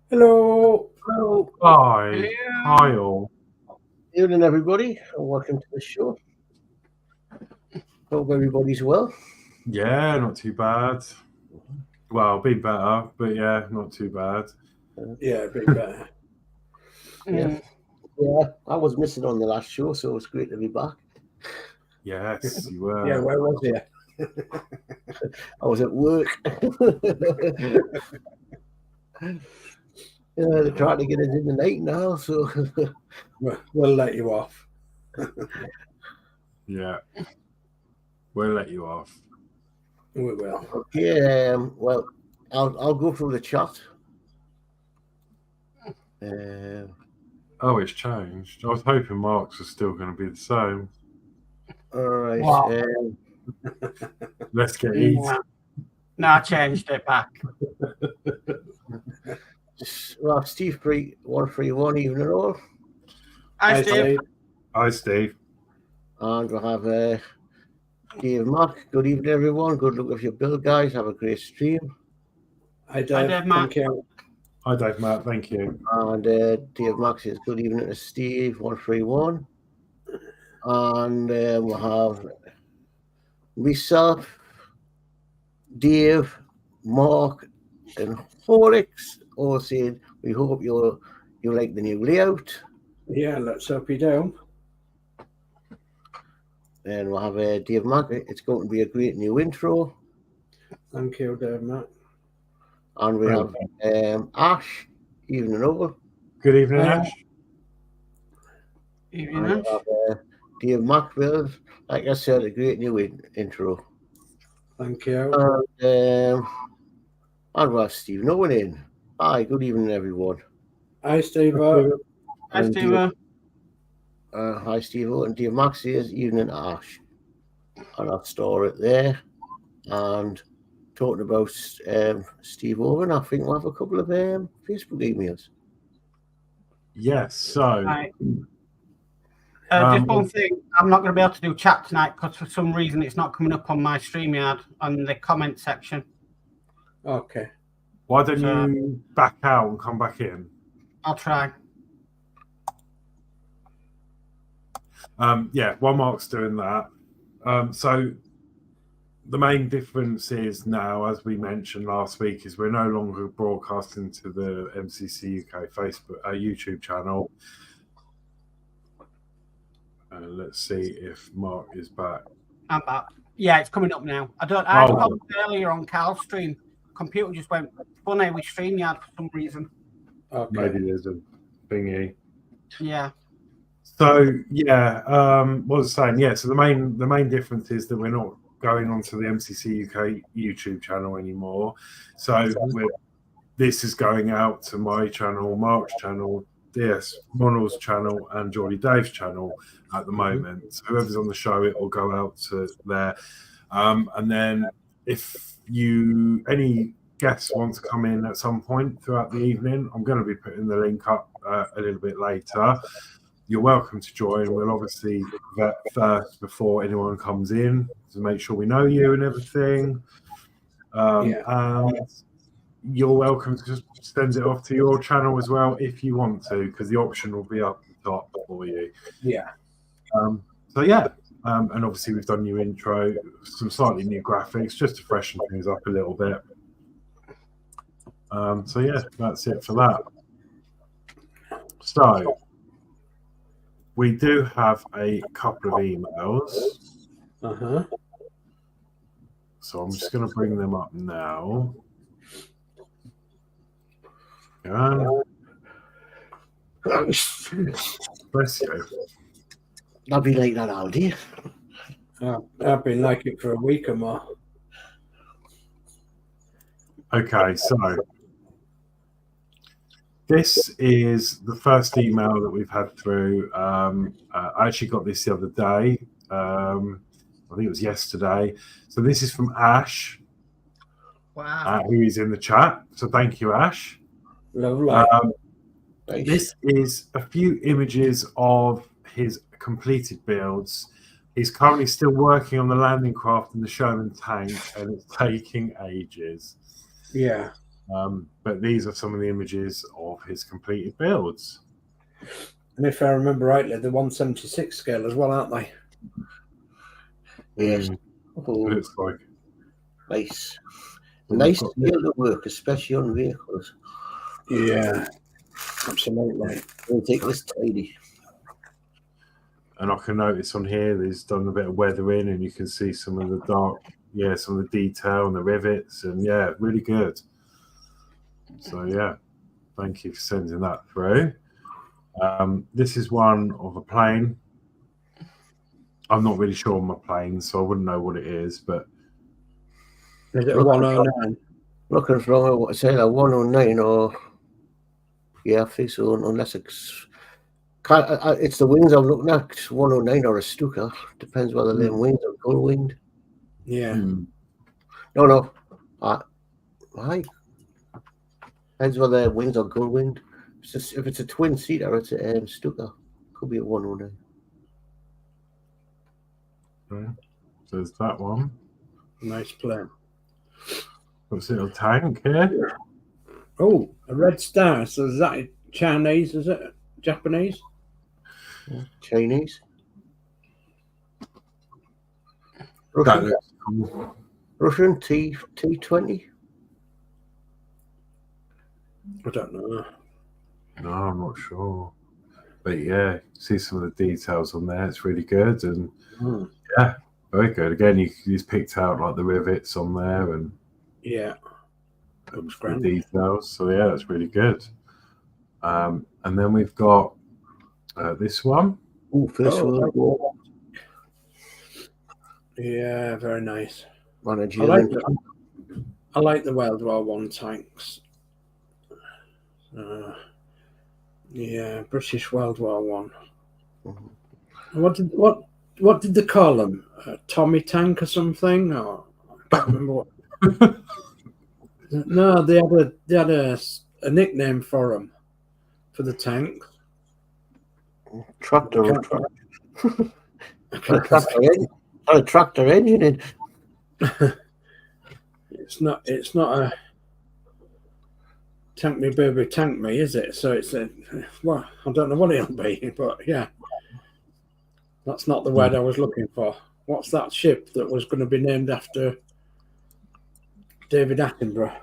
Hello. Hello. Hi. Hi all. Evening, everybody, and welcome to the show. Hope everybody's well. Yeah, not too bad. Well, been better, but yeah, not too bad. Yeah, a bit better. Yeah, I was missing on the last show, so it's great to be back. Yes, you were. Yeah, where was you? I was at work. They're trying to get us in the night now, so We'll let you off. Yeah. We'll let you off. We will. okay. Well, I'll go through the chat. Oh, it's changed. I was hoping Mark's was still going to be the same. All right. Wow. Let's get eating. No, I changed it back. Well, Steve 131, evening all. Hi, Steve. Hi, Steve. And we'll have Dave Mack. Good evening, everyone. Good luck with your build, guys. Have a great stream. Hi, Dave. Dave, Matt. Thank you. Hi, Dave Matt. Thank you. And Dave Mack says good evening to Steve 131. And we'll have myself, Dave, Mark, and Horlixs all saying we hope you like the new layout. Yeah, let's hope you do. And we'll have Dave Mack. It's going to be a great new intro. Thank you, Dave, Matt. And we have Ash, evening all. Good evening, Ash. Evening, And we'll have Dave Mack build. Like I said, a great new intro. Thank you. And we'll have Steve Nolan in. Hi, good evening, everyone. Hi, Steve. Hi, And Steve. Hi, Steve. And Dave Max says evening, Ash. And I'll store it there. And talking about Steve Owen, I think we'll have a couple of Facebook emails. Yes, so. Hi. Just one thing, I'm not going to be able to do chat tonight because for some reason it's not coming up on my StreamYard on the comment section. Okay. Why don't you back out and come back in? I'll try. While Mark's doing that, so the main difference is now, as we mentioned last week, is we're no longer broadcasting to the MCC UK YouTube channel. Let's see if Mark is back. I'm back. Yeah, it's coming up now. I had a problem earlier on Carl's stream. Computer just went funny with StreamYard for some reason. Okay. Maybe there's a thingy. Yeah. So what was I saying? Yeah, so the main difference is that we're not going onto the MCC UK YouTube channel anymore. So this is going out to my channel, Mark's channel, DS Monel's channel, and Geordie Dave's channel at the moment. So whoever's on the show, it will go out to there. And then if any guests want to come in at some point throughout the evening, I'm going to be putting the link up a little bit later. You're welcome to join. We'll obviously vet first before anyone comes in to make sure we know you and everything. And you're welcome to just send it off to your channel as well if you want to, because the option will be up the top for you. Yeah. And obviously we've done new intro, some slightly new graphics, just to freshen things up a little bit. That's it for that. So we do have a couple of emails. So I'm just going to bring them up now. Bless you. I'll be like that all day. I've been like it for a week or more. Okay, so this is the first email that we've had through. I actually got this the other day. I think it was yesterday. So this is from Ash. Wow. Who is in the chat. So thank you, Ash. Lovely. This is a few images of his completed builds. He's currently still working on the landing craft and the Sherman tank, and it's taking ages. Yeah. But these are some of the images of his completed builds. And if I remember rightly, the 176 scale as well, aren't they? Yes. Oh, Looks like. nice. Nice to be able to work, especially on vehicles. Yeah, absolutely. Ridiculous tidy. And I can notice on here, there's done a bit of weathering, and you can see some of the dark, some of the detail and the rivets, and really good. So thank you for sending that through. This is one of a plane. I'm not really sure on my plane, so I wouldn't know what it is, but is it a 109? Looking from what I say, a 109 or I think so, unless it's the wings I'm looking at, 109 or a Stuka. Depends whether they're wings or gull winged. Yeah. No. Why? Depends whether they're wings or gull winged. If it's a twin seater, it's a Stuka. Could be a 109. so there's that one. Nice plane. What's a little tank here? Oh, a red star. So is that Chinese? Is it Japanese? Chinese. That looks cool. Russian T20. I don't know. No, I'm not sure. But see some of the details on there. It's really good, and very good. Again, he's picked out like the rivets on there and looks the grand. details. So that's really good. And then we've got this one. Oh, first World War. Yeah, very nice. I like the World War One tanks. British World War One. What did they call them? Tommy tank or something? Or I can't remember what. No, they had a nickname for them, for the tanks. Tractor. A tractor engine in. It's not a tank me baby tank me, is it? So it's I don't know what it'll be, but that's not the word I was looking for. What's that ship that was going to be named after David Attenborough?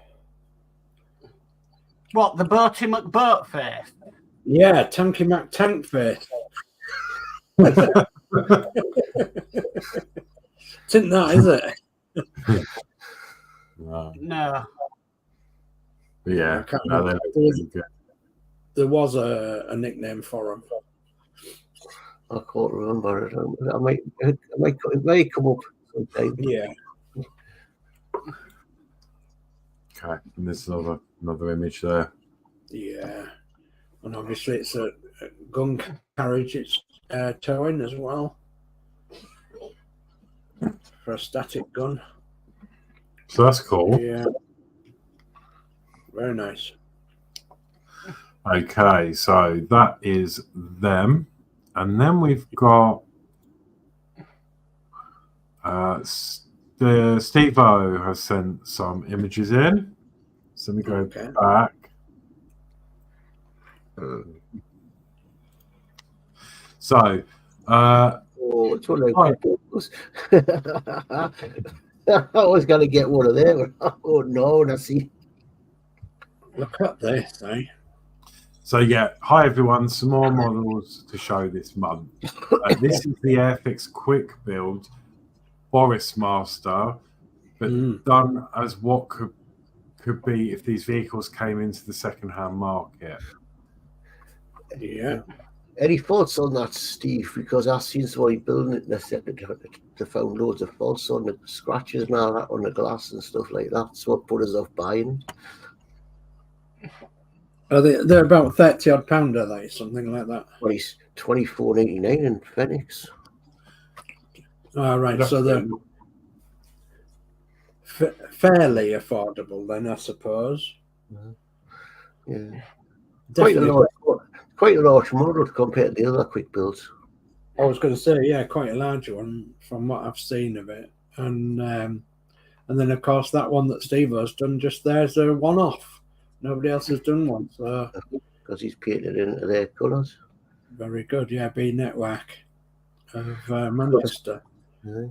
What, the Bertie McBurtface? Yeah, Tanky Mac Tankface. It's not that, is it? No. Yeah, there was a nickname for him. I can't remember it. It may come up sometime. Yeah. Okay, and there's another image there. Yeah, and obviously it's a gun carriage. It's towing as well for a static gun. So that's cool. Yeah, very nice. Okay, so that is them, and then we've got the Steve-O has sent some images in. So let me go back. So, it's one of those. I was going to get one of them. Oh no, that's it. Look at this, eh? So hi everyone, some more models to show this month. This is the Airfix Quick Build Boris Master, but done as what could be if these vehicles came into the second-hand market. Yeah. Any thoughts on that, Steve? Because I've seen somebody building it and they found loads of faults on the scratches and all that on the glass and stuff like that. That's what put us off buying. Are they're about £30 odd, are they? Something like that. Well, he's $24.99 in Phoenix. All right, so they're fairly affordable then, I suppose. Yeah, Definitely. quite a large model compared to the other quick builds. I was going to say, quite a large one from what I've seen of it, and then of course that one that Steve has done just there is a one-off. Nobody else has done one, so because he's painted into their colours. very good. Yeah, B Network of Manchester. Yeah.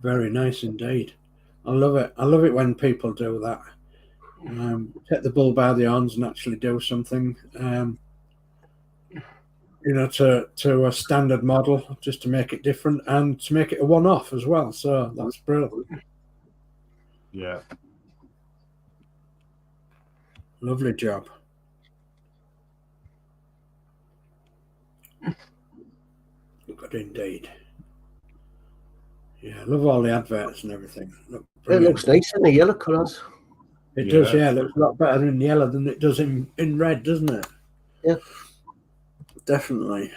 Very nice indeed. I love it. I love it when people do that. Take the bull by the horns and actually do something. To a standard model, just to make it different and to make it a one-off as well. So that's brilliant. Yeah. Lovely job. Good indeed. Yeah, I love all the adverts and everything. It looks nice in the yellow colours. It does, yeah. It looks a lot better in yellow than it does in red, doesn't it? Yeah. Definitely.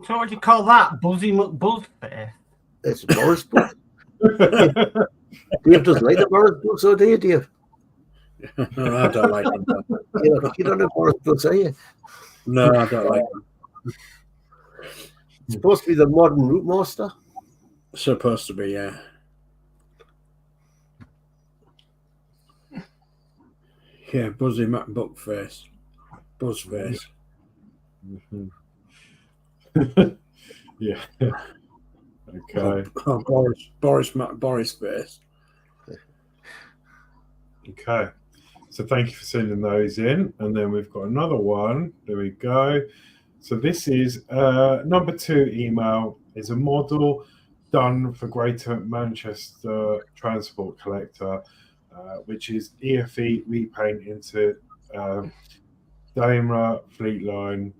So what do you call that? Buzzy McBuzzface? It's a Morris book. Dave doesn't like the Morris books, or do you, Dave? No, I don't like them. You don't have Morris books, are you? No, I don't like them. It's supposed to be the modern Root Master. Supposed to be, yeah. Yeah, Buzzy McBuckface. Buzzface. Yeah. Okay. Oh, Boris face. Okay. So thank you for sending those in. And then we've got another one. There we go. So this is number 2 email. Is a model done for Greater Manchester Transport Collector, which is EFE repaint into Daimler Fleet Line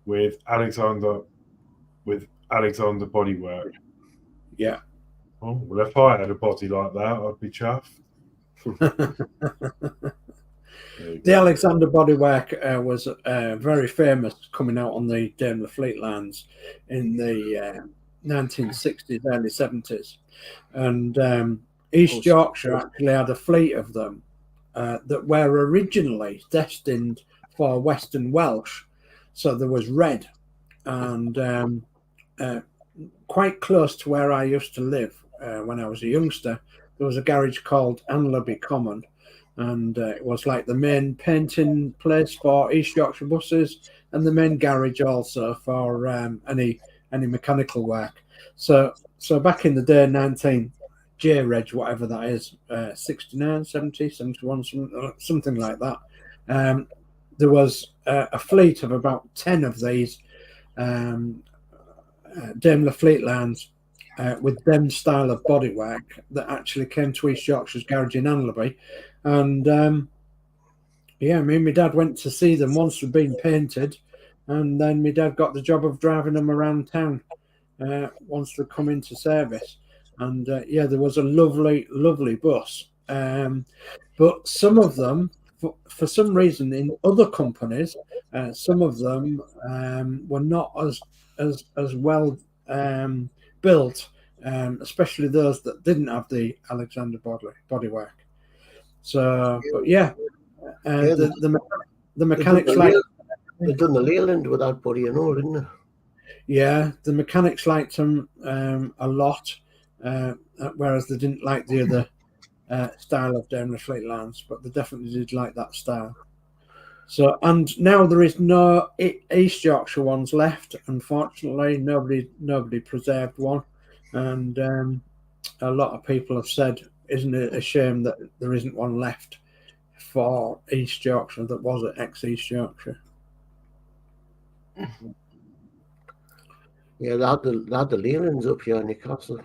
with Alexander bodywork. Yeah. Oh, well, if I had a body like that, I'd be chuffed. The Alexander bodywork was very famous coming out on the Daimler Fleet Lines in the 1960s, early 70s. And East Yorkshire actually had a fleet of them that were originally destined for Western Welsh. So there was red, and quite close to where I used to live when I was a youngster, there was a garage called Anlaby Common, and it was like the main painting place for East Yorkshire buses and the main garage also for any mechanical work. So back in the day, 19 J-Reg, whatever that is, 69, 70, 71, something like that. There was a fleet of about 10 of these Daimler Fleet Lines with them style of bodywork that actually came to East Yorkshire's garage in Anlaby. And me and my dad went to see them once they'd been painted, and then my dad got the job of driving them around town once they'd come into service. And there was a lovely bus. But some of them, for some reason, in other companies, some of them were not as well built, especially those that didn't have the Alexander bodywork. So, but the mechanics they've done the Leyland with that body and all, didn't they? Yeah, the mechanics liked them a lot, whereas they didn't like the other style of Daimler Fleet Lines, but they definitely did like that style. So, and now there is no East Yorkshire ones left. Unfortunately, nobody preserved one, and a lot of people have said, "Isn't it a shame that there isn't one left for East Yorkshire that was at ex-East Yorkshire?" Yeah, they had the Leylands up here in Newcastle.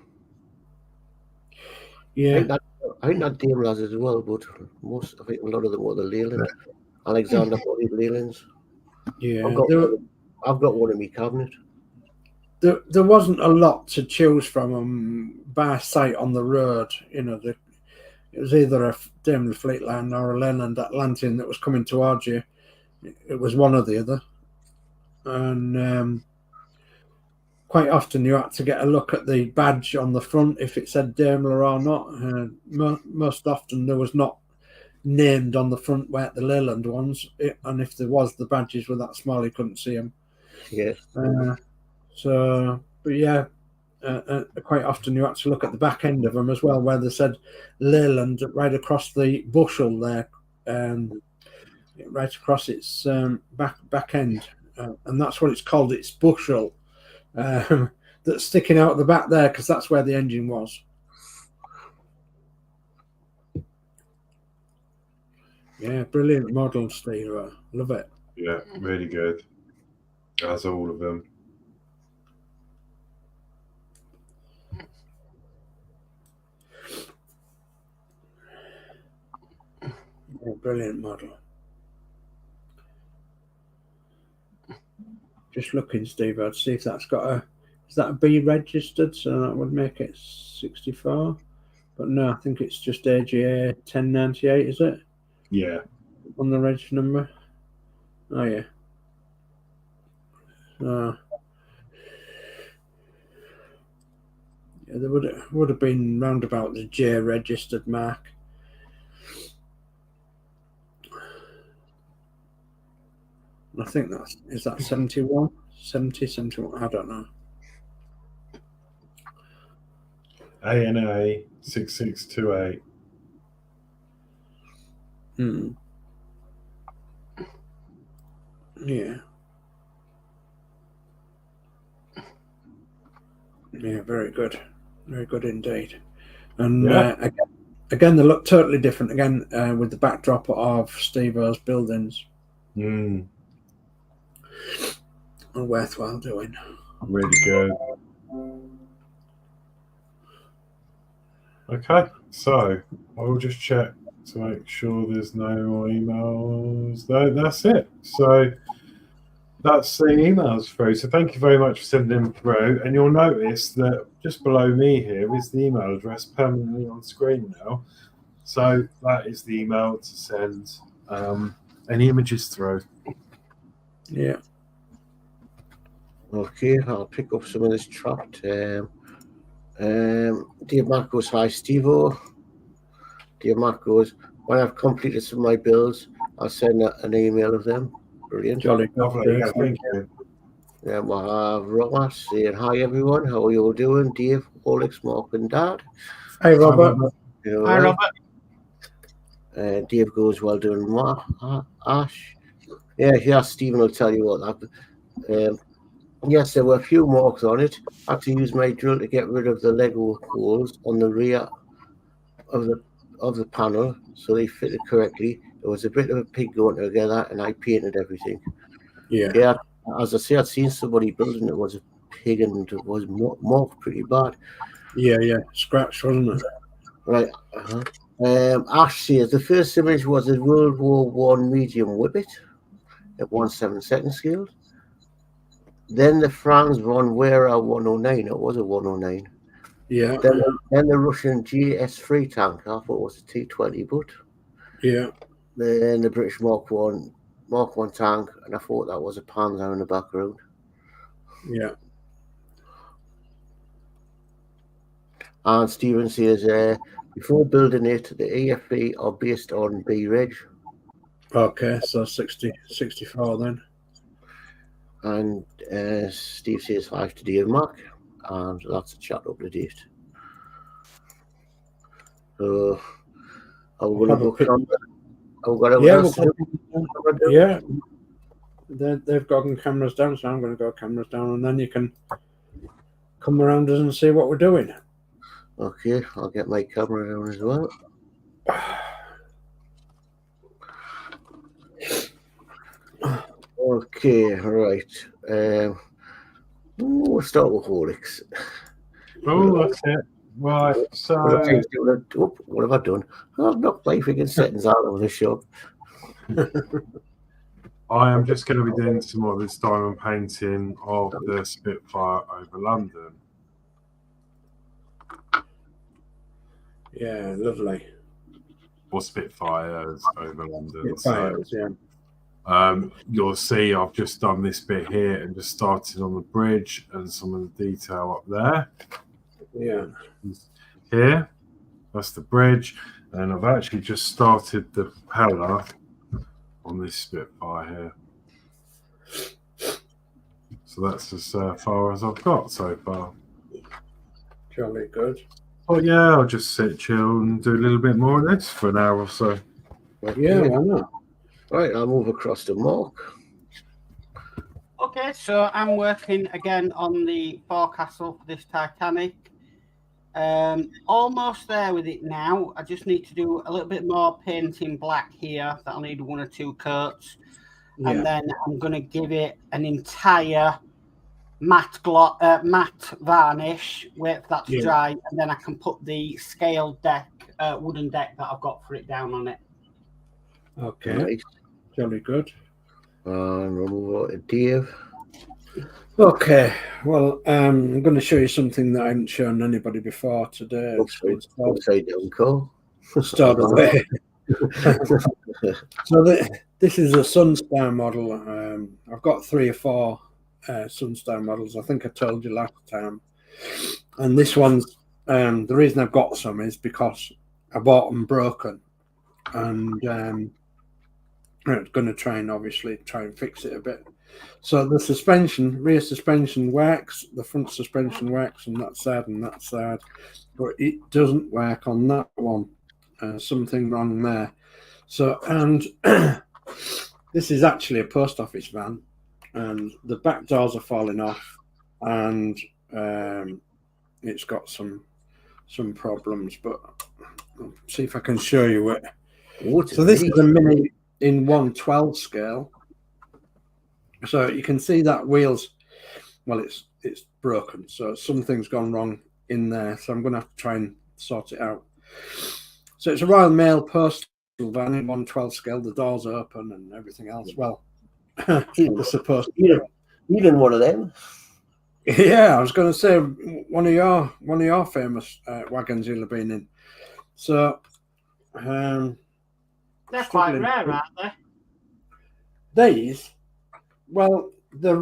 Yeah, I think that Daimler has it as well, but I think a lot of them were the Leyland. Alexander body Leylands. Yeah, I've got one in my cabinet. There wasn't a lot to choose from them by sight on the road. You know, it was either a Daimler Fleet Line or a Leyland Atlantean that was coming towards you. It was one or the other, and quite often you had to get a look at the badge on the front if it said Daimler or not. Most often there was not named on the front where the Leyland ones, and if there was, the badges were that small you couldn't see them. Yes. But yeah, quite often you have to look at the back end of them as well, where they said Leyland right across the bushel there, right across its back end, and that's what it's called. It's bushel that's sticking out at the back there because that's where the engine was. Yeah, brilliant model, Steve. Love it. Yeah, really good. As all of them. Yeah, brilliant model. Just looking, Steve, I'd see if that's got a, is that a B registered? So that would make it 64. But no, I think it's just AGA 1098, is it? Yeah. On the reg number. Oh, yeah. Yeah, there would have been round about the J registered mark. I think is that 71? 70, 71, I don't know. ANA 6628. Yeah. Yeah, very good. Very good indeed. And Yeah. Again, they look totally different again with the backdrop of Steve-O's buildings. Mm. And worthwhile doing. Really good. Okay, so I will just check to make sure there's no more emails. No, that's it. So that's the emails through. So thank you very much for sending them through. And you'll notice that just below me here is the email address permanently on screen now. So that is the email to send any images through. Yeah. Okay, I'll pick up some of this chat. Dave Mack goes, hi, Steve-O. Dave Mack goes, when I've completed some of my builds, I'll send an email of them. Brilliant. Jolly. Lovely. Yeah, thank you. Yeah, we'll have Robert saying, hi, everyone. How are you all doing? Dave, Horlixs, Mark, and Dad. Hey, Robert. Hi, Robert. Dave goes, well done, Ash. Yeah, Stephen will tell you what that. Yes, there were a few marks on it. I had to use my drill to get rid of the Lego holes on the rear of the panel so they fitted correctly. There was a bit of a pig going together, and I painted everything. Yeah, as I say, I'd seen somebody building it was a pig, and it was marked pretty bad. Yeah, scratch, wasn't it? Right. Ash says the first image was a World War I medium whippet at 1/7 scale. Then the Franz von Wera 109. It was a 109. Yeah. Then the Russian GS3 tank. I thought it was a T20, but yeah. Then the British Mark 1 tank, and I thought that was a Panzer in the background. Yeah. And Stephen says, before building it, the EFB are based on B reg. Okay, so 64 then. And Steve says hi to Dave Mack, and that's a chat up to date. So I'm going to book on. Yeah, they've gotten cameras down, so I'm going to go cameras down, and then you can come around us and see what we're doing. Okay, I'll get my camera down as well. Okay, right. We'll start with Horlixs. Oh, that's it. Right, so... What have I done? I've knocked my freaking settings out of the shop. I am just going to be doing some more of this diamond painting of the Spitfire over London. Yeah, lovely. Or Spitfires over London. Spitfires, so, yeah. You'll see I've just done this bit here and just started on the bridge and some of the detail up there. Yeah. Here, that's the bridge. And I've actually just started the propeller on this Spitfire here. So that's as far as I've got so far. Jolly good. But yeah, I'll just sit, chill, and do a little bit more of this for an hour or so. Yeah, why not? Right, I'll move across to Mark. Okay, so I'm working again on the forecastle for this Titanic. Almost there with it now. I just need to do a little bit more painting black here. That'll need 1 or 2 coats. Yeah. And then I'm going to give it an entire matte varnish, wait for that to dry, and then I can put the scaled deck, wooden deck that I've got for it down on it. Okay. Nice. Jolly good. And we'll move over to Dave. Okay, well, I'm going to show you something that I haven't shown anybody before today. Upside down call. Start away. So this is a Sunstar model. I've got 3 or 4 Sunstar models. I think I told you last time. And this one's, the reason I've got some is because I bought them broken. And I'm going to try and fix it a bit. So the suspension, rear suspension works, the front suspension works on that side, but it doesn't work on that one. Something wrong there. So, and this is actually a post office van, and the back doors are falling off, and it's got some problems, but I'll see if I can show you it. So this is a Mini in 1/12 scale. So you can see that wheels, well, it's broken. So something's gone wrong in there. So I'm going to have to try and sort it out. So it's a Royal Mail postal van in 1/12 scale. The doors open and everything else. Well, they're supposed to. You done one of them? Yeah, I was going to say one of your famous wagons you'll have been in. So they're quite rare, aren't they? These. Well, the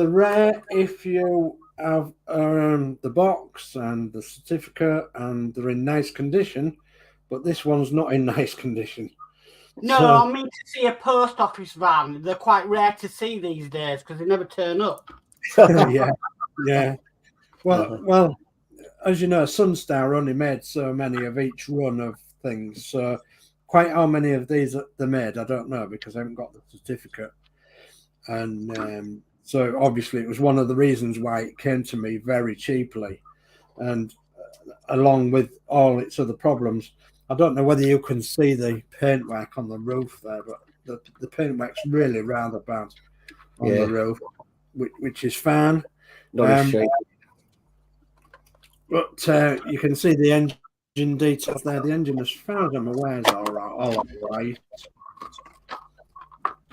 rare if you have the box and the certificate and they're in nice condition, but this one's not in nice condition. No, so, I mean to see a post office van. They're quite rare to see these days because they never turn up. yeah. Well, as you know, Sunstar only made so many of each run of things. So quite how many of these they made, I don't know because I haven't got the certificate. And so obviously it was one of the reasons why it came to me very cheaply, and along with all its other problems. I don't know whether you can see the paintwork on the roof there, but the paintwork's really rather bad on the roof, which is fine. But you can see the engine details there. The engine, as far as I'm aware, is all right.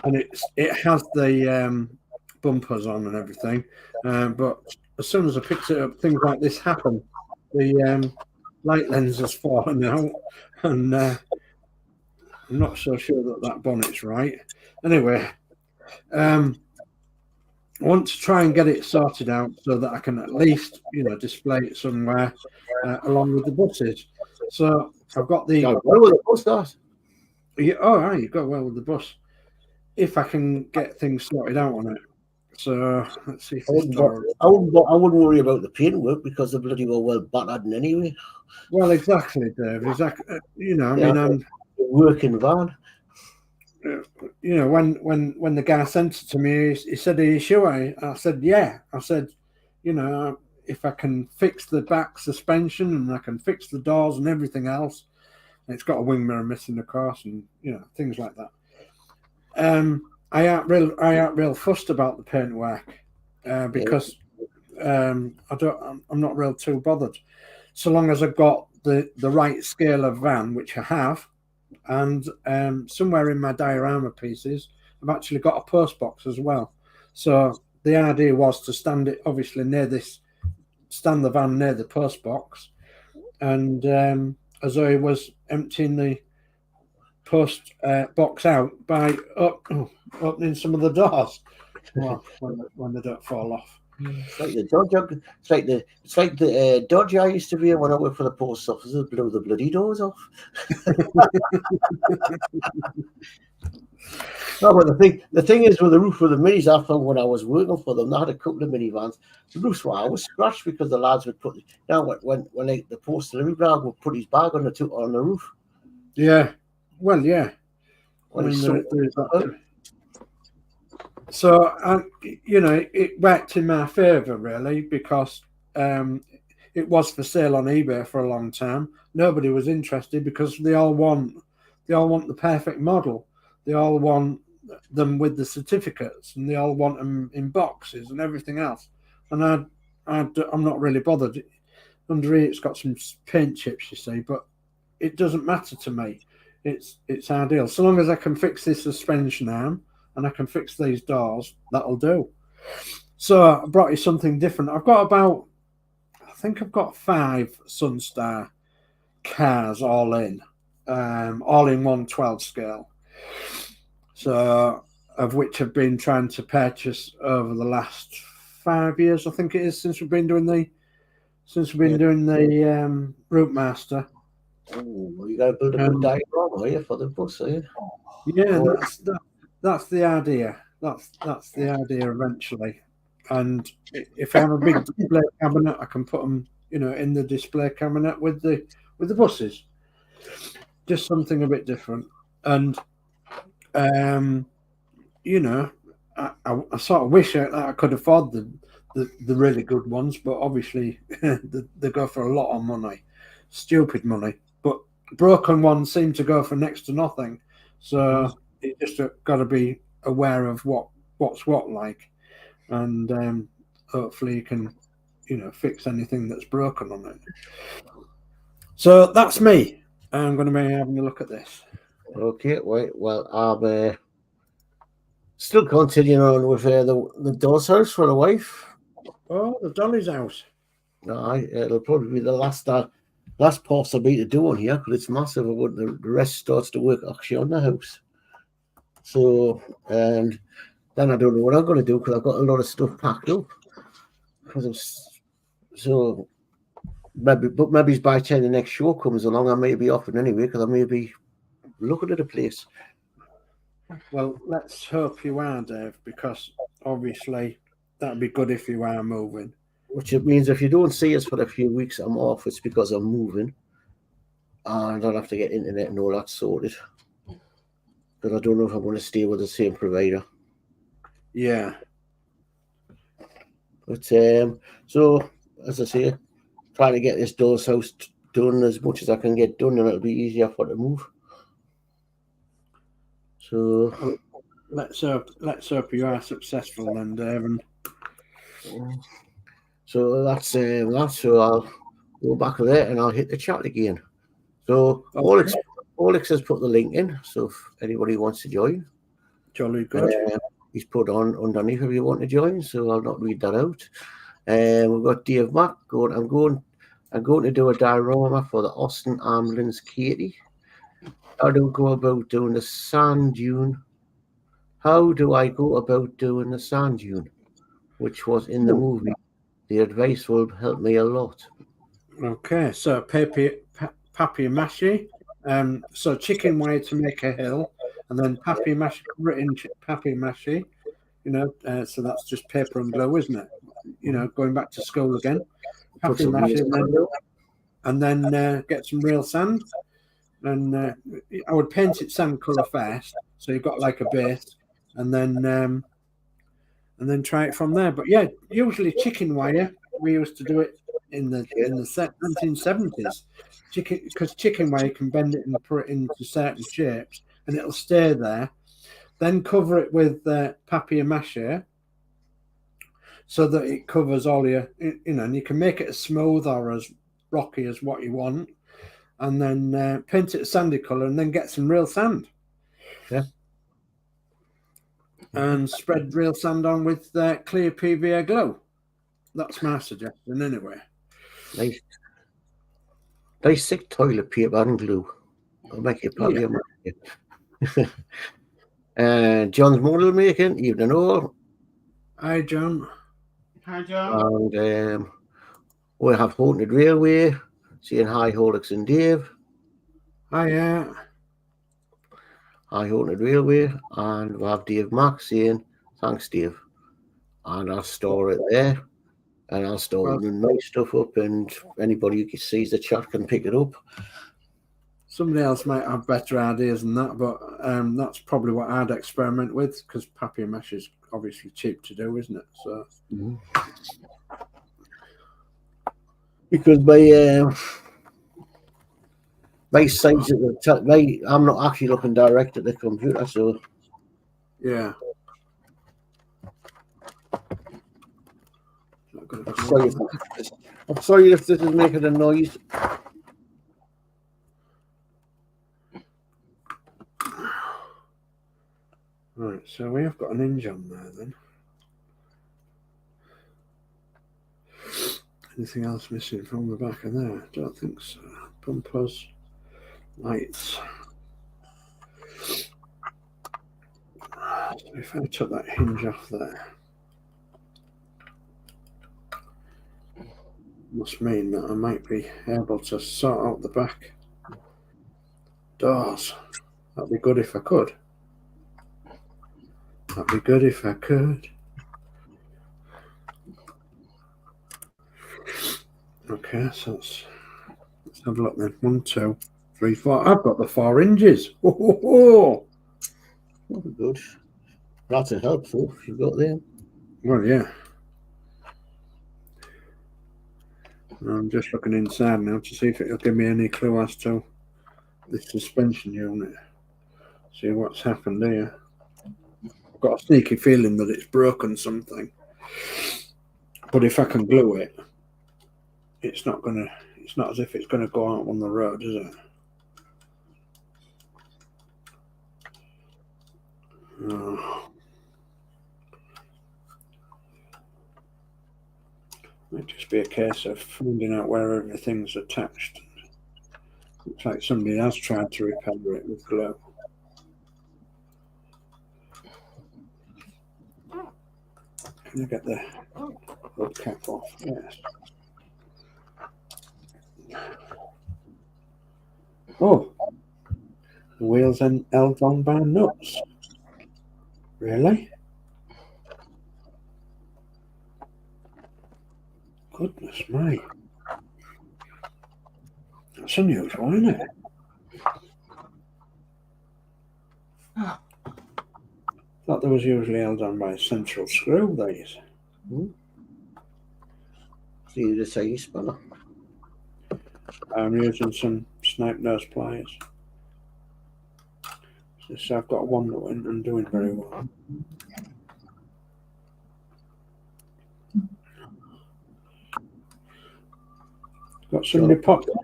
And it has the bumpers on and everything, but as soon as I picked it up, things like this happen. The light lens has fallen out, and I'm not so sure that bonnet's right. Anyway, I want to try and get it sorted out so that I can at least, display it somewhere along with the buses. So I've got the. Yeah, all right, you got well with the bus. If I can get things sorted out on it. So let's see. I wouldn't worry about the paintwork because they're bloody well battered anyway. Well, exactly, Dave. Exactly. I'm working van. When the guy sent it to me, he said, "Are you sure?" I said, "Yeah." I said, if I can fix the back suspension and I can fix the doors and everything else, and it's got a wing mirror missing, of course, and things like that. I aren't real fussed about the paintwork because I'm not real too bothered, so long as I've got the right scale of van, which I have, and somewhere in my diorama pieces I've actually got a post box as well. So the idea was to stand it obviously stand the van near the post box, and as I was emptying the post box out by opening some of the doors when they don't fall off. It's like the Dodge. It's like the Dodge I used to be when I worked for the post office. Blew the bloody doors off. No, but the thing is with the roof of the minis, I found when I was working for them, they had a couple of minivans. The roofs were always scratched because the lads would put when the post delivery guy would put his bag on the roof. Yeah, well, yeah. Well, so you know, it worked in my favour really because it was for sale on eBay for a long time. Nobody was interested because they all want the perfect model. They all want them with the certificates, and they all want them in boxes and everything else. And I'm not really bothered. Under here, it's got some paint chips, you see, but it doesn't matter to me. It's ideal. So long as I can fix this suspension arm and I can fix these doors, that'll do. So I brought you something different. I think I've got 5 Sunstar cars all in 1/12 scale. So, of which I've been trying to purchase over the last 5 years, I think it is, since we've been doing the Route Master. Oh, you got to build a good diagram here for the bus, are you? Yeah, that's the idea. That's the idea eventually. And if I have a big display cabinet, I can put them, you know, in the display cabinet with the buses. Just something a bit different. And you know, I sort of wish I could afford the really good ones, but obviously they go for a lot of money, stupid money. But broken ones seem to go for next to nothing, so you just got to be aware of what's what like, and hopefully you can, you know, fix anything that's broken on it. So that's me. I'm going to be having a look at this. Okay, wait. Well, I'm still continuing on with the doll's house for the wife. Oh, the Dolly's house. No, it'll probably be the last part for me to do on here because it's massive. The rest starts to work actually on the house. So, and then I don't know what I'm going to do because I've got a lot of stuff packed up. So maybe by the time the next show comes along, I may be off it anyway because I may be looking at a place. Well, let's hope you are, Dave, because obviously that'd be good if you are moving. Which it means if you don't see us for a few weeks, I'm off. It's because I'm moving, and I'll have to get internet and all that sorted. Because I don't know if I'm going to stay with the same provider. Yeah. But so as I say, trying to get this doll's house done as much as I can get done, and it'll be easier for the move. So let's hope you are successful, and Dave. So that's so I'll go back to there and I'll hit the chat again. So Horlixs has put the link in, so if anybody wants to join, jolly good. He's put on underneath if you want to join, so I'll not read that out. We've got Dave Mack going. I'm going to do a diorama for the Austin Ambulance Katie. How do I go about doing the sand dune? How do I go about doing the sand dune, which was in the movie? The advice will help me a lot. Okay, so papier-mâché. So chicken wire to make a hill, and then papier-mâché, written papier-mâché. You know, so that's just paper and glue, isn't it? You know, going back to school again. Papier-mâché, and then get some real sand. And I would paint it sand colour first, so you've got like a base, and then try it from there. But yeah, usually chicken wire. We used to do it in the 1970s. Because chicken wire can bend it and put it into certain shapes, and it'll stay there. Then cover it with papier-mâché, so that it covers all your, you know, and you can make it as smooth or as rocky as what you want. And then paint it a sandy colour, and then get some real sand. Yeah. And spread real sand on with clear PVA glue. That's my suggestion, anyway. Nice thick toilet paper and glue. I'll make it probably. Yeah. John's model making. Evening all. Hi, John. Hi, John. And we'll have Haunted Railway. Saying hi, Horlixs and Dave. Hiya. I Haunted Railway, and we'll have Dave Mack saying, thanks, Dave. And I'll store it there, and I'll store my stuff up, and anybody who sees the chat can pick it up. Somebody else might have better ideas than that, but that's probably what I'd experiment with, because papier mesh is obviously cheap to do, isn't it? So because my sides at the top, I'm not actually looking direct at the computer, so yeah. I'm sorry if this is making a noise. Right, so we have got an hinge on there then. Anything else missing from the back of there? Don't think so. Bumpers, lights. So if I took that hinge off there, must mean that I might be able to sort out the back doors. That'd be good if I could. That'd be good if I could. Okay, so let's have a look then. 1, 2, 3, 4. I've got the 4 hinges. Oh, good. That's a helpful if you've got them. Well, yeah. I'm just looking inside now to see if it'll give me any clue as to the suspension unit. See what's happened here. I've got a sneaky feeling that it's broken something. But if I can glue it, it's not as if it's gonna go out on the road, is it? Oh. Might just be a case of finding out where everything's attached. Looks like somebody has tried to repair it with glue. Can you get the hood cap off? Yes. Oh, the wheels are held on by nuts. Really? Goodness me. That's unusual, isn't it? Thought there was usually held on by a central screw, these. See the size spanner. I'm using some snipe nose pliers. So I've got one that went and doing very well. Got somebody popping.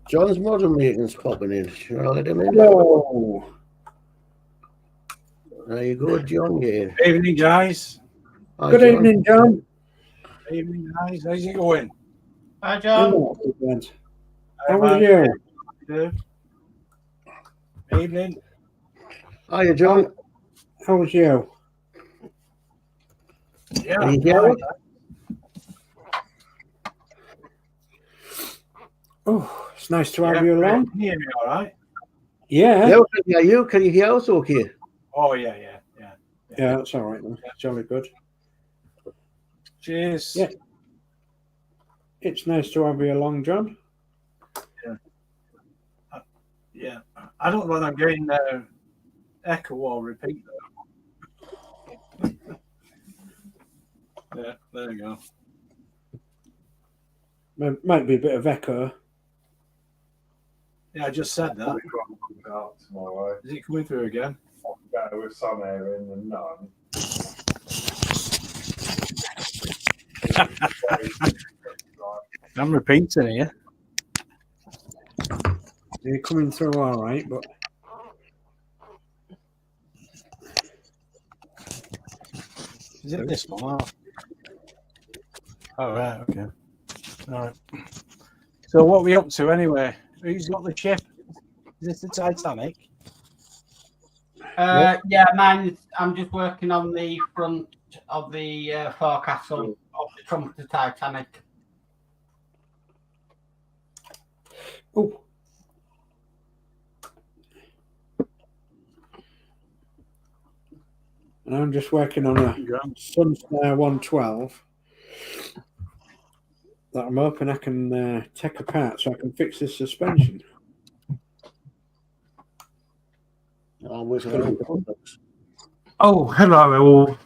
John's model making's popping in. Should I let him in? Hello. There you go, John. Good evening, guys. Hi, Good evening, John. Good evening, guys. How's it going? Hi, John. How are you? Good. Evening. Hiya, John. How was you? Yeah. Are you here? Oh, it's nice to have you along. Can you hear me all right? Yeah. Yeah, can you hear you? Can you hear us okay? Oh, yeah. Yeah, that's all right then. Jolly good. Cheers. Yeah. It's nice to have you along, John. Yeah. I don't know whether I'm getting echo or repeat though. Yeah, there you go. Might be a bit of echo. Yeah, I just said that. Tomorrow. Is it coming through again? Better with some air in than none. I'm repeating here. You're coming through all right, but Is it this one? Oh, right, okay. All right. So what are we up to anyway? Who's got the ship? Is this the Titanic? Yeah, mine. I'm just working on the front of the forecastle of the Trumpeter Titanic. oh, and I'm just working on a Sunstar 112 that I'm hoping I can take apart so I can fix this suspension. Oh, hello all.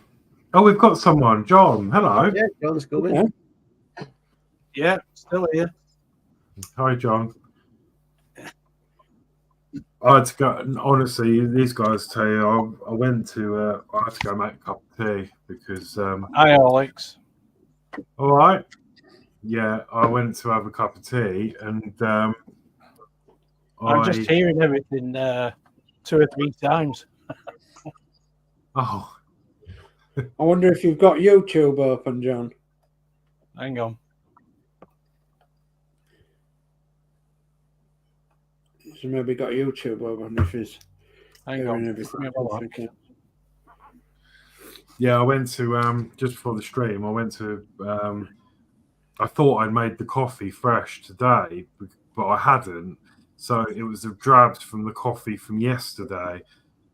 Oh, we've got someone. John, hello. Yeah, John's coming. Yeah, still here. Hi, John. I had to go. Honestly, these guys tell you, I went to. I had to go make a cup of tea because. Hi, Alex. All right. Yeah, I went to have a cup of tea, and I'm just hearing everything 2 or 3 times. Oh. I wonder if you've got YouTube open, John. Hang on. So maybe got YouTube open if he's Hang on. everything. Yeah, I went to just before the stream. I went to. I thought I'd made the coffee fresh today, but I hadn't. So it was the drabs from the coffee from yesterday,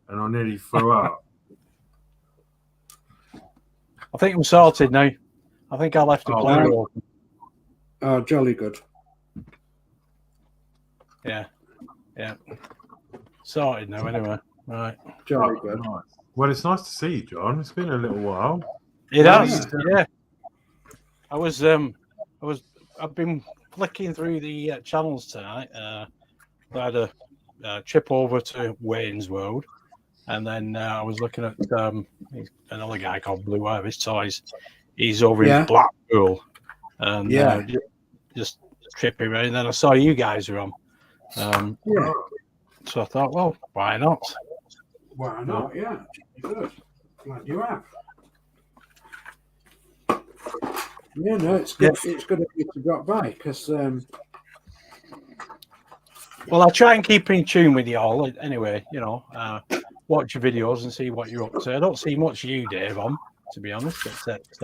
and I nearly threw up. I think I'm sorted now. I think I left the player open. Oh, jolly good. Yeah. Sorted now, anyway. Right. Jolly good. Nice. Well, it's nice to see you, John. It's been a little while. It has. Yeah. I've been flicking through the channels tonight. I had a trip over to Wayne's World, and then I was looking at another guy called Blue Iris Toys. He's over in Blackpool, and just tripping around. And then I saw you guys were on. So I thought, well, why not? Why not? Yeah, good. Glad you have. Yeah, no, it's good. Yeah. It's good of you to drop by because. Well, I try and keep in tune with you all. Anyway, watch your videos and see what you're up to. I don't see much of you, Dave, on, to be honest. Except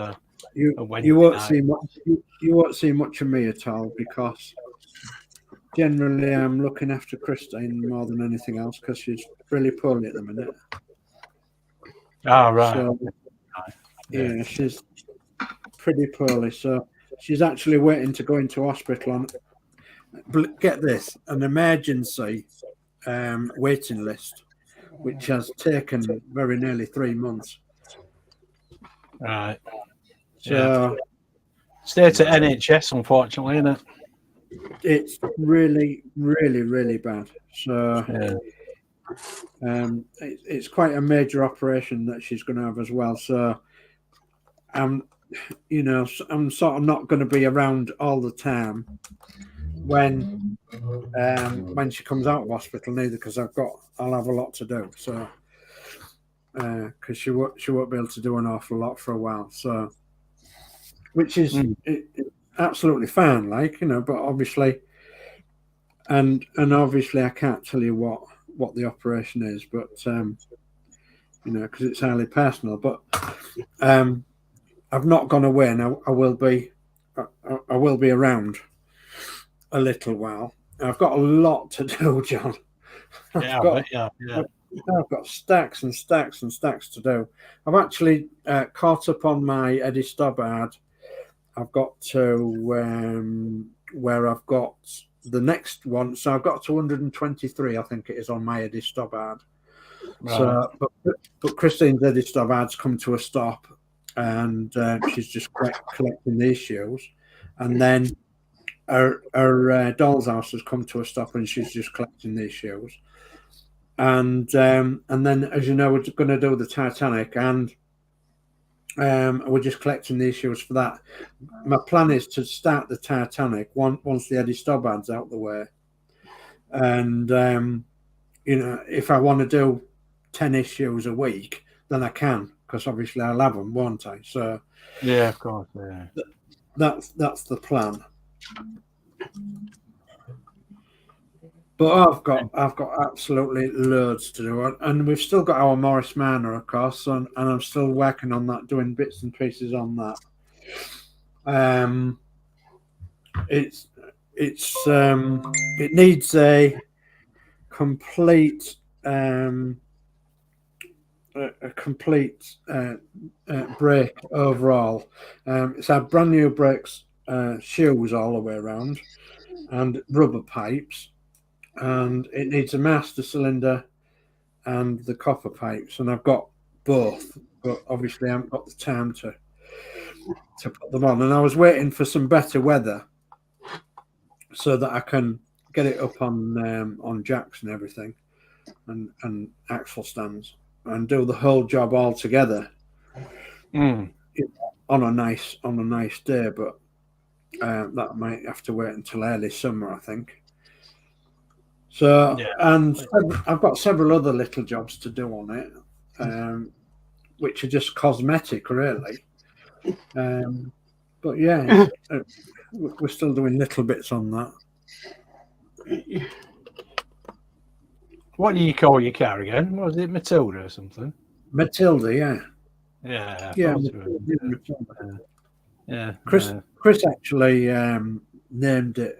you won't see much. You won't see much of me at all because generally I'm looking after Christine more than anything else because she's really poorly at the minute. Oh, right. So, yeah, she's pretty poorly. So she's actually waiting to go into hospital on. Get this, an emergency waiting list, which has taken very nearly 3 months. Right. So state at NHS, unfortunately, isn't it? It's really, really, really bad. So it's quite a major operation that she's going to have as well. So I'm sort of not going to be around all the time when she comes out of hospital neither, because I'll have a lot to do. So because she won't be able to do an awful lot for a while. So which is absolutely fine, but obviously, and obviously I can't tell you what the operation is, but because it's highly personal. But I've not gone away, and I will be around a little while. I've got a lot to do, John. I've got stacks and stacks and stacks to do. I've actually caught up on my Eddie Stobbart. I've got to where I've got the next one. So I've got to 123, I think it is, on my Eddie Stobbart. Right. So, but Christine's Eddie Stobbart's come to a stop, and she's just collecting the issues, and then her doll's house has come to a stop, and she's just collecting the issues, and then, as you know, we're going to do the Titanic, and we're just collecting the issues for that. My plan is to start the Titanic once the Eddie Stobbart's out the way, and if I want to do 10 issues a week, then I can, because obviously I'll have them, won't I? So yeah, of course, yeah. That's the plan. But I've got absolutely loads to do, and we've still got our Morris Manor, of course, and I'm still working on that, doing bits and pieces on that. It needs a complete a complete break overall. It's had brand new brakes, shoes all the way around, and rubber pipes, and it needs a master cylinder and the copper pipes, and I've got both, but obviously I haven't got the time to put them on. And I was waiting for some better weather so that I can get it up on jacks and everything, and axle stands, and do the whole job all together on a nice day. But that might have to wait until early summer, I think. So, and I've got several other little jobs to do on it, which are just cosmetic, really. But yeah, we're still doing little bits on that. What do you call your car again? Was it Matilda or something? Matilda, yeah. Yeah. Matilda. Yeah. Chris actually named it.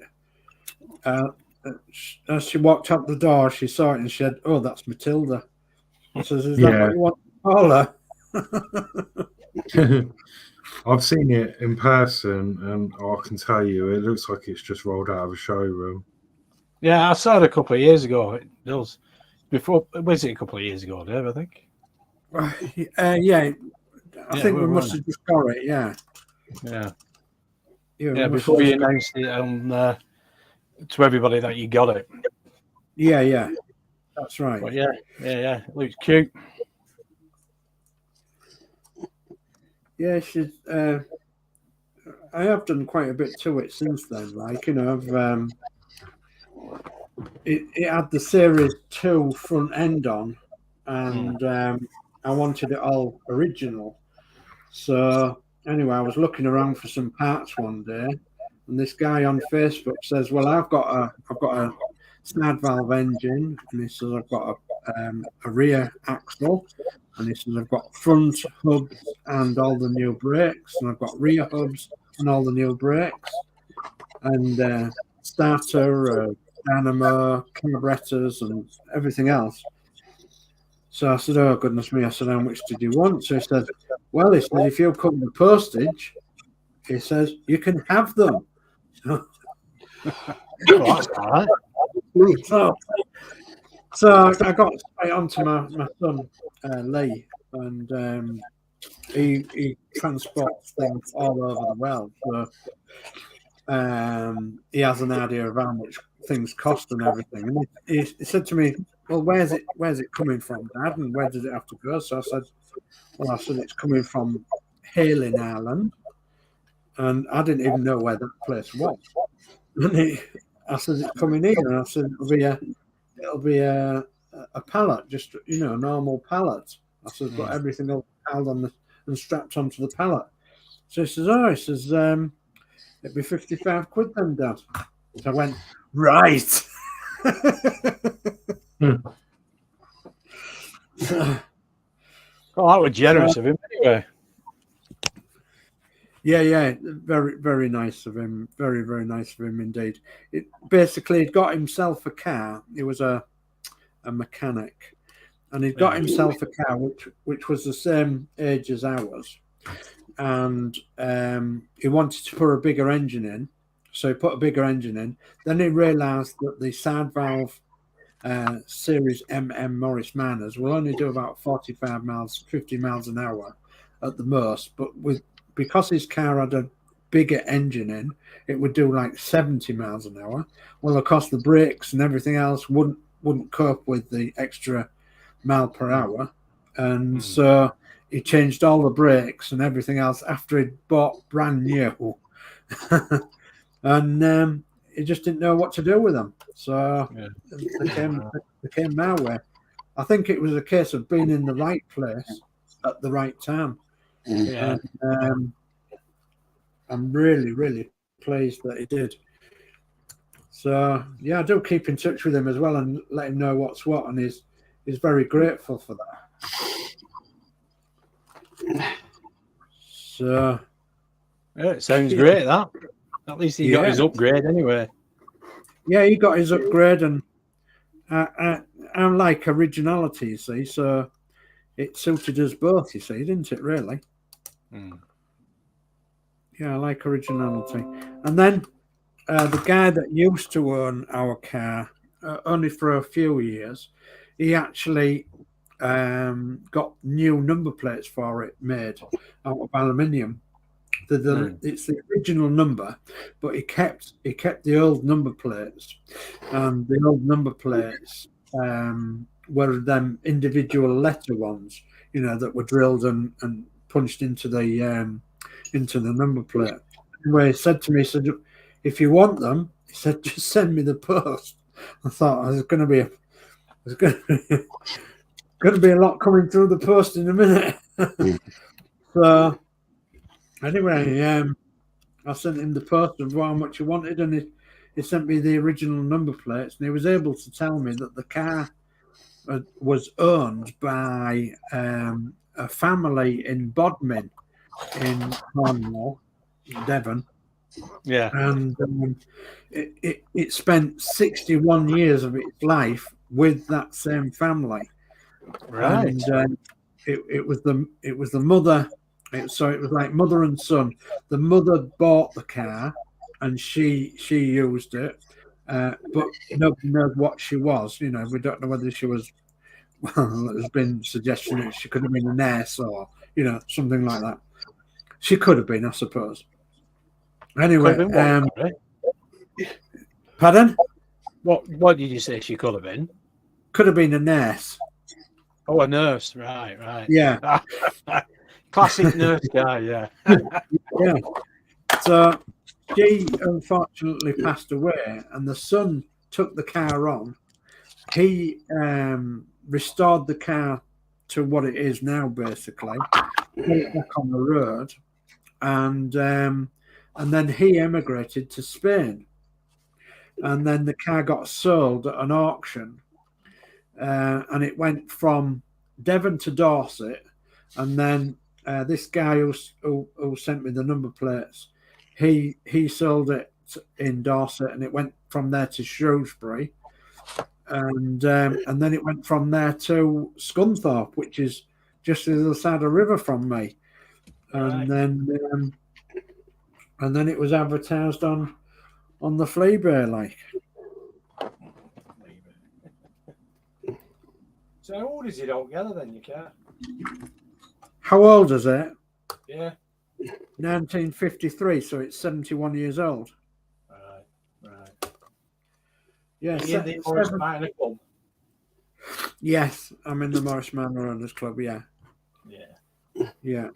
As she walked up the door, she saw it and she said, "Oh, that's Matilda." I says, "Is that what you want to call her?" I've seen it in person, and I can tell you, it looks like it's just rolled out of a showroom. Yeah, I saw it a couple of years ago. It was before. Was it a couple of years ago, Dave? I think. Yeah, I think we must have just got it. Yeah. Yeah, before you announced it on to everybody that you got it. Yeah, that's right. But yeah, it looks cute. Yeah, she's. I have done quite a bit to it since then. Like, you know, it had the Series 2 front end on, and I wanted it all original. So anyway, I was looking around for some parts one day, and this guy on Facebook says, "Well, I've got a snad valve engine," and he says, "I've got a rear axle," and he says, "I've got front hubs and all the new brakes, and I've got rear hubs and all the new brakes, and starter, dynamo, carburetors, and everything else." So I said, "Oh, goodness me." I said, "How much did you want?" So he said, "Well," he said, "if you'll come the postage," he says, "you can have them." Oh, that's all right. So I got straight onto my son, Lee, and he transports things all over the world. So he has an idea of how much things cost and everything. And he said to me, "Well, where's it coming from, Dad? And where does it have to go?" So I said, "It's coming from Hale, Ireland." And I didn't even know where that place was. And I said, "It's coming here." And I said, it'll be a pallet, just, you know, a normal pallet. I said, "But everything will be held on and strapped onto the pallet." So he says, "Oh," he says, "it'd be 55 quid then, Dad." So I went, "Right." Oh, that was generous of him anyway. Yeah, very, very nice of him. Very, very nice of him indeed. Basically, he'd got himself a car. He was a mechanic, and he'd got himself a car which was the same age as ours, and he wanted to put a bigger engine in, so he put a bigger engine in. Then he realised that the side valve Series MM Morris Miners will only do about 45 miles, 50 miles an hour at the most, but because his car had a bigger engine in, it would do like 70 miles an hour. Well, of course, the brakes and everything else wouldn't cope with the extra mile per hour, and so he changed all the brakes and everything else after he'd bought brand new, and he just didn't know what to do with them. So they came my way. I think it was a case of being in the right place at the right time. Yeah. And I'm really, really pleased that he did. So yeah, I do keep in touch with him as well and let him know what's what, and he's very grateful for that. So yeah, it sounds great. That at least he got his upgrade anyway. Yeah, he got his upgrade, and I like originality, you see. So it suited us both, you see, didn't it, really? Mm. Yeah, I like originality. And then the guy that used to own our car, only for a few years, he actually got new number plates for it made out of aluminium. It's the original number, but he kept the old number plates, and the old number plates were them individual letter ones, that were drilled and punched into the number plate. Anyway, he said to me, he said, if you want them, he said, just send me the post. I thought there's going to be a lot coming through the post in a minute. So anyway, I sent him the post of how much he wanted, and he sent me the original number plates, and he was able to tell me that the car was owned by a family in Bodmin in Cornwall, Devon. Yeah. And it spent 61 years of its life with that same family. Right. And it was the mother. So it was like mother and son. The mother bought the car, and she used it, but nobody knows what she was. We don't know whether she was. Well, there's been suggestion that she could have been a nurse or something like that. She could have been, I suppose. Anyway, pardon? What did you say she could have been? Could have been a nurse. Oh, a nurse. Right. Yeah. Classic nurse guy, yeah. Yeah. So she unfortunately passed away, and the son took the car on. He restored the car to what it is now, basically, put it back on the road, and then he emigrated to Spain, and then the car got sold at an auction, and it went from Devon to Dorset, and then this guy who sent me the number plates, he sold it in Dorset, and it went from there to Shrewsbury, and then it went from there to Scunthorpe, which is just the other side of the river from me, and then it was advertised on the Fleabay, like. So how old is it altogether then, your car? How old is it? Yeah. 1953, so it's 71 years old. Right. Yeah. You're in the Morris Minor Club? Yes, I'm in the Morris Manor Owners Club, yeah. Yeah.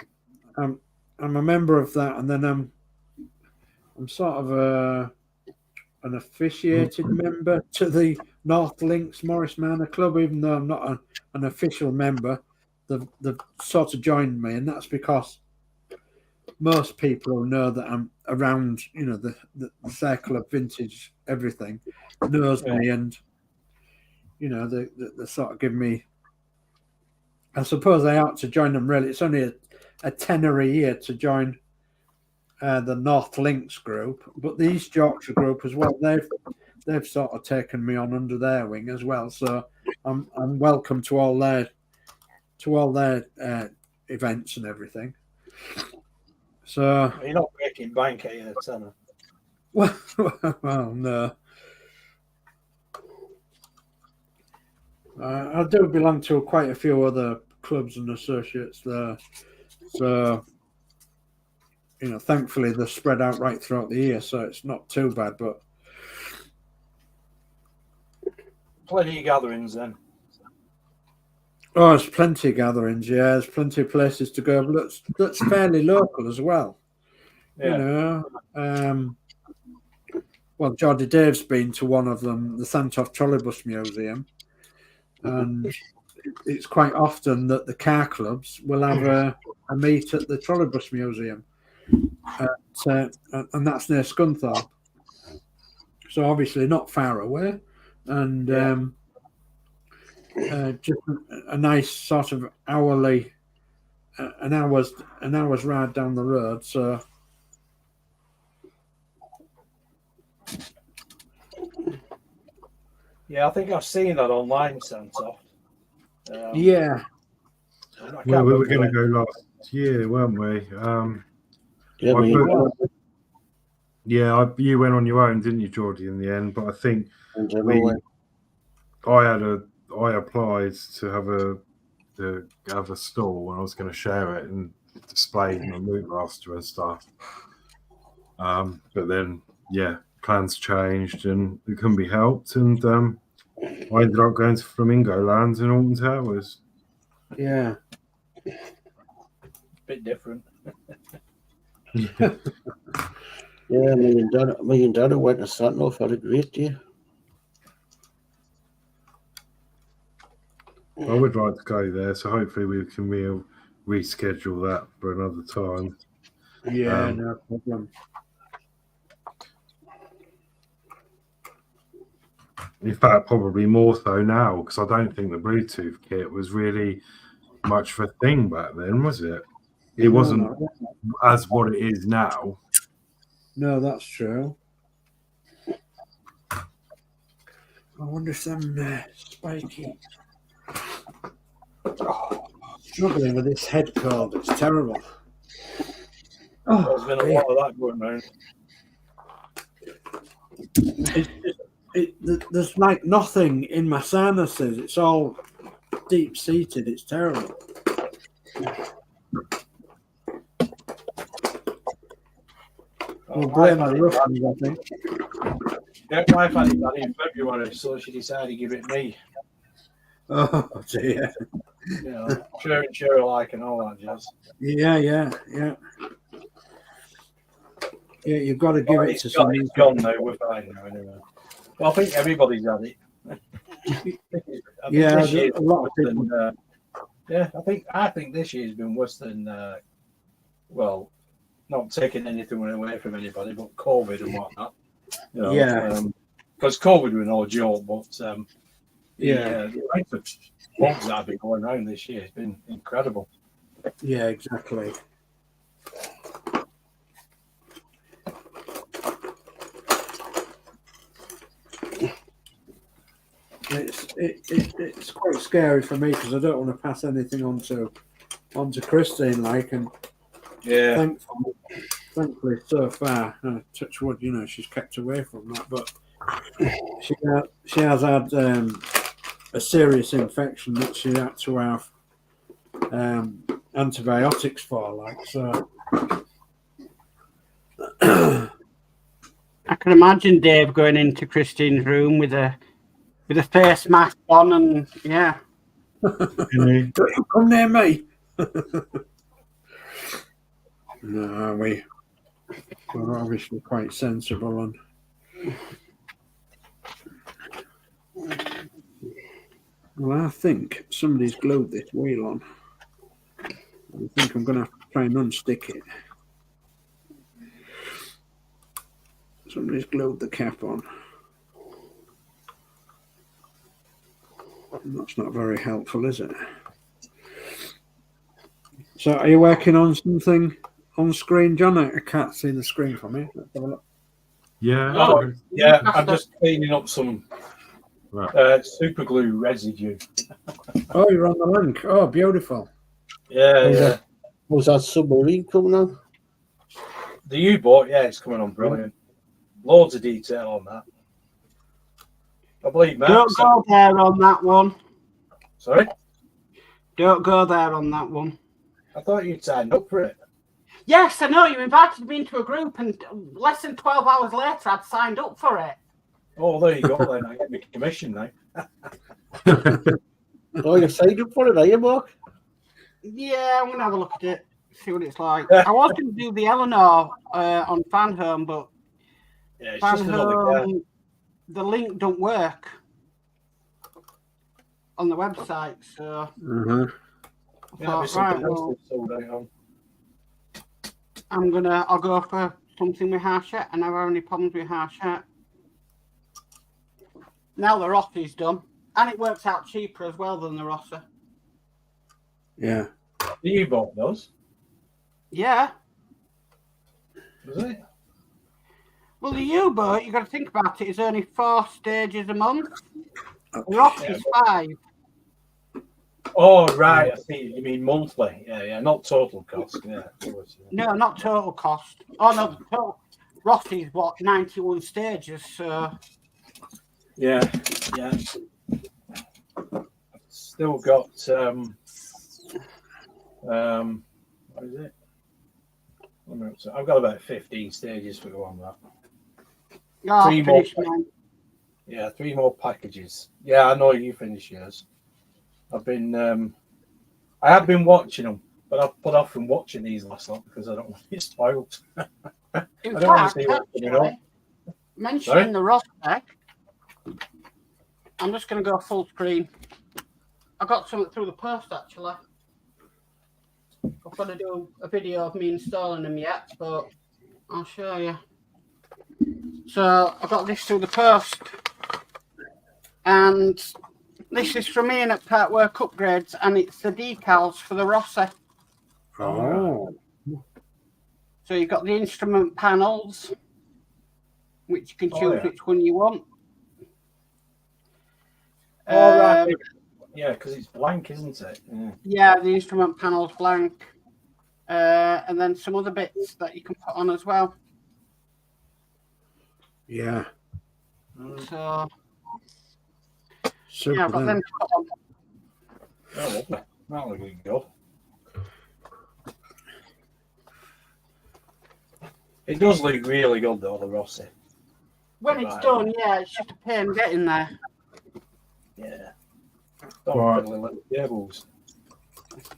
I'm a member of that, and then I'm sort of an officiated member to the North Links Morris Manor Club, even though I'm not an official member. They've sort of joined me, and that's because most people who know that I'm around, the circle of vintage everything, knows me, and they sort of give me. I suppose I ought to join them. Really, it's only a tenner a year to join the North Links group, but the East Yorkshire group as well. They've sort of taken me on under their wing as well. So I'm welcome to all their events and everything. So You're not breaking bank, are you, Tanner? Well, no. I do belong to quite a few other clubs and associates there. So, thankfully they're spread out right throughout the year, so it's not too bad. But Plenty of gatherings then. Oh, there's plenty of gatherings, yeah. There's plenty of places to go. But that's fairly local as well. Yeah. Well, Geordie Dave's been to one of them, the Sandtoft Trolleybus Museum. And it's quite often that the car clubs will have a meet at the Trolleybus Museum. And that's near Scunthorpe. So obviously not far away. And just a nice sort of hourly, an hour's ride down the road. So yeah, I think I've seen that online, Sandtoft. Yeah. we were going to go last year, weren't we? You went on your own, didn't you, Geordie, in the end? But I think I applied to have a stall, and I was going to share it and display my Moot Raster and stuff. But then, plans changed and it couldn't be helped, and I ended up going to Flamingo Lands in Alton Towers. Yeah. Bit different. Yeah, me and Danno went to Sandorf, had a great day. I would like to go there, so hopefully we can reschedule that for another time. Yeah, no problem. In fact, probably more so now, because I don't think the Bluetooth kit was really much of a thing back then, was it? It wasn't as what it is now. No, that's true. I wonder if them spiky. Struggling with this head cold. It's terrible. There's been a lot of that going around. There's like nothing in my sinuses. It's all deep seated. It's terrible. We'll blame the roughness, I think. Yeah, my wife had it done in February, so she decided to give it me. Oh dear. You know, share alike and all that jazz. Yeah. Yeah, you've got to give it to someone. It's gone now. We're fine now, anyway. Well, I think everybody's had it. A lot of people. I think this year's been worse than not taking anything away from anybody, but COVID and whatnot. You know, because COVID was no joke, but the rate of bugs that have been going around this year has been incredible. Yeah, exactly. It's quite scary for me because I don't want to pass anything on to Christine, and thankfully so far, touch wood, she's kept away from that, but she has had a serious infection that she had to have antibiotics for, so. I can imagine Dave going into Christine's room with a face mask on, and Don't you come near me. No, we're obviously quite sensible, and well, I think somebody's glued this wheel on. I think I'm going to have to try and unstick it. Somebody's glued the cap on. That's not very helpful, is it? So, are you working on something on screen, John? I can't see the screen from me. Let's have a look. Yeah. I'm just cleaning up some super glue residue. Oh, you're on the link. Oh, beautiful. Yeah. Was that submarine coming on? The U-boat, it's coming on brilliant. Loads of detail on that. I believe, Matt. Don't go there on that one. Sorry? Don't go there on that one. I thought you'd signed up for it. Yes, I know. You invited me into a group, and less than 12 hours later, I'd signed up for it. Oh, there you go, then. I get my commission now. Oh, you signed up for it, are you, Mark? Yeah, I'm going to have a look at it, see what it's like. I was going to do the Eleanor on Fan Home, but it's Fan just another Home, the link don't work on the website, so I'll go for something with Harshette. I never have any problems with Harshette. Now the Rossi's done, and it works out cheaper as well than the Rossi. Yeah. The U-boat does? Yeah. Does it? Well, the U-boat, you got to think about it, is only 4 stages a month. The Rossi's 5. Oh, right. I see. You mean monthly? Yeah, not total cost. Yeah. Of course, yeah. No, not total cost. Oh no, the total Rossi's what 91 stages. So Yeah. Still got what is it? I've got about 15 stages to go on that. yeah, Three more. Yeah, 3 more packages. Yeah, I know you finished yours. I have been watching them, but I've put off from watching these last lot because I don't want to get spoiled. In I don't want fact, to see what's going on. mentioning the Ross spec, I'm just going to go full screen. I got something through the post actually. I'm going to do a video of me installing them yet, but I'll show you. So I got this through the post, and this is from Ian at Partwork Upgrades, and it's the decals for the Rossi. Oh. So you've got the instrument panels, which you can choose which one you want. Oh, right. Yeah, because it's blank, isn't it? Yeah, the instrument panel's blank. And then some other bits that you can put on as well. Yeah. So, Super yeah, I've got them to put on. Oh, lovely. That looks good. It does look really good, though, the Rossi. When it's done, yeah, it's just a pain getting there. Yeah. Don't fiddle with the cables.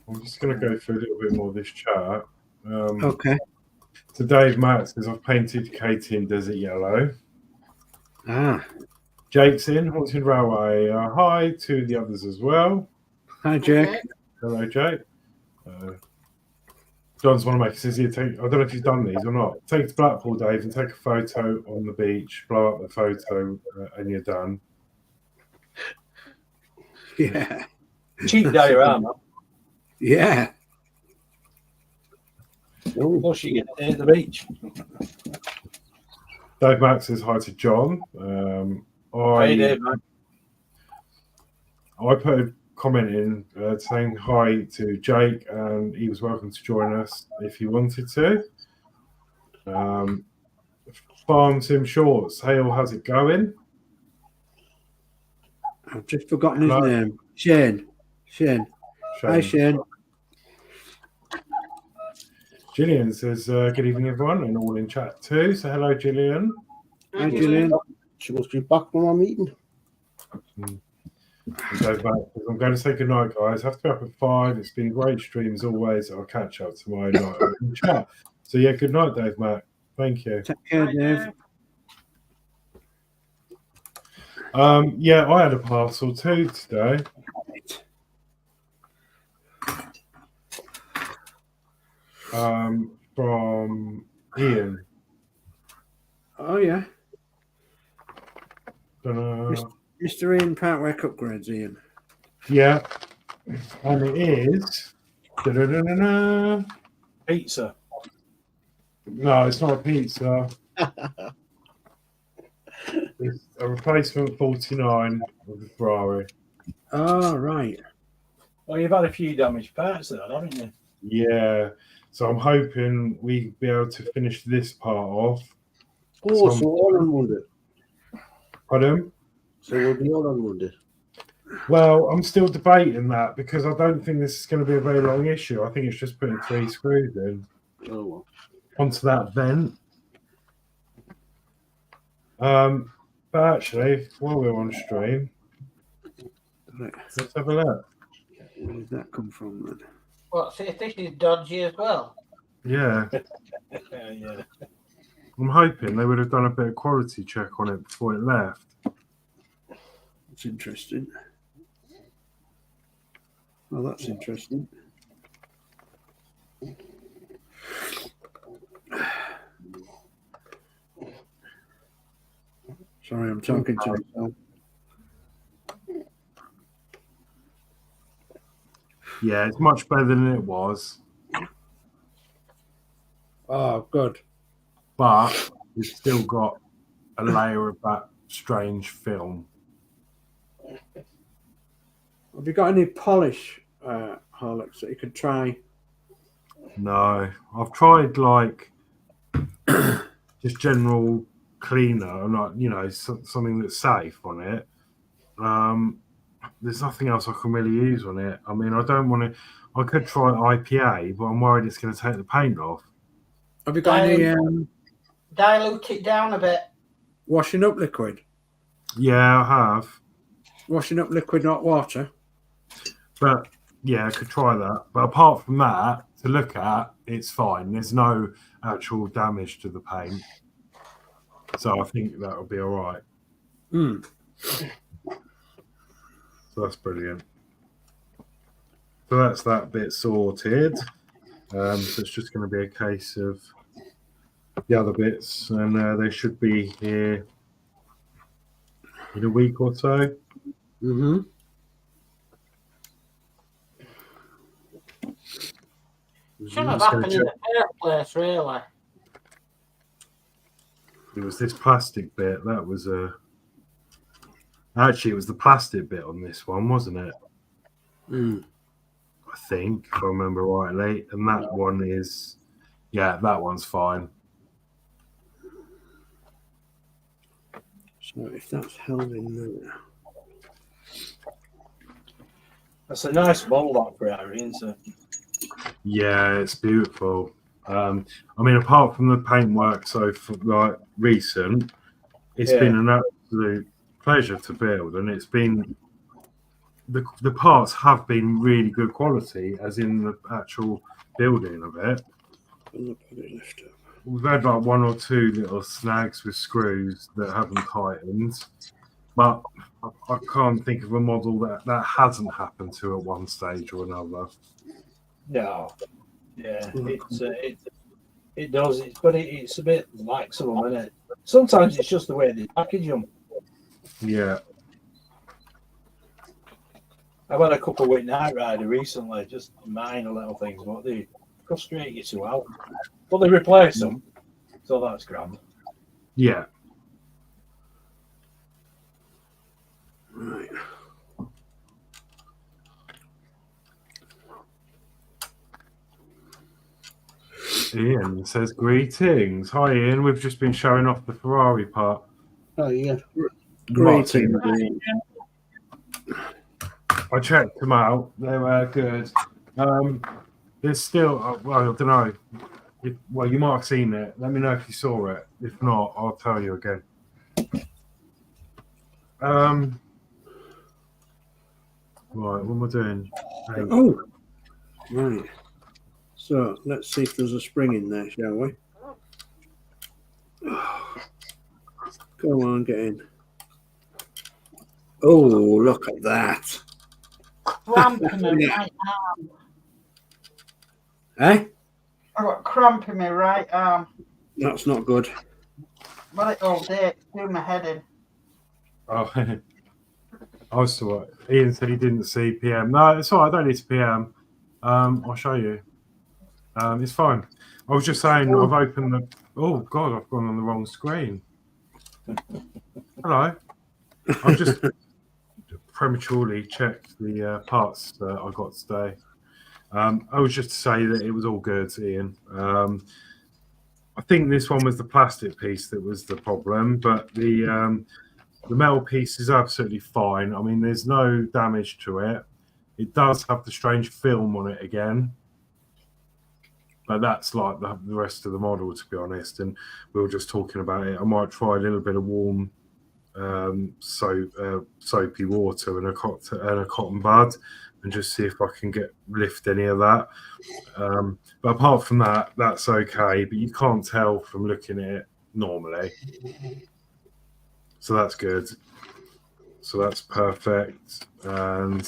I'm just going to go through a little bit more of this chart. Okay. So Dave Matt says, I've painted Katie in desert yellow. Ah. Jake's in, Haunted Railway. Hi to the others as well. Hi, Jake. Okay. Hello, Jake. John's one to make says, I don't know if you've done these or not. Take it to Blackpool, Dave, and take a photo on the beach, blow up the photo, and you're done. Yeah. Cheap diorama. Yeah. Plus you get to the beach. Dave Matt says hi to John. Hey, Dave, man. I put a comment in saying hi to Jake, and he was welcome to join us if he wanted to. Farm Sim Shorts, hey, all, how's it going? I've just forgotten his name. Shane. Hi, Shane. Gillian says, good evening, everyone, and all in chat too. So, hello, Gillian. Hi, Gillian. She must be back from our meeting. I'm going to say good night, guys. Have to be up at 5. It's been a great stream as always. I'll catch up tomorrow night in chat. So, yeah, good night, Dave Matt. Thank you. Take care, Dave. Yeah, I had a parcel too today. From Ian. Oh, yeah. Mr. Ian Partwork Upgrades, Ian. Yeah. And it is Pizza. No, it's not a pizza. It's a replacement 49 of the Ferrari. Oh, right. Well, you've had a few damaged parts there, haven't you? Yeah. So I'm hoping we'll be able to finish this part off. Oh, so all on Monday. Pardon? So we'll be all on Monday. Well, I'm still debating that because I don't think this is going to be a very long issue. I think it's just putting 3 screws in onto that vent. But actually, while we're on stream, let's have a look. Where did that come from then? Well, see if this is dodgy as well. Yeah. Yeah. I'm hoping they would have done a bit of quality check on it before it left. That's interesting. Well, that's interesting. Sorry, I'm talking to myself. Yeah, it's much better than it was. Oh, good. But it's still got a layer of that strange film. Have you got any polish Horlicks that you could try? No, I've tried like just general cleaner and like, you know, something that's safe on it. There's nothing else I can really use on it. I mean, I don't want to. I could try IPA, but I'm worried it's going to take the paint off. Have you got any dilute it down a bit? washing up liquid? Yeah, I have. Washing up liquid, not water. But yeah, I could try that. But apart from that, to look at, it's fine. There's no actual damage to the paint. So I think that'll be all right. So that's brilliant. So that's that bit sorted. So it's just going to be a case of the other bits, and they should be here in a week or so. Shouldn't have happened in the first place, really. It was this plastic bit that was actually it was the plastic bit on this one, wasn't it? I think, if I remember rightly. And that one is, yeah, that one's fine. So if that's held in there. That's a nice bottle, that Ferrari, isn't it? Yeah, it's beautiful. I mean, apart from the paintwork, so for like recent, it's been an absolute pleasure to build, and it's been the parts have been really good quality, as in the actual building of it. We've had like one or two little snags with screws that haven't tightened, but I can't think of a model that hasn't happened to at one stage or another. No, yeah, it does. It's a bit like some of them, isn't it? Sometimes it's just the way they package them. Yeah. I've had a couple with Night Rider recently, just minor little things, but they frustrate you to out. But they replace them, so that's grand. Yeah. Right. Ian says, greetings. Hi, Ian. We've just been showing off the Ferrari part. Oh, yeah. Greetings. I checked them out. They were good. There's still, well, I don't know. Well, you might have seen it. Let me know if you saw it. If not, I'll tell you again. Right, what am I doing? Hey. Oh, right. So let's see if there's a spring in there, shall we? Go on, get in. Oh, look at that. Cramp in my right arm. Eh? I got cramp in my right arm. That's not good. Got it all day. Do my head in. Oh, I was still. Ian said he didn't see PM. No, it's all right. I don't need to PM. I'll show you. It's fine. I was just saying, I've opened the. Oh God, I've gone on the wrong screen. Hello. I've just prematurely checked the parts that I got today. I was just to say that it was all good, Ian. I think this one was the plastic piece that was the problem, but the metal piece is absolutely fine. I mean, there's no damage to it. It does have the strange film on it again, but that's like the rest of the model, to be honest. And we were just talking about it. I might try a little bit of warm soapy water and a cotton bud, and just see if I can lift any of that. But apart from that, that's okay. But you can't tell from looking at it normally. So that's good. So that's perfect. And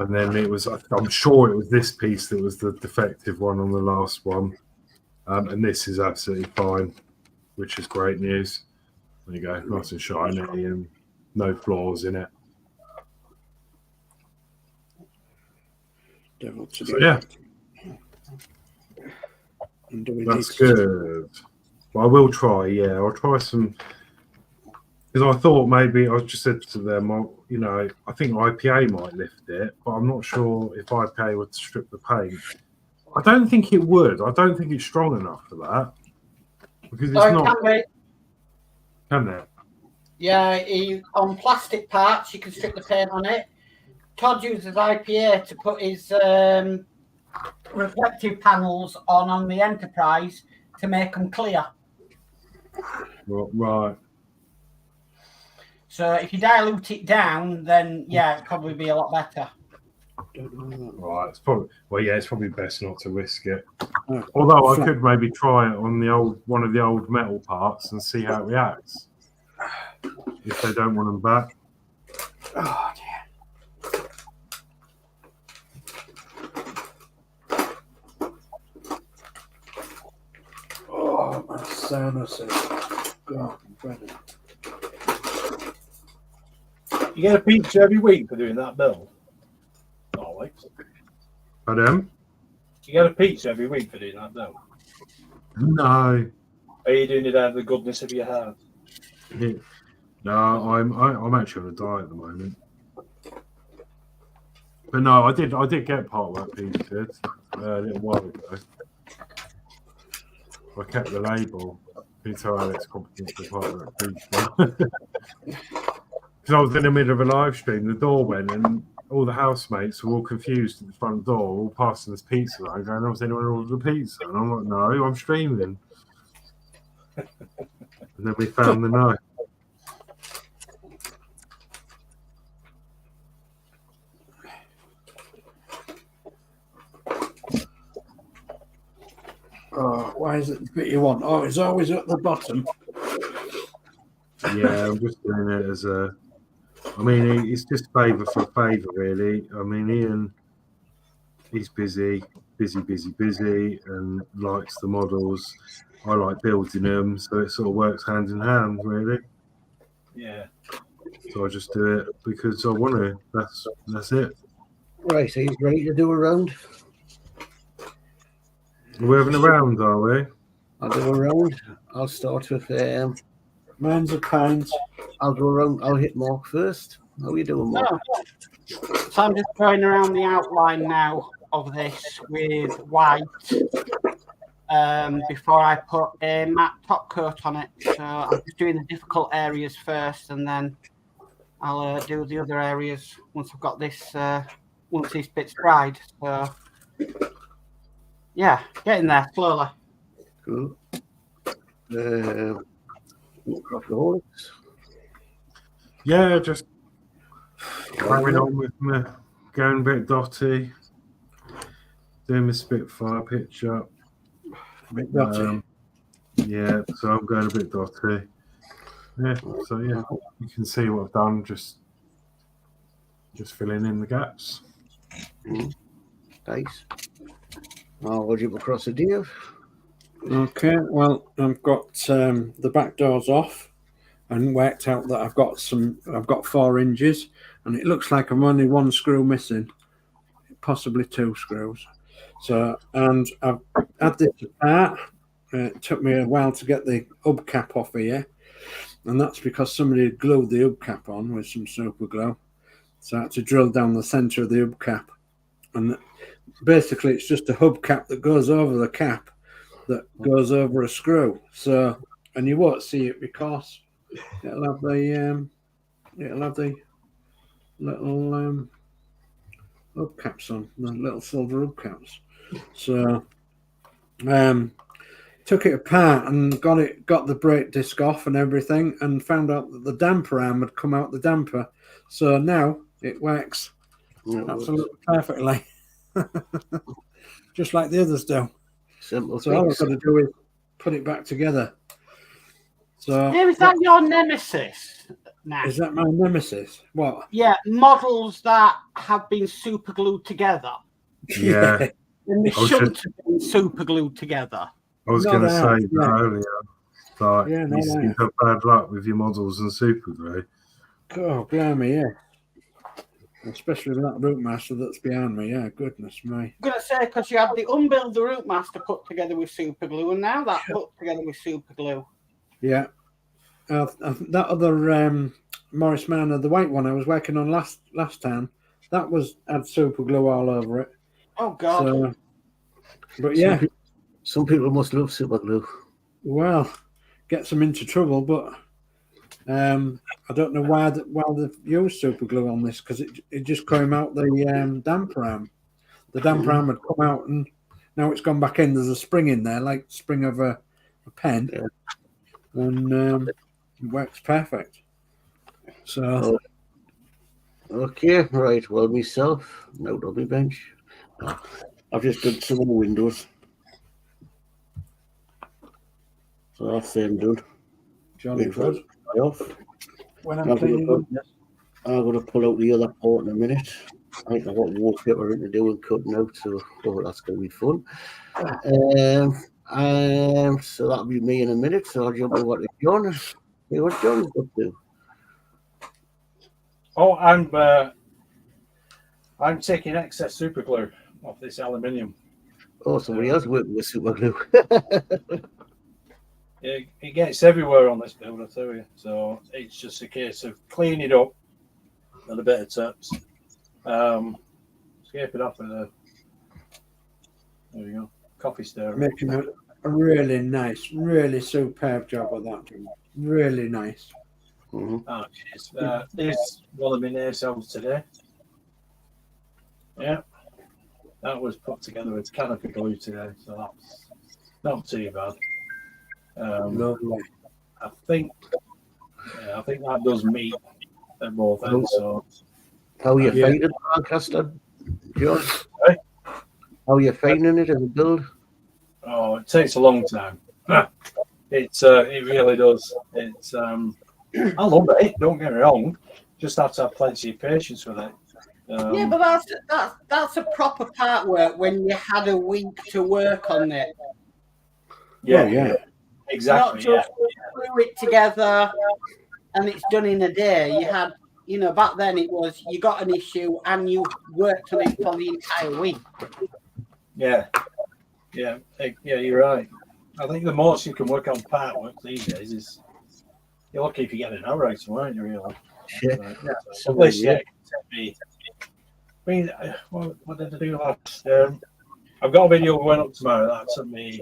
then it was, I'm sure it was this piece that was the defective one on the last one. And this is absolutely fine, which is great news. There you go, nice and shiny and no flaws in it. So, yeah. That's good. Well, I will try, yeah. I'll try some, because I thought maybe, I just said to them, you know, I think IPA might lift it, but I'm not sure if IPA would strip the paint. I don't think it would. I don't think it's strong enough for that. Because it's not. Can it? Yeah, on plastic parts, you can strip the paint on it. Todd uses IPA to put his reflective panels on the Enterprise to make them clear. Right. So if you dilute it down, then yeah, it'd probably be a lot better. Right, it's probably best not to risk it. Although I could maybe try it on one of the old metal parts and see how it reacts. If they don't want them back. Oh dear. Oh, my sinuses. God, Brennan. You get a pizza every week for doing that build? Horlicks. Pardon? You get a pizza every week for doing that build? No. Are you doing it out of the goodness of your heart? No, I'm actually on a diet at the moment. But no, I did get Partwork pieces a little while ago. I kept the label. You tell Alex competence for Partwork pizza. Because I was in the middle of a live stream, the door went and all the housemates were all confused at the front door, all passing this pizza around, going, "Oh, has anyone ordered a pizza?" And I'm like, "No, I'm streaming." And then we found the knife. Oh, why is it the bit you want? Oh, it's always at the bottom. Yeah, I'm just doing it as a. I mean, it's just favour for favour, really. I mean, Ian, he's busy, and likes the models. I like building them, so it sort of works hand in hand, really. Yeah. So I just do it because I want to. That's it. Right, so he's ready to do a round? We're having a round, are we? I'll do a round. I'll start with Mine's a pint. I'll go around. I'll hit Mark first. How are you doing, Mark? So I'm just going around the outline now of this with white before I put a matte top coat on it. So I'm just doing the difficult areas first, and then I'll do the other areas once I've got this. Once these bits dried. So yeah, getting there slowly. Cool. Horlixs. Yeah, just carrying on with me, going a bit dotty, doing my Spitfire picture. A bit dotty. Yeah, so I'm going a bit dotty. Yeah, so yeah, you can see what I've done, just filling in the gaps. Nice. I'll jump across the Dave. Okay, well, I've got the back doors off and worked out that I've got 4 inches, and it looks like I'm only 1 screw missing, possibly 2 screws. So, and I've had this apart. It took me a while to get the hubcap off here, and that's because somebody had glued the hubcap on with some super glue. So I had to drill down the center of the hubcap, and basically it's just a hubcap that goes over the cap that goes over a screw. So, and you won't see it because it'll have the little hubcaps on, the little silver hubcaps. So took it apart and got the brake disc off and everything, and found out that the damper arm had come out the damper. So now it works absolutely perfectly. Just like the others do. Simple. So all I've got to do is put it back together. So Yeah, is that your nemesis now? is that my nemesis? What? Yeah, models that have been super glued together. Yeah, And they I was shouldn't just- have been super glued together. I was No, going to no, say yeah. that earlier. Like, Yeah, no, you no. have bad luck with your models and super glue. Oh, blimey, yeah. Especially with that root master that's behind me. Yeah, goodness me. I'm going to say, because you had the unbuild the root master put together with super glue, and now that put together with super glue. Yeah. That other Morris Manor, the white one I was working on last time, that had super glue all over it. Oh God! So, but yeah, some people must love super glue. Well, gets them into trouble, but I don't know why they've used super glue on this, because it just came out the damper arm. The damper arm had come out, and now it's gone back in. There's a spring in there, like the spring of a pen, and it works perfect. So, okay, right. Well, myself, no rubby bench. I've just done some of the windows, so that's them done. jolly good. Off. When I'm cleaning up, I'm going to pull out the other port in a minute. I think I've got wallpaper in to do and cutting out, so that's going to be fun. So that'll be me in a minute. So I'll jump over to John. See what John's up to. Oh, I'm taking excess super glue off this aluminium. Oh, somebody else working with super glue. It gets everywhere on this build, I tell you. So it's just a case of cleaning it up with a bit of tips. Scrape it off with a, there you go, coffee stirrer. making a really nice, really superb job of that. Really nice. Mm-hmm. Oh, cheers. Here's one of my nail cells today. Yeah, that was put together with canopy glue today, so that's not too bad. Lovely. I think that does meet at both ends. So How are you finding it, Lancaster, John? Hey? How are you finding it as a build? oh, it takes a long time. It really does. It's I love it. Don't get me wrong. Just have to have plenty of patience with it. Yeah, but that's a proper part work when you had a week to work on it. Yeah, yeah. exactly. Not just glue it together and it's done in a day. You had, back then it was you got an issue and you worked on it for the entire week. Yeah, you're right. I think the most you can work on part work these days is you're lucky if you get an hour out, aren't you? Really? So this year it can take me. I mean, what did I do last? I've got a video going up tomorrow that took me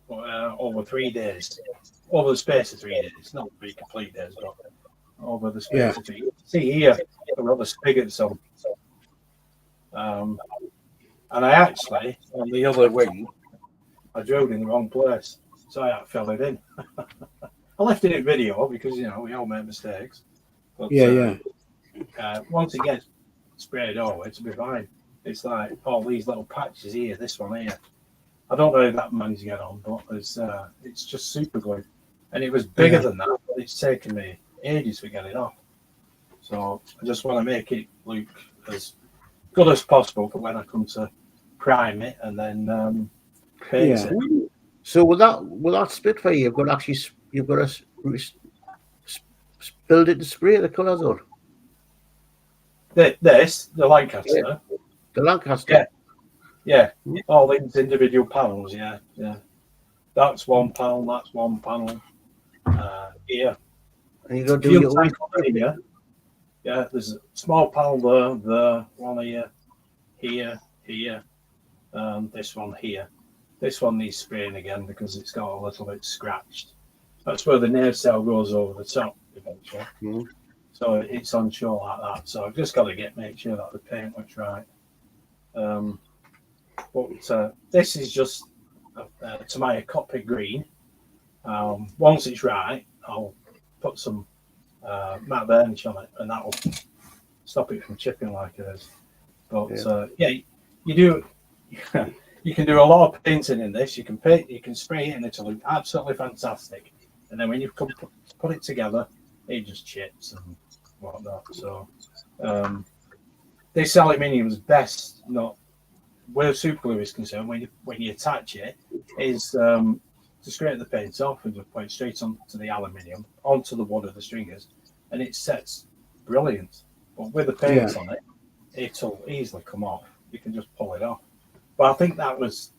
over 3 days, over the space of 3 days, not 3 complete days, but over the space of 3 days. See here, I've got the spigots on. And I actually, on the other wing, I drilled in the wrong place, so I fell it in. I left it in video because, we all make mistakes. But, once it gets sprayed over, it'll be fine. It's like all these little patches here, this one here. I don't know if that man's get on, but it's just super glue. And it was bigger than that, but it's taken me ages to get it off. So I just want to make it look as good as possible for when I come to prime it and then paint it. So with that Spitfire, you've got to build it to spray the colours on. The Lancaster. Yeah. The Lancaster. Yeah. All these individual panels. Yeah. That's one panel. That's one panel. Here. And you got to do your own. Here. Yeah. There's a small panel there. One here. This one here. This one needs spraying again because it's got a little bit scratched. That's where the nail cell goes over the top eventually. Mm. So it's on shore like that. So I've just got to make sure that the paint looks right. But this is just to my copper green. Once it's right, I'll put some matte varnish on it, and that will stop it from chipping like it is. But you do. You can do a lot of painting in this. You can paint, you can spray it, and it'll look absolutely fantastic. And then when you put it together, it just chips and whatnot. So this aluminium is best not where super glue is concerned. When you attach it, is to scrape the paint off and just put it straight onto the aluminium, onto the wood of the stringers, and it sets brilliant. But with the paint on it, it'll easily come off. You can just pull it off. But I think that was,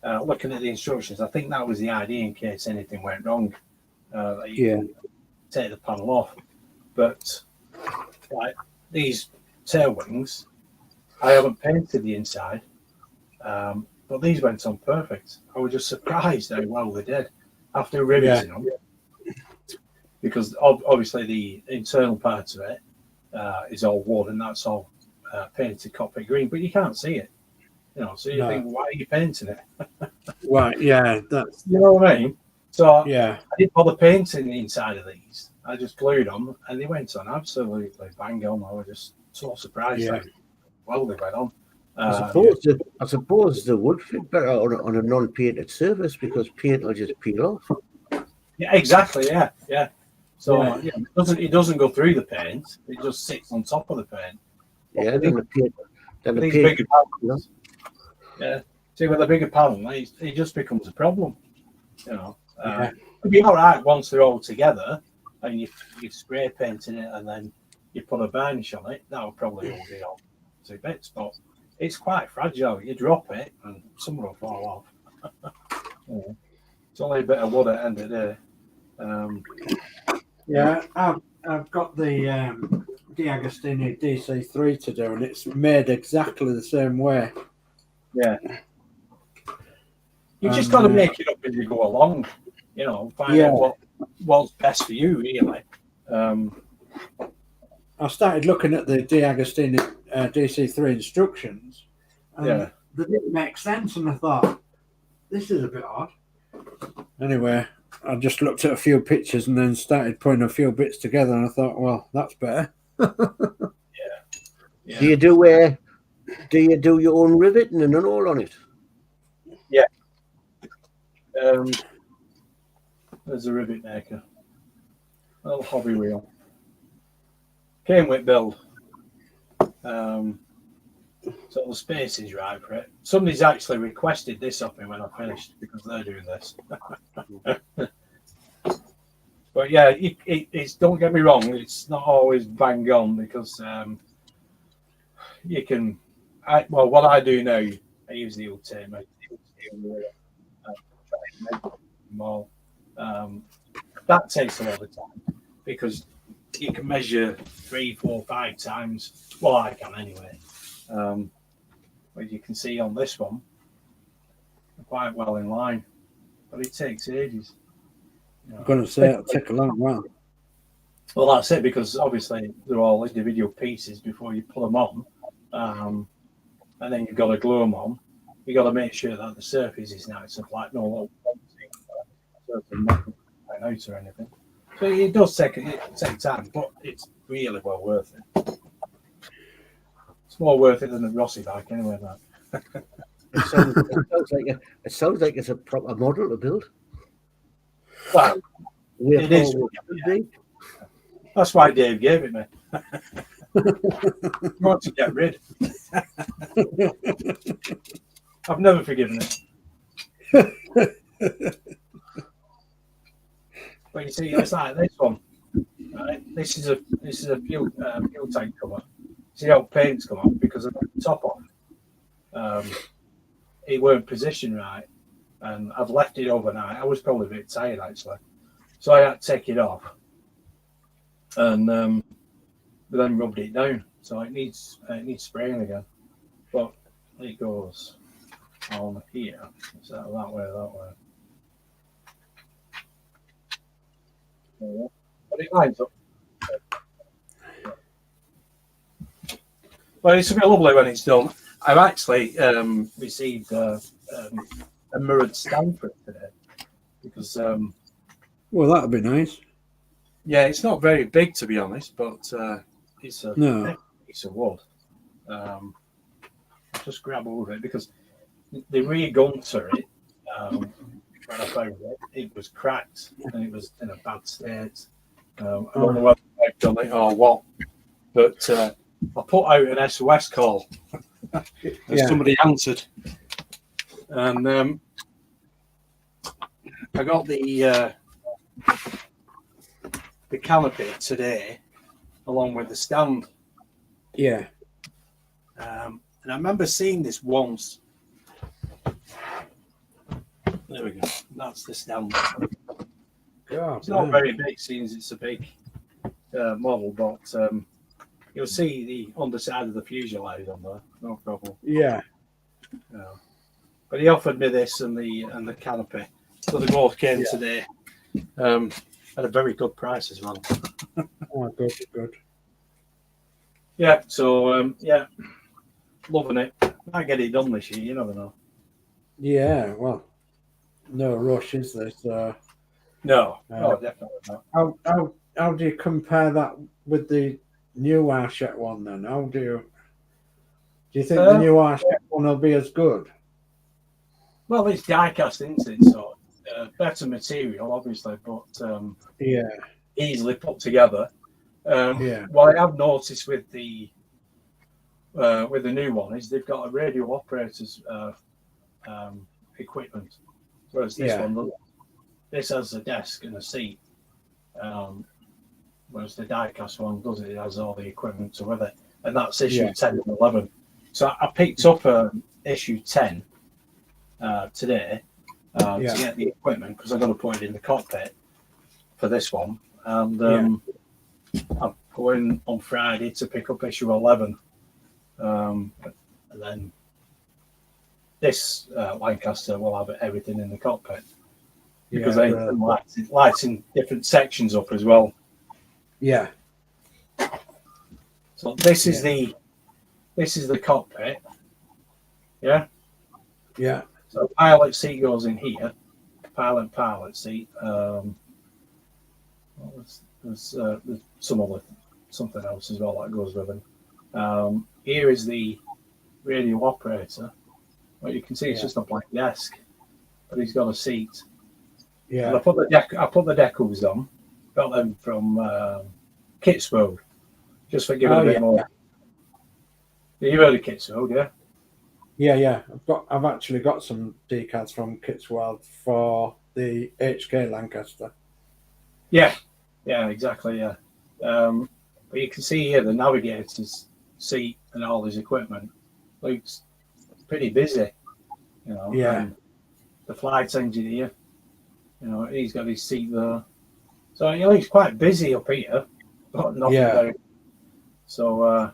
looking at the instructions, I think that was the idea in case anything went wrong. Take the panel off. But like these tail wings, I haven't painted the inside, but these went on perfect. I was just surprised how well they did after riveting them, because obviously the internal part of it is all wood, and that's all painted copper green, but you can't see it. So you think, why are you painting it? Right, yeah, that's You know what I mean? So yeah. I didn't bother painting the inside of these. I just glued them, and they went on absolutely bang on. I was just so surprised how well they went on. I suppose the would fit better on a non-painted surface because paint will just peel off. Yeah, exactly. Yeah. So it doesn't go through the paint. It just sits on top of the paint. Yeah, then the paint. These bigger panels, see, with a bigger panel, it just becomes a problem. It'd be all right once they're all together, and you spray painting it, and then you put a varnish on it. That would probably all be all to bits, but it's quite fragile. You drop it, and some will fall off. It's only a bit of wood at the end of the day. I've got the D'Agostini DC3 to do, and it's made exactly the same way. Yeah. You just got to make it up as you go along. Find out what's best for you, really. I started looking at the D'Agostini DC3 instructions, and they didn't make sense, and I thought, this is a bit odd. Anyway, I just looked at a few pictures and then started putting a few bits together, and I thought, well, that's better. Do you do your own riveting and all on it? Yeah. There's a rivet maker. A little hobby wheel. Came with build. So the space is right for it. Somebody's actually requested this of me when I finished because they're doing this. But yeah, it's don't get me wrong, it's not always bang on because you can. What I do now, I use the old tape measure. That takes a lot of time because you can measure 3, 4, 5 times. Well, I can anyway. But you can see on this one, quite well in line, but it takes ages. I'm going to say it'll take a long while. Well, that's it, because obviously they're all individual pieces before you put them on, and then you've got to glue them on. You've got to make sure that the surface is nice and flat, no little out or anything. So it does take time, but it's really well worth it. It's more worth it than a Rossi bike anyway. That. It sounds like it's a proper model to build. Well, it is. Yeah. That's why Dave gave it me. He wants to get rid. I've never forgiven him. But you see, it's like this one. Right? This is a fuel tank cover. See how paint's come off because I took the top off. It weren't positioned right, and I've left it overnight. I was probably a bit tired actually, so I had to take it off, and then rubbed it down. So it needs spraying again, but it goes on here. Is that way? But it lines up. Well, it's a bit lovely when it's done. I've actually received a mirrored stand for it today because. Well, that'd be nice. Yeah, it's not very big to be honest, but it's a piece of wood. I'll just grab all of it because the rear gunter it when I found it, it was cracked and it was in a bad state. I don't know whether I've done it or what, but I put out an SOS call and somebody answered, and I got the canopy today along with the stand. Yeah. And I remember seeing this once. There we go. That's the stand. Yeah, it's not very big, seems it's a big model, but you'll see the underside of the fuselage on there, no problem. Yeah. But he offered me this and the canopy, so they both came today at a very good price as well. Oh, good, good. Yeah, so loving it. Might get it done this year, you never know. Yeah, well, no rush, is there? So, No, definitely not. how do you compare that with the new Arshek one then? Do you think the new Arshek one will be as good? Well, it's die cast, isn't it? So better material, obviously, but easily put together. What I have noticed with the new one is they've got a radio operator's equipment, whereas this one, this has a desk and a seat, whereas the die-cast one doesn't. It has all the equipment with it, and that's issue 10 and 11. So I picked up issue 10 today to get the equipment because I'm going to put it in the cockpit for this one, and I'm going on Friday to pick up issue 11, and then this Lancaster will have everything in the cockpit because they lights in different sections up as well. Yeah. So this is the cockpit. Yeah. Yeah. So pilot seat goes in here. Pilot seat. There's something else as well that goes with it. Here is the radio operator. Well, you can see it's just a blank desk, but he's got a seat. Yeah. And I put the decals on. Got them from Kit's Road, just for giving a bit more. You've heard of Kit's Road, yeah? Yeah. I've actually got some decals from Kit's World for the HK Lancaster. Yeah, exactly. Yeah. But you can see here the navigator's seat and all his equipment looks pretty busy, you know. And the flight engineer, you know, he's got his seat there. So he looks quite busy up here, but nothing very. So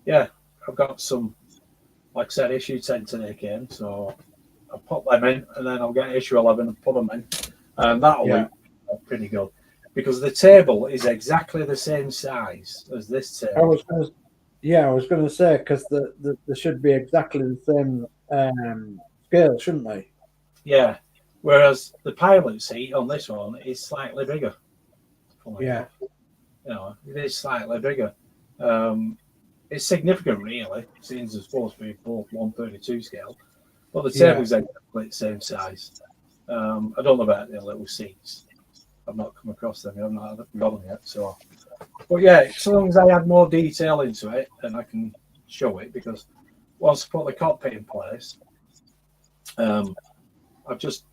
I've got some, like I said, issue 10 today came, so I'll put them in, and then I'll get issue 11 and put them in, and that'll look pretty good because the table is exactly the same size as this table. I was going to say because they should be exactly the same scale, shouldn't they? Yeah. Whereas the pilot seat on this one is slightly bigger. You know, it is slightly bigger. It's significant, really, since it's supposed to be both 132 scale, but the table is exactly the same size. I don't know about the little seats. I've not come across them. I've not got them yet. So, but yeah, so long as I add more detail into it, then I can show it. Because once I put the cockpit in place, I've just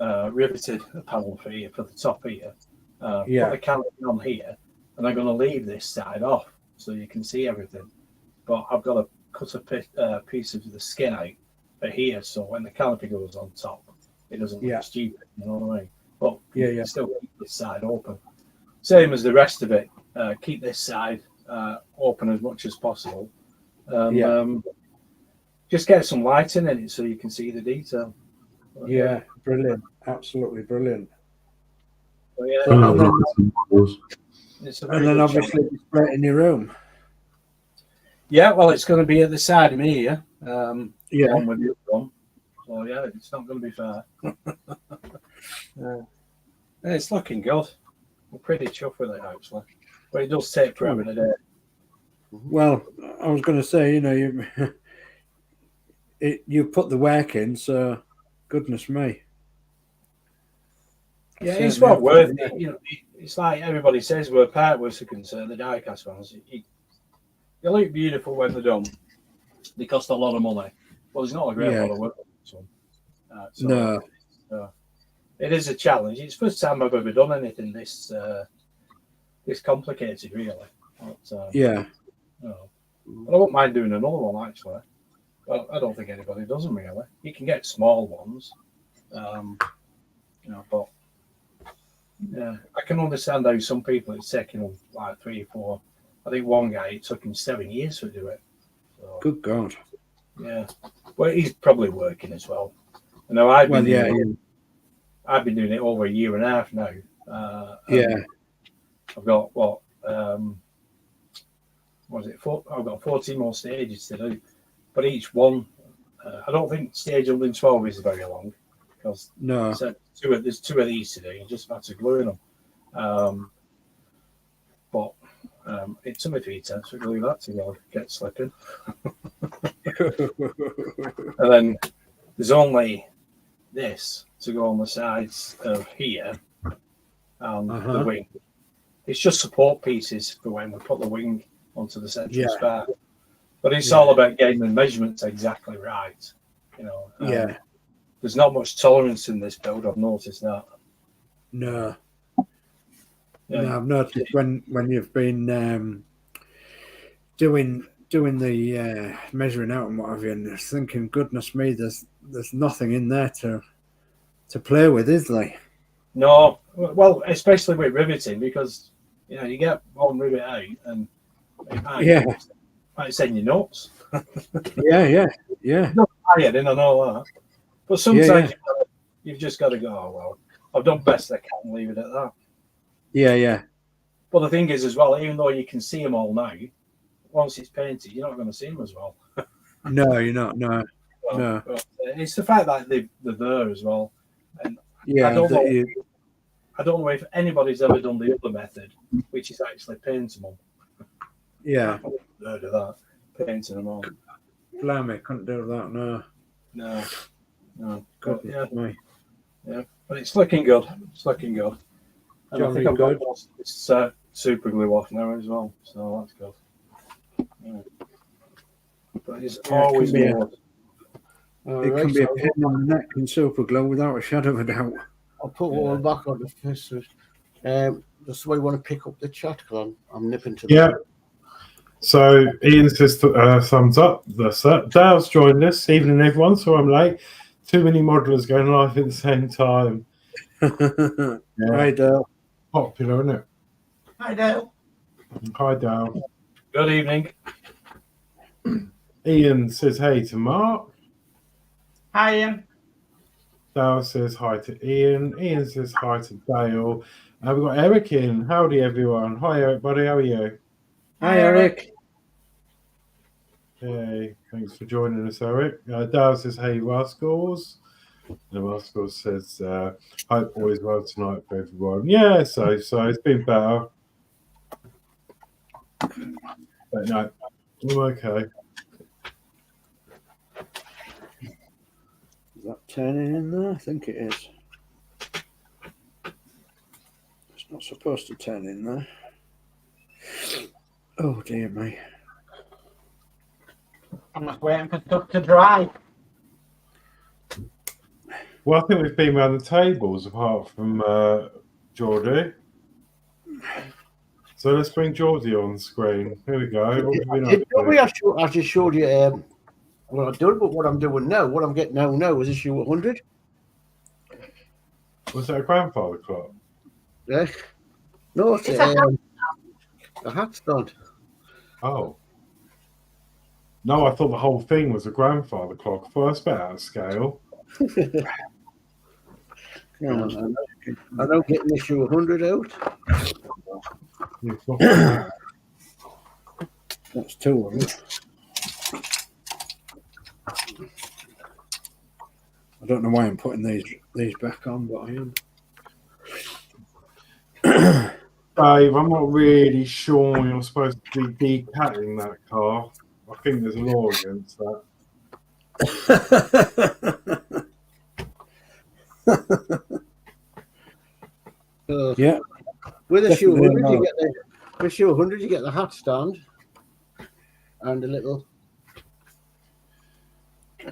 riveted a panel for the top here. Put the canopy on here, and I'm going to leave this side off so you can see everything. But I've got to cut a piece of the skin out for here, so when the canopy goes on top, it doesn't look stupid. You know what I mean? But still keep this side open. Same as the rest of it. Keep this side open as much as possible. Just get some lighting in it so you can see the detail. Brilliant. Absolutely brilliant. And then obviously display it in your room. Yeah, well, it's going to be at the side of me here. One with the other one. So it's not going to be fair. It's looking good. I'm pretty chuffed with it actually, but it does take forever a day. Well, I was going to say, you know, you put the work in, so goodness me. Yeah, it's well worth it. You know, it's like everybody says where Partworks are concerned, the die-cast ones, they look beautiful when they're done. They cost a lot of money. Well, it's not a great lot of work. No. It is a challenge. It's the first time I've ever done anything this complicated, really. But, I wouldn't mind doing another one, actually. Well, I don't think anybody does them, really. You can get small ones, but Yeah, I can understand how some people it's taking them like 3 or 4. I think one guy it took him 7 years to do it. So, Good God. yeah, well, he's probably working as well. I know I've been doing it over a year and a half now. I've got what was it? I've got 14 more stages to do, but each one, I don't think stage 112 is very long because there's two of these to do. You just have to glue them. But it took me 3 attempts to glue that to get slipping. And then there's only this to go on the sides of here and the wing. It's just support pieces for when we put the wing onto the central spar. But it's all about getting the measurements exactly right. There's not much tolerance in this build. I've noticed that. No. Yeah. No, I've noticed when you've been doing the measuring out and what have you, and thinking, goodness me, there's nothing in there to play with, is there? No, well, especially with riveting, because you get one rivet out and it might send you nuts. yeah. Not ironing and all that, but sometimes you've just got to go. Oh well, I've done best I can. Leave it at that. Yeah. But the thing is, as well, even though you can see them all now, once it's painted, you're not going to see them as well. No, you're not. No. But it's the fact that they're there as well. And I don't know if anybody's ever done the other method, which is actually painting them. Yeah. I've heard of that, painting them all. Blimey, couldn't do that. No. But, But it's looking good. And I think I've got this super glue off now as well, so that's good. Yeah. But it's always more. It can be a pin on the neck and super glue without a shadow of a doubt. I'll put one back on the first. That's the way I want to pick up the chat because I'm nipping to the So Ian says thumbs up. Dale's joined us. Evening everyone. So I'm late. Too many modelers going live at the same time. Hi Dale. Popular, isn't it? Hi Dale. Hi Dale. Good evening. Ian says hey to Mark. Hi Ian. Dale says hi to Ian. Ian says hi to Dale. And we've got Eric in. Howdy everyone. Hi Eric, buddy. How are you? Hi Eric. Hey, thanks for joining us, Eric. Dale says hey Rascals. And Rascals says hope all is well tonight for everyone. Yeah, so it's been better. But no, I'm okay. Is that turning in there? I think it is. It's not supposed to turn in there. Oh dear me. I'm just waiting for stuff to dry. Well, I think we've been around the tables apart from Geordie. So let's bring Geordie on screen. Here we go. I just showed you what I've done, but what I'm doing now, what I'm getting now is issue 100. Was that a grandfather clock? Yeah. No, it's a hat stand. Oh. No, I thought the whole thing was a grandfather clock. First bit out of scale. I don't get issue 100 out. That's 2 of them. I don't know why I'm putting these back on, but I am. Dave, I'm not really sure you're supposed to be decatting that car. I think there's a law against that. Yeah. With issue 100, you get the hat stand and a little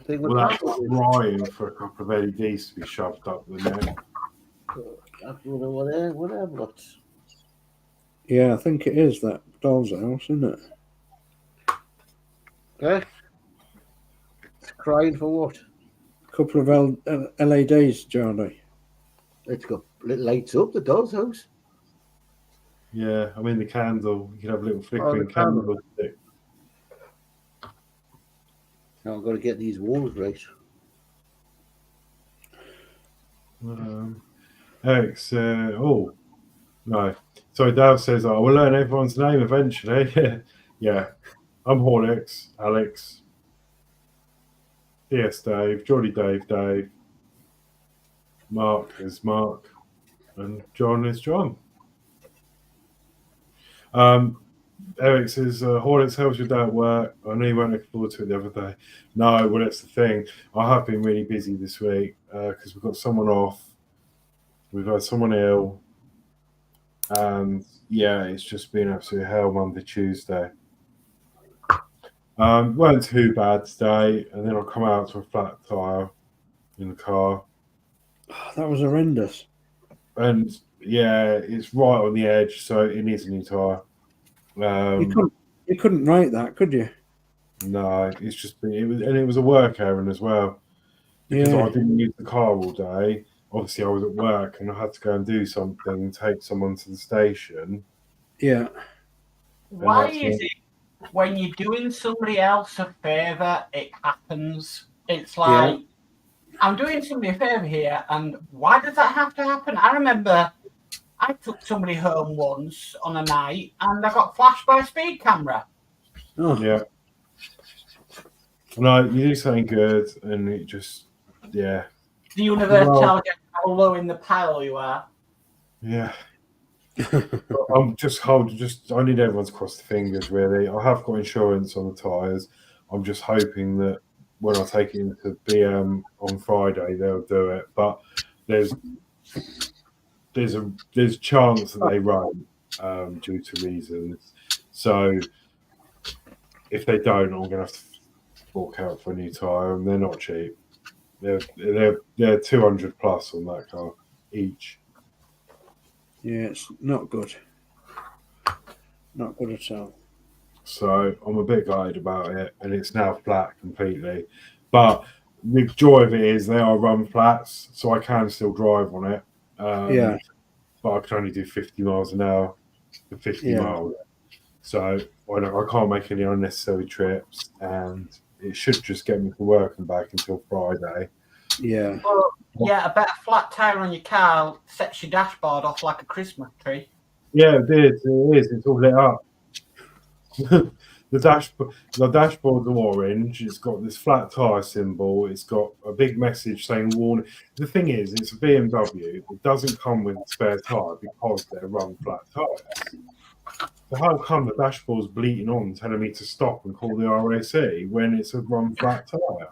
thing. Well, that's crying for a couple of LEDs to be shoved up the neck. Whatever. Yeah, I think it is that doll's house, isn't it? Okay. It's crying for what? A couple of LEDs, Johnny. Let's go. It lights up the doll's house. Yeah, I mean the candle. You can have a little the flickering candle. candlestick. Now I've got to get these walls right. Eric's. Oh no. So Dale says, "I will learn everyone's name eventually." Yeah, I'm Horlixs, Alex, DS Dave, Geordie Dave, Mark is Mark, and John is John. Eric says, Horlixs, how's your day at work? I know you weren't looking forward to it the other day. No, well, that's the thing. I have been really busy this week because we've got someone off. We've had someone ill. And yeah, it's just been absolute hell Monday, Tuesday. Weren't too bad today. And then I come out to a flat tyre in the car. That was horrendous. And yeah, it's right on the edge, so it needs a new tyre. You couldn't write that, could you? No, it's just it was a work errand as well because I didn't use the car all day. Obviously, I was at work and I had to go and do something, take someone to the station. Yeah. Why is it when you're doing somebody else a favour, it happens? It's like I'm doing somebody a favour here, and why does that have to happen? I remember I took somebody home once on a night and I got flashed by a speed camera. Oh. Yeah. No, you do something good and it just, yeah. The universe tells you how low in the pile you are. Yeah. I'm just I need everyone to cross the fingers, really. I have got insurance on the tyres. I'm just hoping that when I take it into BM on Friday, they'll do it. But there's a chance that they won't due to reasons. So if they don't, I'm gonna have to fork out for a new tyre, and they're not cheap. They're 200 plus on that car each. Yeah, it's not good. Not good at all. So I'm a bit gutted about it, and it's now flat completely. But the joy of it is they are run flats, so I can still drive on it. But I can only do 50 miles an hour for 50 miles. So I can't make any unnecessary trips, and it should just get me to work and back until Friday. Yeah. Well, yeah, I bet a flat tyre on your car sets your dashboard off like a Christmas tree. Yeah, it is. It is. It's all lit up. The dashboard's orange. It's got this flat tyre symbol. It's got a big message saying warning. The thing is, it's a BMW. It doesn't come with a spare tyre because they're run flat tyres. So how come the dashboard's bleating on telling me to stop and call the RAC when it's a run flat tyre?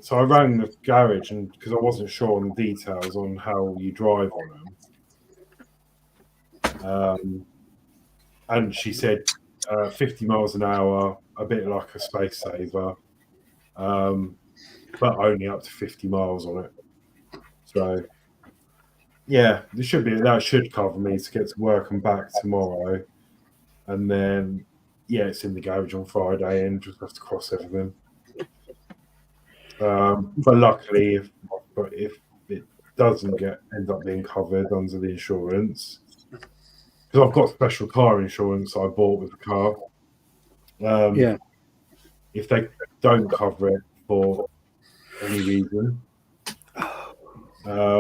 So I rang the garage and because I wasn't sure on the details on how you drive on them. And she said 50 miles an hour, a bit like a space saver, but only up to 50 miles on it. So, yeah, that should cover me to get to work and back tomorrow. And then, yeah, it's in the garage on Friday and just have to cross everything. But luckily, if it doesn't end up being covered under the insurance, because I've got special car insurance I bought with the car. If they don't cover it for any reason, I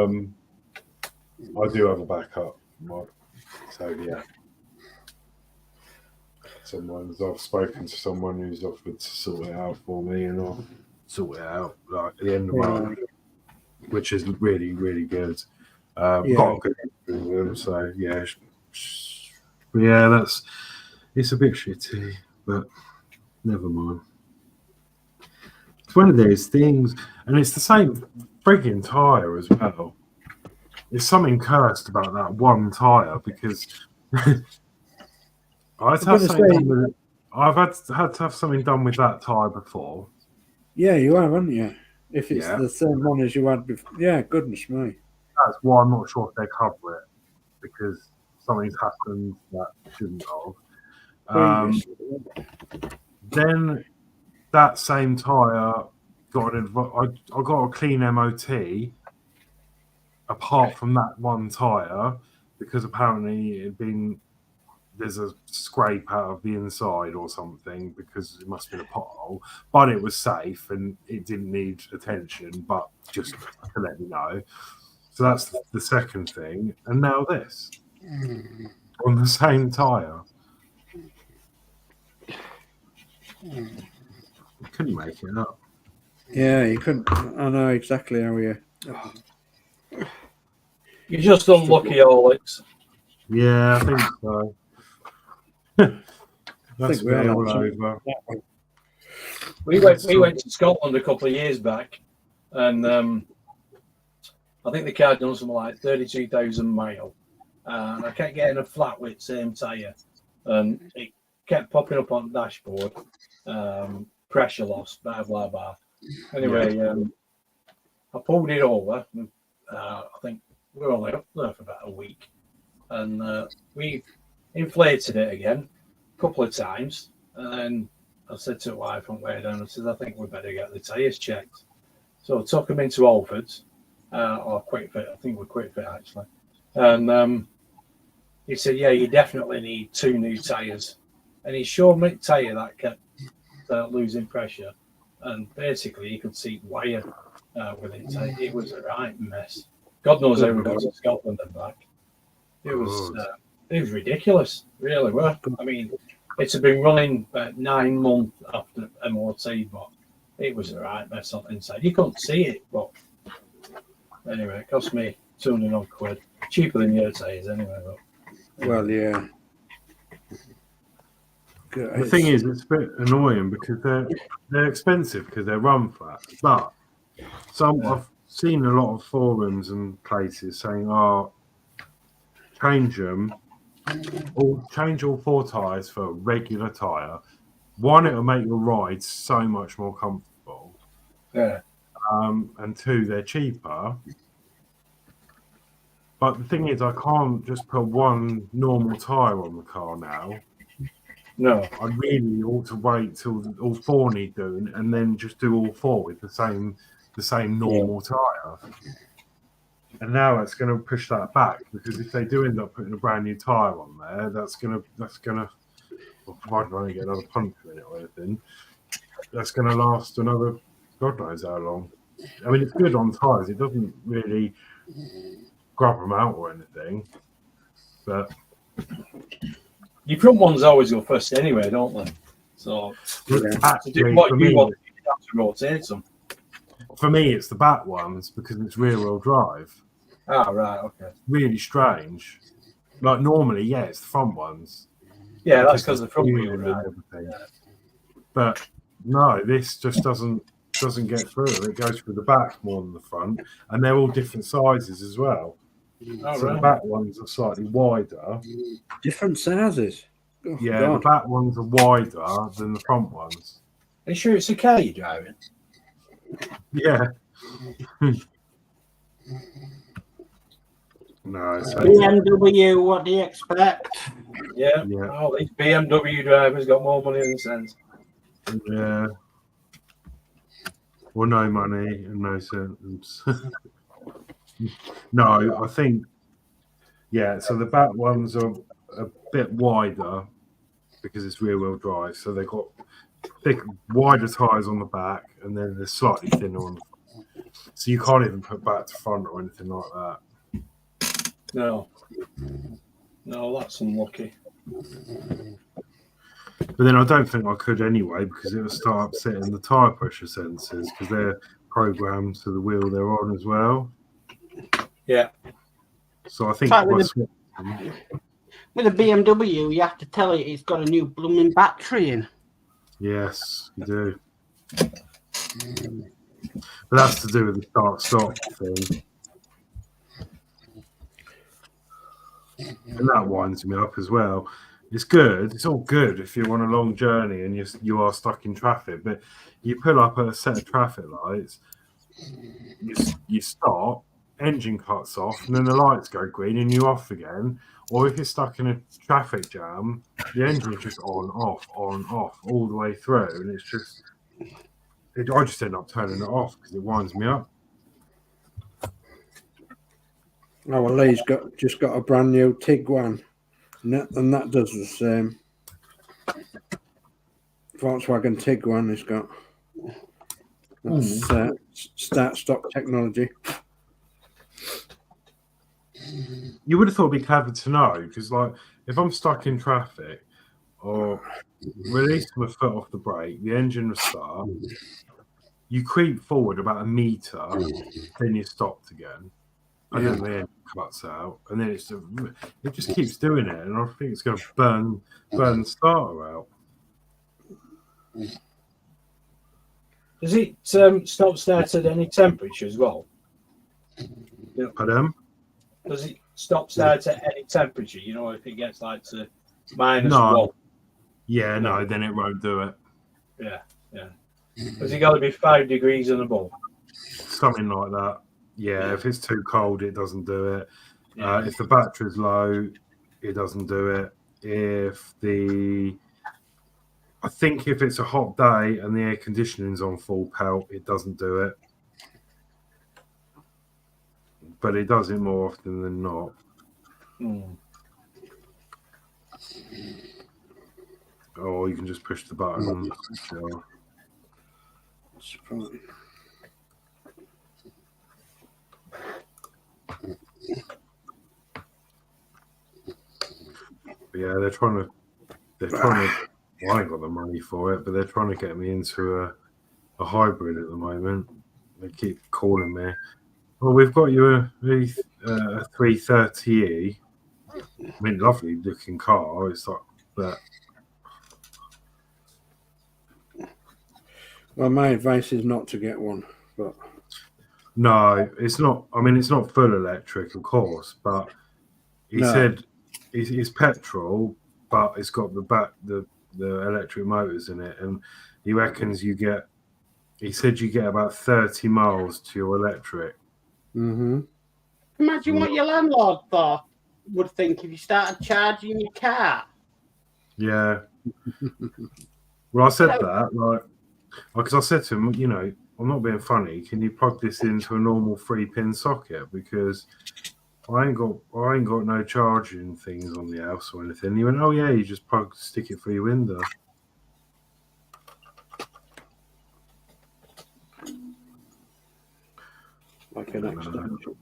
do have a backup. So yeah, I've spoken to someone who's offered to sort it out for me, and I'll sort it out like at the end of March, which is really, really good. Got a good with them, so yeah. But yeah, it's a bit shitty, but never mind. It's one of those things, and it's the same frigging tyre as well. There's something cursed about that one tyre because I've had to have something done with that tyre before. Yeah, you have, haven't you? If it's the same one as you had before. Yeah, goodness me. That's why I'm not sure if they cover it, because something's happened that shouldn't have. Then that same tyre I got a clean MOT apart from that one tyre, because apparently there's a scrape out of the inside or something, because it must have been a pothole, but it was safe and it didn't need attention, but just to let me know. So that's the second thing. And now this on the same tyre. I couldn't make it up. Yeah, you couldn't. I know exactly how you. Oh. You're just unlucky, Horlixs. Yeah, I think so. That's we are all over. We went to Scotland a couple of years back, and I think the car done something like 32,000 miles, and I kept getting a flat with same tyre, and it kept popping up on the dashboard. Pressure loss, blah blah blah. Anyway, I pulled it over. I think we were only up there for about a week, and we inflated it again a couple of times. And then I said to the wife on the way down, I said, I think we better get the tyres checked. So I took them into Alford's, or Quick Fit. I think we're Quick Fit actually. And he said, yeah, you definitely need 2 new tyres. And he showed me the tyre that kept losing pressure, and basically you could see wire within it. It was a right mess. God knows how we got to Scotland and back. It was ridiculous, really were. I mean, it's been running about 9 months after MOT, but it was a right mess on the inside. You couldn't see it, but anyway, it cost me 200 odd quid. Cheaper than your tyres anyway. But, Well, yeah. The thing is, it's a bit annoying because they're expensive because they're run flat. But I've seen a lot of forums and places saying, "Oh, change them, or change all 4 tyres for a regular tyre. One, it'll make your ride so much more comfortable. Yeah. And 2, they're cheaper." But the thing is, I can't just put 1 normal tyre on the car now. No, I really ought to wait till all 4 need doing, and then just do all 4 with the same normal tyre. And now it's going to push that back, because if they do end up putting a brand new tyre on there, that's gonna. Well, provided I don't get another puncture in it or anything, that's going to last another God knows how long. I mean, it's good on tyres; it doesn't really grab them out or anything, but. your front ones always go first anyway, don't they? So to do what you want, you have to rotate them. For me, it's the back ones because it's rear-wheel drive. Ah, right, okay. Really strange. Like normally, yeah, it's the front ones. Yeah, that's because the front wheel drive. But no, this just doesn't get through. It goes through the back more than the front, and they're all different sizes as well. Oh, so right. the back ones are slightly wider. Different sizes. Oh, Yeah, God. the back ones are wider than the front ones. Are you sure it's a car you're driving? Yeah. No, so BMW, what do you expect? Yeah. Yeah. Oh, these BMW drivers got more money than sense. yeah. Well, no money and no sense. No, I think, yeah, so the back ones are a bit wider because it's rear-wheel drive. So they've got wider tyres on the back, and then they're slightly thinner on the front. So you can't even put back to front or anything like that. No, that's unlucky. But then I don't think I could anyway, because it will start upsetting the tyre pressure sensors because they're programmed to the wheel they're on as well. Yeah. So I think Like if I with swap them, With a BMW, you have to tell it it's got a new blooming battery in. yes, you do. But that's to do with the start-stop thing. And that winds me up as well. It's good. It's all good if you're on a long journey and you are stuck in traffic. But you pull up at a set of traffic lights, you stop, engine cuts off, and then the lights go green and you're off again. Or if you're stuck in a traffic jam, the engine's just on, off, all the way through. And it's just, I just end up turning it off because it winds me up. Oh, well, Lee's just got a brand new Tiguan, and that does the same. Volkswagen Tiguan he's got. That's start-stop technology. You would have thought it'd be clever to know, because like if I'm stuck in traffic or release my foot off the brake, the engine will start. You creep forward about a meter, then you stopped again, and then the engine cuts out, and then it just keeps doing it, and I think it's going to burn the starter out. Does it stop start at any temperature as well? Pardon? Does it stop start at any temperature? You know, if it gets like to -1. No. Yeah, no, then it won't do it. Yeah. Has it got to be 5 degrees and above? Something like that. Yeah, if it's too cold, it doesn't do it. Yeah. If the battery's low, it doesn't do it. I think if it's a hot day and the air conditioning's on full pelt, it doesn't do it. But it does it more often than not. Or you can just push the button on the switch off. But yeah, they're trying to. Well, I ain't got the money for it, but they're trying to get me into a hybrid at the moment. They keep calling me. Well, we've got you a 330e. I mean, lovely looking car. It's like that. Well, my advice is not to get one, but No, it's not. I mean, it's not full electric, of course, but he said it's petrol, but it's got the electric motors in it, and he reckons you get. He said you get about 30 miles to your electric. Mm-hmm. Imagine what your landlord would think if you started charging your car. Yeah. Well, I said that, like, because I said to him, you know, I'm not being funny. Can you plug this into a normal 3-pin socket? Because I ain't got no charging things on the house or anything. He went, oh yeah, you just stick it through your window. Like an extension.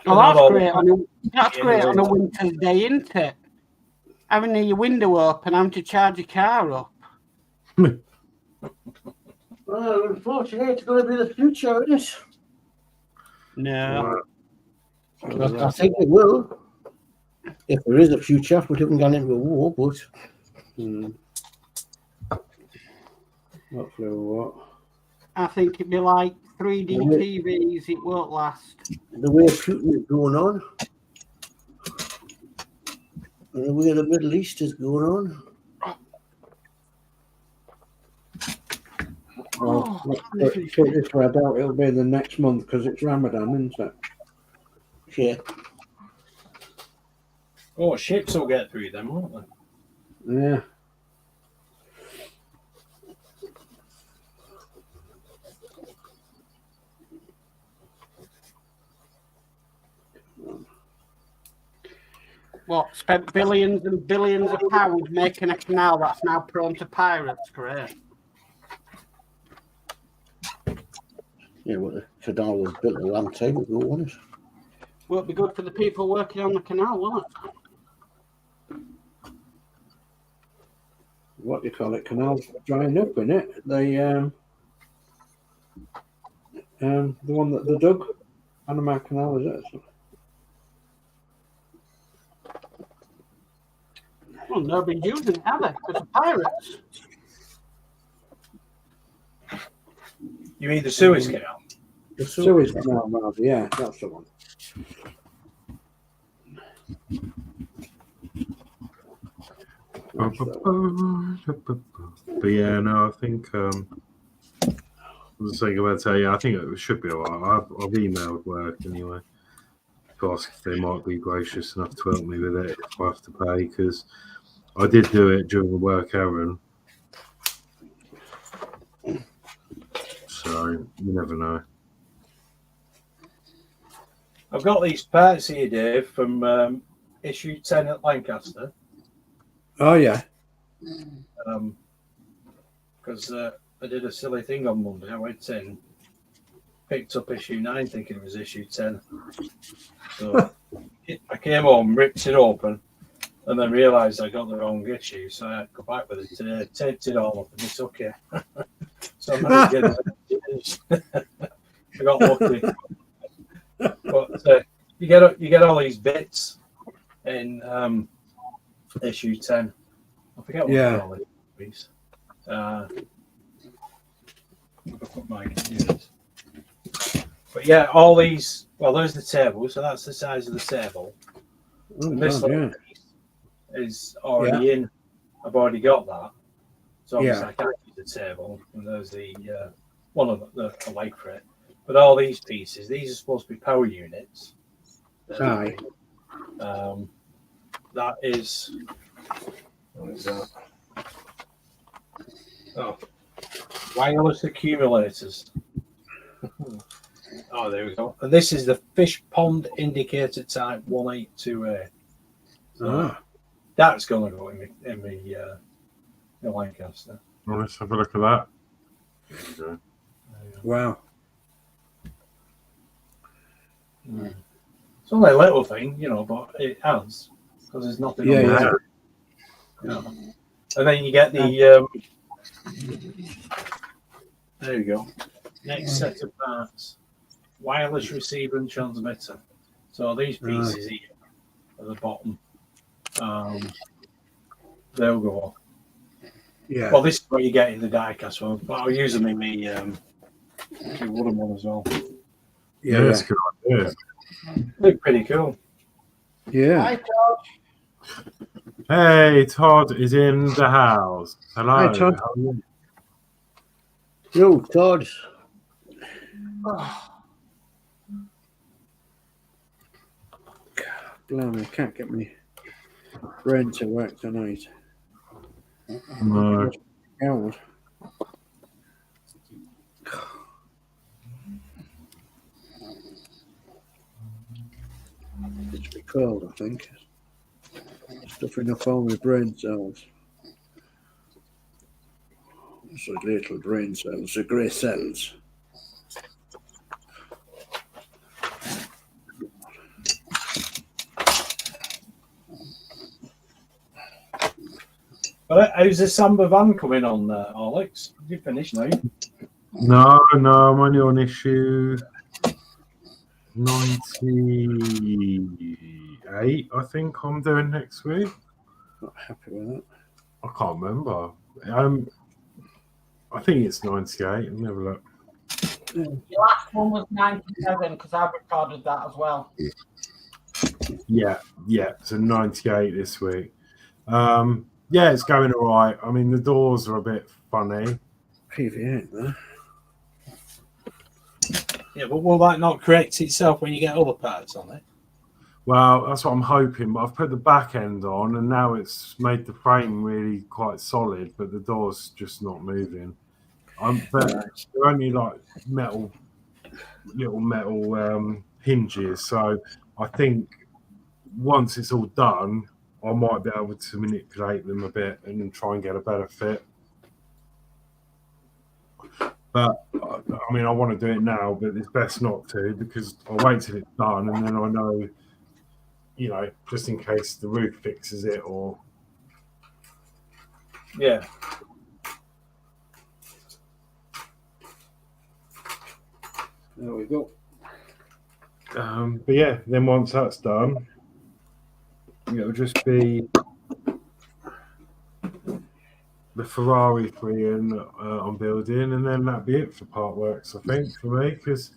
Well, that's great on a winter's day, isn't it? Having your window open, having to charge your car up. Well, unfortunately, it's going to be the future, isn't it? No. I think it will. If there is a future, we haven't gone into a war, but Hopefully, what? I think it'd be like 3D TVs. It won't last. the way Putin is going on, and the way the Middle East is going on. Well, put it this way, I doubt it'll be the next month because it's Ramadan, isn't it? Yeah. Oh, ships will get through them, won't they? Yeah. What, spent billions and billions of pounds making a canal that's now prone to pirates? Great. Yeah, well, the canal was built a long time ago, wasn't it? Won't be good for the people working on the canal, will it? What do you call it? Canals drying up, innit? The one that they dug, Panama Canal, is it? Well, nobody's using it, have they? Because of pirates. You mean the Suez Canal? The Suez Canal, rather, yeah, that's the one. But yeah, no, I think I was saying about to say, I think it should be alright. I've emailed work anyway to ask if they might be gracious enough to help me with it if I have to pay, because I did do it during the work errand. So you never know. I've got these parts here, Dave, from issue 10 at Lancaster. Oh yeah. Because I did a silly thing on Monday. I went in, picked up issue 9 thinking it was issue 10. So I came home, ripped it open, and then realised I got the wrong issue. So I had to go back with it, taped it all up, and it's okay. So I'm not getting it. I got lucky. But you get all these bits in issue 10. I forget what they call it. Please. But yeah, all these. Well, there's the table, so that's the size of the table. And this little piece is already in. I've already got that, so obviously I can't use the table. And there's the one of the leg for it. But all these pieces, these are supposed to be power units. Aye. That is. What is that? Oh, wireless accumulators. Oh, there we go. And this is the fish pond indicator type 182A. So that's going to go in the Lancaster. Well, let's have a look at that. There we go. Wow. It's only a little thing, but it adds because there's nothing on there. And then you get the there you go. Next set of parts. Wireless receiver and transmitter. So these pieces here at the bottom, they'll go off. Yeah. Well, this is what you get in the die-cast one, but I'll use them in my wooden one as well. Yeah, that's a good idea. Look pretty cool. Yeah. Hi, George. Hey, Todd is in the house. Hello. Hi, Todd. How are you? Yo, Todd. Blimey, I can't get my brain to work tonight. No. Held. It's be cold, I think. Stuffing up all my brain cells. So little brain cells, the grey cells. But how's the Samba van coming on, Horlixs? You finished now? No, I'm only on issue 98, I think I'm doing next week. Not happy with that. I can't remember. I think it's 98. Let me have a look. Your last one was 97 because I recorded that as well. Yeah. So 98 this week. Yeah, it's going all right. I mean, the doors are a bit funny. PVA ain't there. Yeah, but will that not correct itself when you get other parts on it? Well, that's what I'm hoping. But I've put the back end on, and now it's made the frame really quite solid, but the door's just not moving. But they're only like little metal hinges. So I think once it's all done, I might be able to manipulate them a bit and then try and get a better fit. But I mean, I want to do it now, but it's best not to because I'll wait till it's done and then I know, just in case the roof fixes it or. Yeah. There we go. But yeah, then once that's done, it'll just be the Ferrari 3 I'm building, and then that'll be it for Partworks, I think, for me, because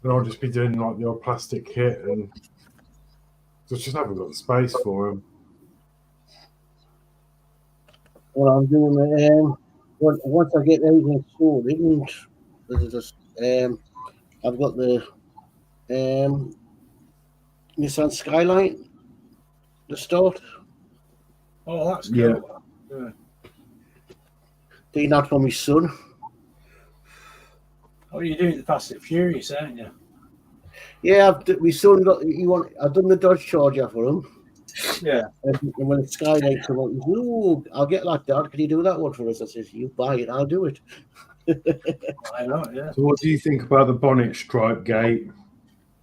then I'll just be doing like the old plastic kit, and I just haven't got the space for them. Well, I'm doing once I get everything sorted, I've got the Nissan Skyline to start. Oh, that's cool. Yeah. Doing that for my son. Oh, you're doing the Fast and Furious, aren't you? Yeah, we soon got. I've done the Dodge Charger for him. Yeah. And when the Skylight come out, he said, "Oh, I'll get that, Dad. Can you do that one for us?" I said, "You buy it, I'll do it." I know, yeah. So, what do you think about the bonnet stripe gate?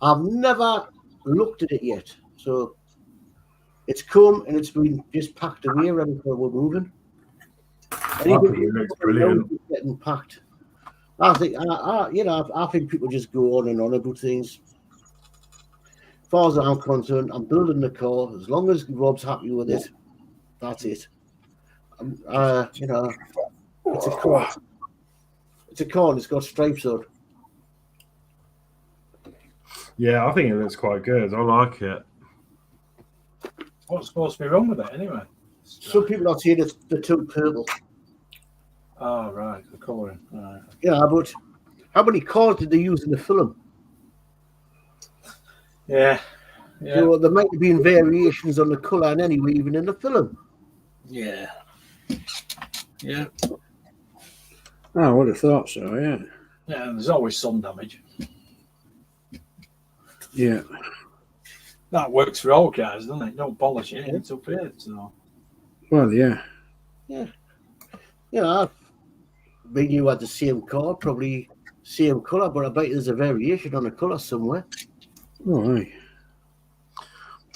I've never looked at it yet, so it's come and it's been just packed away, ready for we're moving. I think it looks brilliant. Getting packed. I think, I think people just go on and on about things. As far as I'm concerned, I'm building the car. As long as Rob's happy with it, that's it. It's a car. It's a car and it's got stripes on. Yeah, I think it looks quite good. I like it. What's supposed to be wrong with it anyway? Some people are saying it's the too purple. Oh, right, the colouring. Right. Yeah, but how many cars did they use in the film? Yeah. So there might have been variations on the colour and anyway, even in the film. Yeah. Yeah. Oh, I would have thought so, yeah. Yeah, and there's always sun damage. Yeah. That works for all cars, doesn't it? Don't polish it, it's up here. So. Well, yeah. Yeah. Yeah, maybe you had the same car, probably same colour, but I bet there's a variation on the colour somewhere. Oh, aye.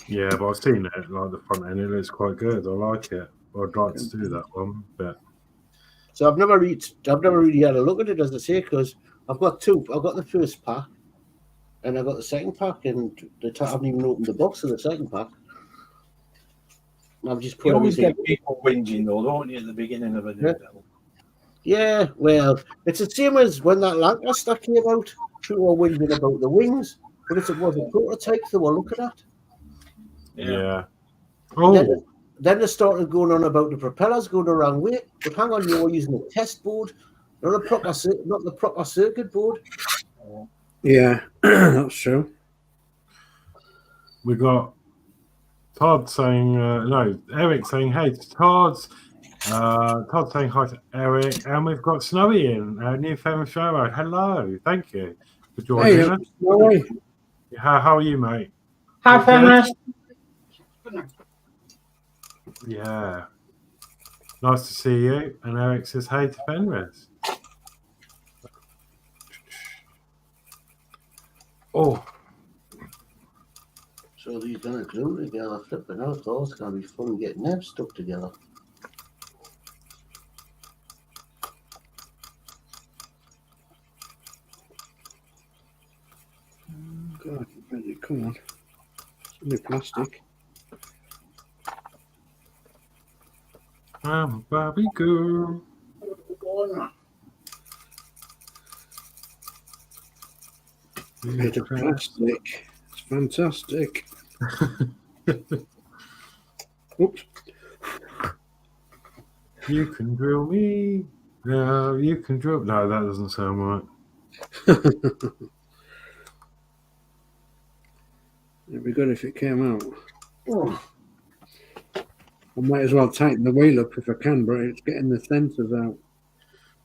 Yeah, but I've seen it, like the front end, it looks quite good. I like it. I'd like to do that one, but So I've never really had a look at it, as I say, because I've got two. I've got the first pack, and I've got the second pack, and I haven't even opened the box of the second pack. I've just put You always everything. get people whinging though, don't you, at the beginning of a new build? Yeah, well, it's the same as when that Lancaster came out. People were whinging about the wings, but if it was a prototype, they were looking at. yeah. Oh, Then they started going on about the propellers going the wrong way. But hang on, you were using a test board, not the proper circuit board. Yeah, that's true. we got Todd saying, Eric saying, hey, it's Todd's. Todd saying hi to Eric, and we've got Snowy in, new famous show road. Hello, thank you for joining us. Snowy. How are you, mate? Hi, Fenris. Yeah. Nice to see you. And Eric says, hey to Fenris. Oh. So these going to glue together, flipping out. Oh, it's going to be fun getting them stuck together. God, come on. It's only plastic. I'm a Barbie girl. Bit of plastic. It's fantastic. Oops. You can drill me. No, you can drill. No, that doesn't sound right. It'd be good if it came out. Oh. I might as well tighten the wheel up if I can, but it's getting the sensors out.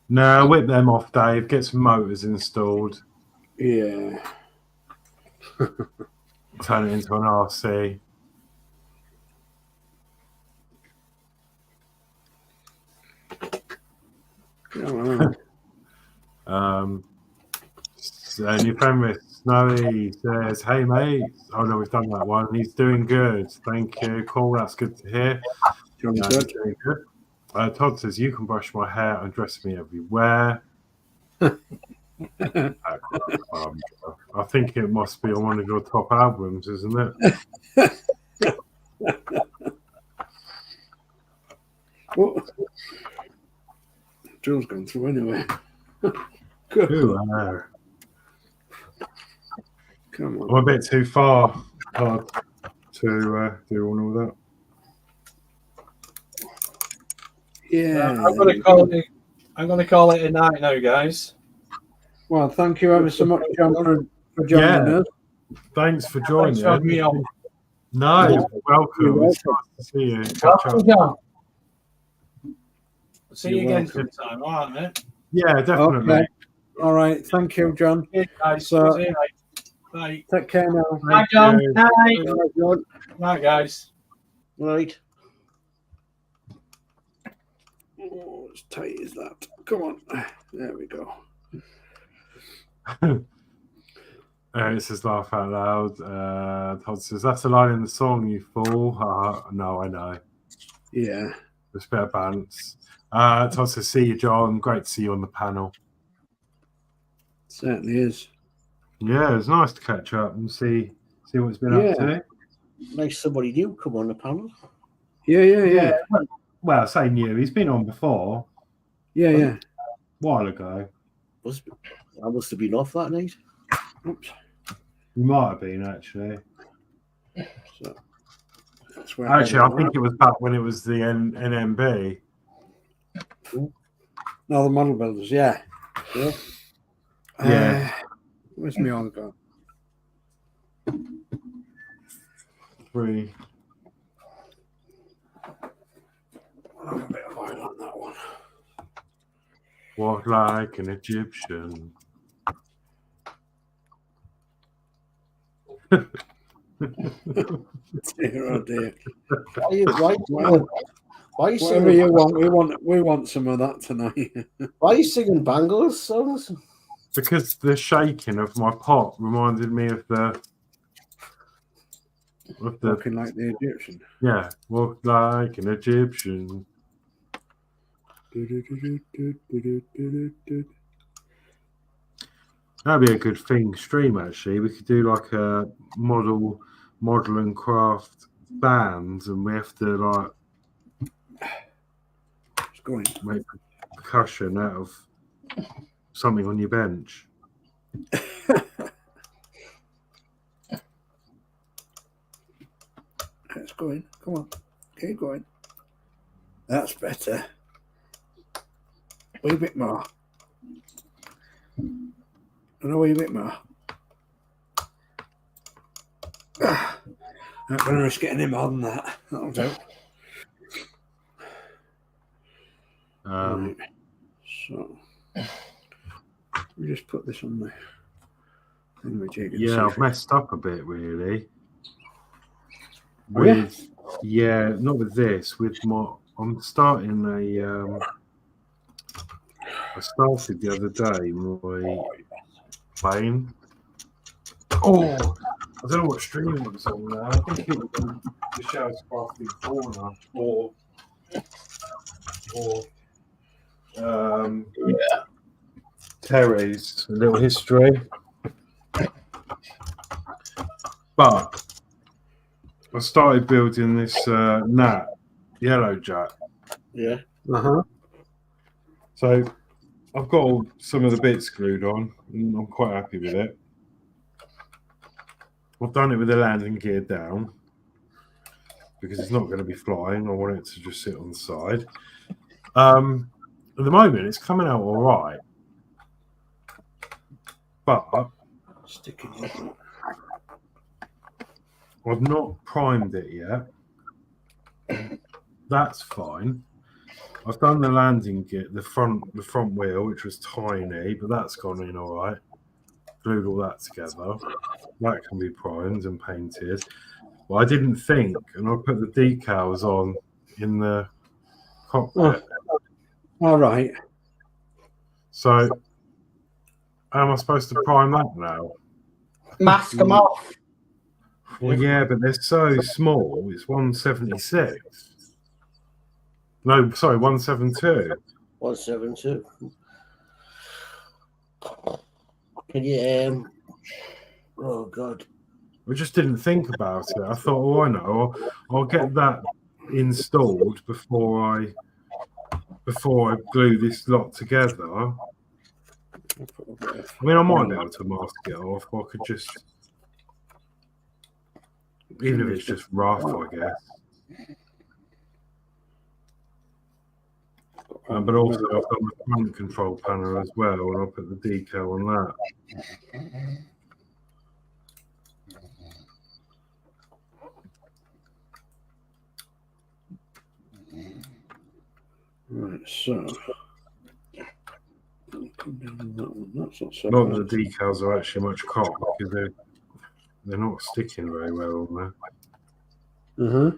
No, whip them off, Dave. Get some motors installed. Yeah. Turn it into an RC. New famous Snowy says, hey mate. Oh no, we've done that one. He's doing good. Thank you. Cool, that's good to hear. Doing good. Todd says, you can brush my hair and dress me everywhere. I think it must be on one of your top albums, isn't it? What? Joe's gone through anyway. Good. Come on. I'm a bit too far to do all of that. Yeah. I'm going to call it a night now, guys. Well, thank you ever so much, John, for joining us. Thanks for joining. Thanks for having me on. No, welcome. It's nice to see you. Catch up. John. See you again sometime, all right, mate? Yeah, definitely. Okay. All right. Thank you, John. Yeah, guys. So, See you, mate. Bye. Take care now. Bye, John. you. Bye. Right, John. Bye, guys. Right. Oh, as tight as that. Come on. There we go. It says laugh out loud. Todd says that's a line in the song, you fool. No, I know. Yeah. There's a bit of balance. Todd says, see you, John. Great to see you on the panel. Certainly is. Yeah, it's nice to catch up and see what it's been up to. Nice somebody new come on the panel. Yeah. Well, I say new. He's been on before. Yeah. A while ago. I must have been off that night. Oops. You might have been, actually. So that's where Actually, I think it was back when it was the NMB. No, the model builders, yeah. Yeah. Where's my on go? 3. I'll have a bit of oil on that one. Walk like an Egyptian. Dear, oh dear. Why are you Whatever singing? you want, we want some of that tonight. Why are you singing Bangles songs? Because the shaking of my pot reminded me of the Looking like the Egyptian. yeah, walk like an Egyptian. That'd be a good thing stream actually. We could do like a model and craft bands, and we have to like It's going. make percussion out of something on your bench. It's going. Come on. Keep going. That's better. A wee bit more. And a wee bit more. I'm going to risk getting him more than that. That'll do. Right. So, we just put this on the thingamajig and Yeah, I've see. messed up a bit really. Oh, yeah? With not with this. With my, I'm starting a. I started the other day my plane. Oh, I don't know what stream it was on now. I think it was on the Show's Crafty Corner or Terry's little history. But I started building this Nat Yellow Jack. Yeah. So I've got all, some of the bits glued on, and I'm quite happy with it. I've done it with the landing gear down because it's not going to be flying. I want it to just sit on the side. At the moment, it's coming out all right, but Sticking it. I've not primed it yet. That's fine. I've done the landing gear, the front wheel, which was tiny, but that's gone in all right. Glued all that together. That can be primed and painted. Well, I didn't think, and I put the decals on in the cockpit. All right. So, how am I supposed to prime that now? Mask them off. Well, yeah, but they're so small. It's 176. No, sorry, 172. 172. Can you oh god. I just didn't think about it. I thought, oh, I know. I'll get that installed before I glue this lot together. I mean, I might be able to mask it off, or I could just, even if it's just rough, I guess. But also, I've got the front control panel as well, and I'll put the decal on that. Right, so come down on that one. That's not so Not bad. that the decals are actually much cock because they're they're not sticking very well on there.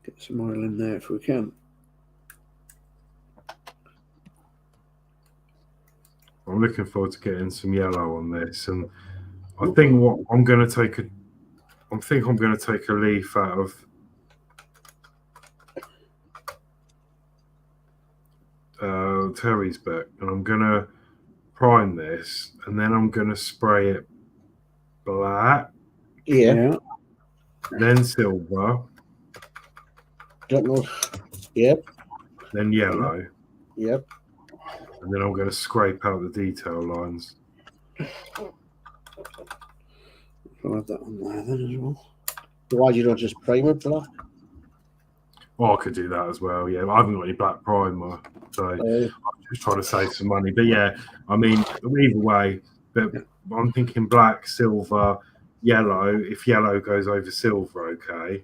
Get some oil in there if we can. I'm looking forward to getting some yellow on this, and I think what I'm going to take a leaf out of Terry's book, and I'm going to prime this, and then I'm going to spray it black, Yeah. then silver, Don't know. Yep. then yellow, Yep. and then I'm going to scrape out the detail lines. I'll add that on there then as well. Why do you not just prime it black? Oh, I could do that as well. Yeah, I haven't got any black primer, so I'm just trying to save some money. But yeah, I mean, either way, but I'm thinking black, silver, yellow. If yellow goes over silver, okay.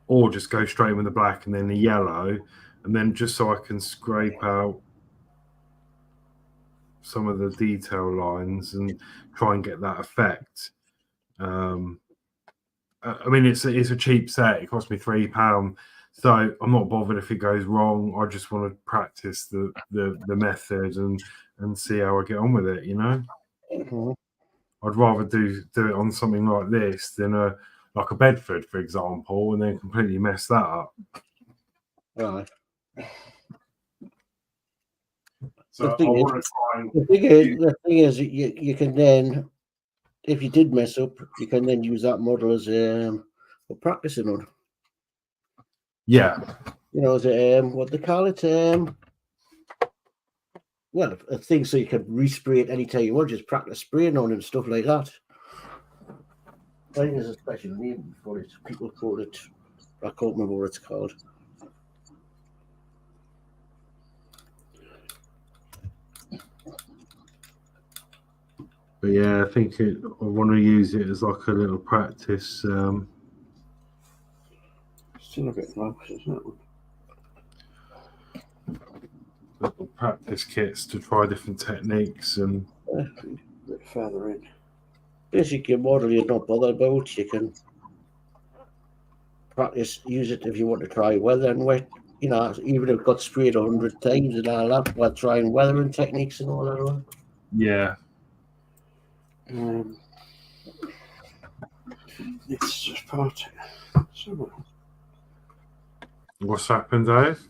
Or just go straight with the black and then the yellow, and then just so I can scrape out some of the detail lines and try and get that effect. I mean, it's a cheap set. It cost me £3, so I'm not bothered if it goes wrong. I just want to practice the method and see how I get on with it. You know, I'd rather do it on something like this than like a Bedford, for example, and then completely mess that up. Right. So The thing I is- want to try and The thing is, you can then, if you did mess up, you can then use that model as for practicing on. yeah. You know, as what they call it, well, a thing so you can respray it anytime you want, just practice spraying on and stuff like that. I think there's a special name for it. People call it, I can't remember what it's called. But yeah, I think I want to use it as like a little practice. Still a bit low, isn't it? Little practice kits to try different techniques and A bit further in. Basically, a model you're not bothered about, you can practice, use it if you want to try weather and wet. You know, even if it got sprayed 100 times and all that, while trying weathering techniques and all that. yeah. It's just part. So, What's happened, Dave?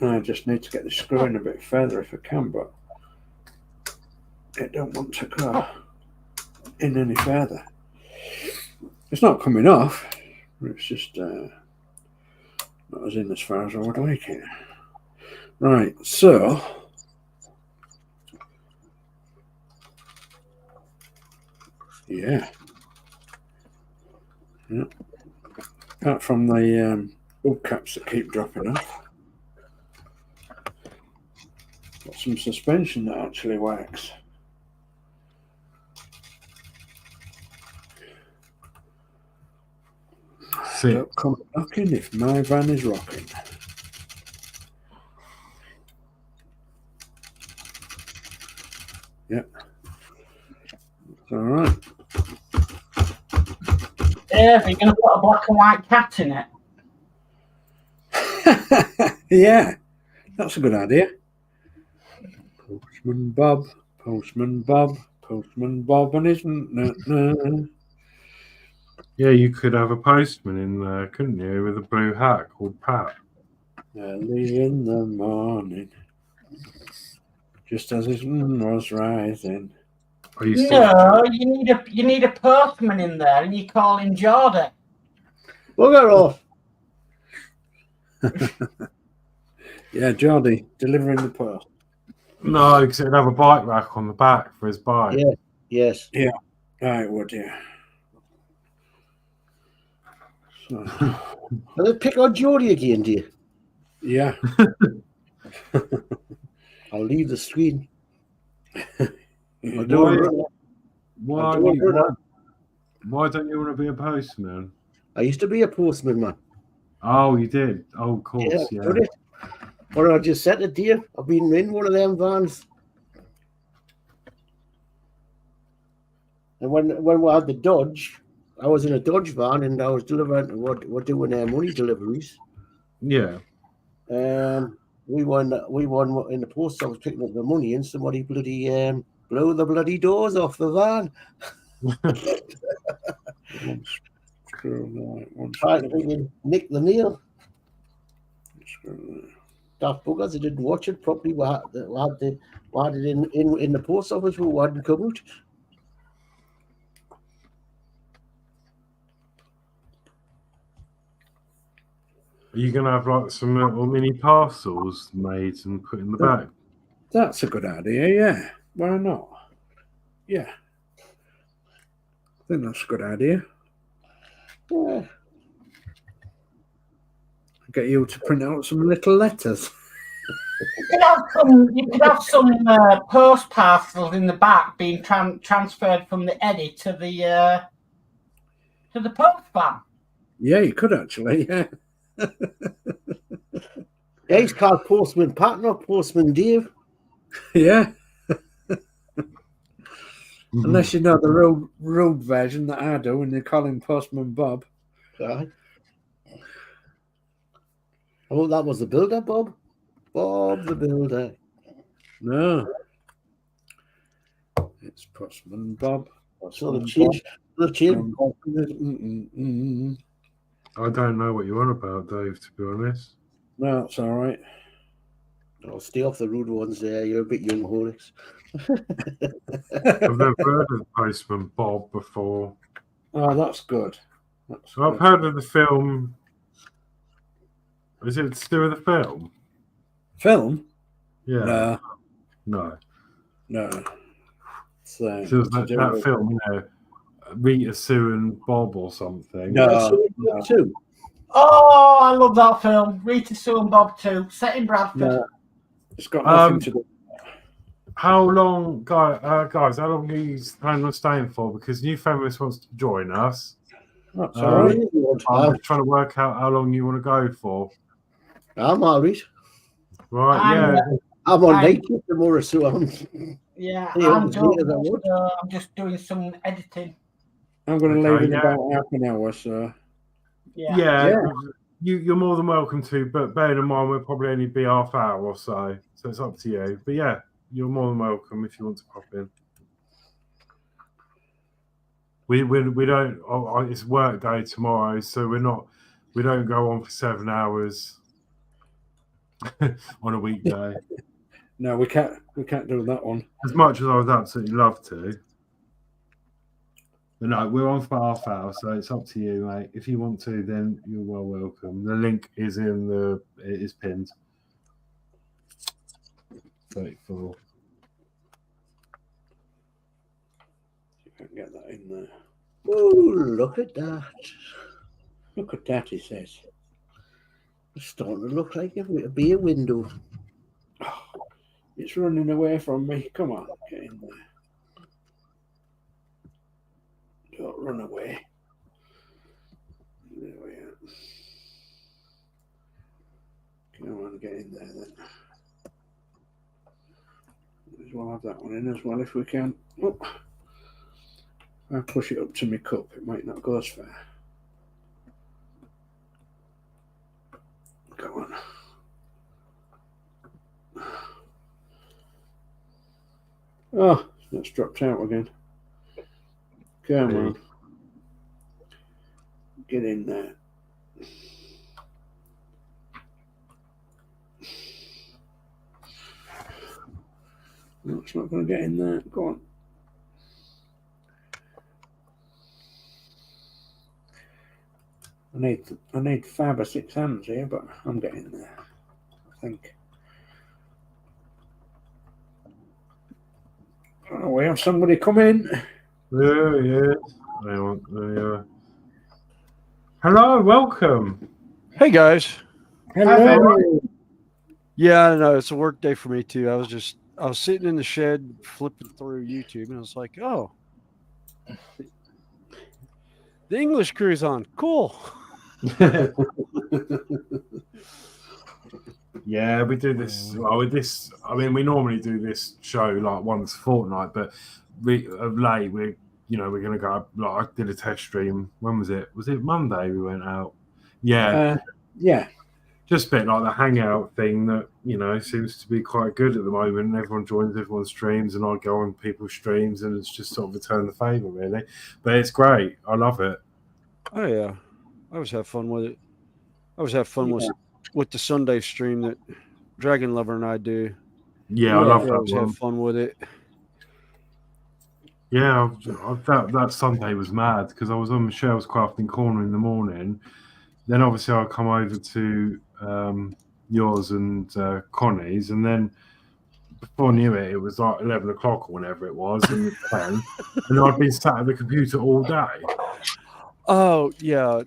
I just need to get the screw in a bit further if I can, but it don't want to go in any further. It's not coming off. It's just not as in as far as I would like it. Right, so yeah. Apart from the wood caps that keep dropping off, got some suspension that actually works. See, Don't come knocking if my van is rocking. Yep. It's all right. Yeah, you're going to put a black and white cat in it. Yeah, that's a good idea. Postman Bob, Postman Bob, Postman Bob, and isn't. yeah, you could have a postman in there, couldn't you, with a blue hat called Pat? Early in the morning, just as his moon was rising. I used to. No, you need a postman in there, and you call him Geordie. Bugger off. Yeah, Geordie delivering the post. No, because it'd have a bike rack on the back for his bike. Yeah. Yes. I would, yeah. So, Well, they pick on Geordie again, do you? yeah. I'll leave the screen. You I'll do do it. it. Why I'll do it. why don't you want to be a postman? I used to be a postman, man. Oh, you did? Oh, of course, yeah. Did it. What I just said to dear, I've been in one of them vans. And when we had the Dodge, I was in a Dodge van and I was delivering, we're doing money deliveries. Yeah. We won in the post office picking up the money and somebody bloody blew the bloody doors off the van. Trying to freaking nick the meal. Daft buggers, they didn't watch it properly. We had it in the post office. We hadn't come out. Are you going to have like some little mini parcels made and put in the back? That's a good idea, yeah. Why not? Yeah. I think that's a good idea. Yeah. Get you to print out some little letters. You could have some post parcels in the back being transferred from the Eddy to the post van. Yeah, you could actually, yeah. Yeah, he's called Postman Pat, not Postman Dave. Yeah. Unless you know the rude version that I do, and they call him Postman Bob. Right. Oh, that was the builder, Bob. Bob the builder. No. It's Postman Bob. So they've changed. I don't know what you're on about, Dave, to be honest. No, it's all right. Oh, stay off the rude ones there. You're a bit young, Horlixs. I've never heard of Postman Bob before. Oh, that's good. I've heard of the film. Is it to do with the film? Film? Yeah. No. So it was that film, you know, Rita, Sue and Bob or something. No. Oh, I love that film. Rita, Sue and Bob too. Set in Bradford. No. It's got nothing to do. How long, guys, how long are you planning on staying for? Because New Feminist wants to join us. That's all right. I'm just trying to work out how long you want to go for. I'm married. Right, I'm on night shift tomorrow, so I'm just doing some editing. I'm going to leave in about half an hour, so. Yeah. You're more than welcome to, but bearing in mind we'll probably only be half hour or so it's up to you. But yeah, you're more than welcome if you want to pop in. We don't. It's work day tomorrow, so we don't go on for 7 hours on a weekday. No, we can't do that one. As much as I would absolutely love to. But no, we're on for half hour, so it's up to you, mate. If you want to, then you're well welcome. The link is it is pinned. 34. You can get that in there. Oh, look at that. Look at that, he says. It's starting to look like a beer window. Oh, it's running away from me. Come on, get in there. Don't run away. There we are. Come on, get in there then. Might as well have that one in as well if we can. Oh. If I push it up to my cup, it might not go as far. Come on. Oh, it's dropped out again. Come on. Get in there. No, it's not going to get in there. Go on. I need 5 or 6 hands here, but I'm getting there, I think. Oh, we have somebody come in. Yeah. Hello, welcome. Hey guys. Hello. Yeah, I know it's a work day for me too. I was sitting in the shed flipping through YouTube and I was like, oh, the English crew's on. Cool. Yeah, we do this. Well, with this, I mean, we normally do this show like once a fortnight, but of late we're going to go. Like I did a test stream. When was it? Was it Monday? We went out. Yeah, yeah. Just a bit like the hangout thing that seems to be quite good at the moment. Everyone joins everyone's streams, and I go on people's streams, and it's just sort of return the favour, really. But it's great. I love it. Oh yeah, I always have fun with it. I always have fun with the Sunday stream that Dragon Lover and I do. Yeah, I love that. I always have fun with it. Yeah, that Sunday was mad because I was on Michelle's Crafting Corner in the morning. Then obviously I come over to yours and Connie's, and then before I knew it, it was like 11 o'clock or whenever it was, and 10, and I'd been sat at the computer all day. Oh yeah,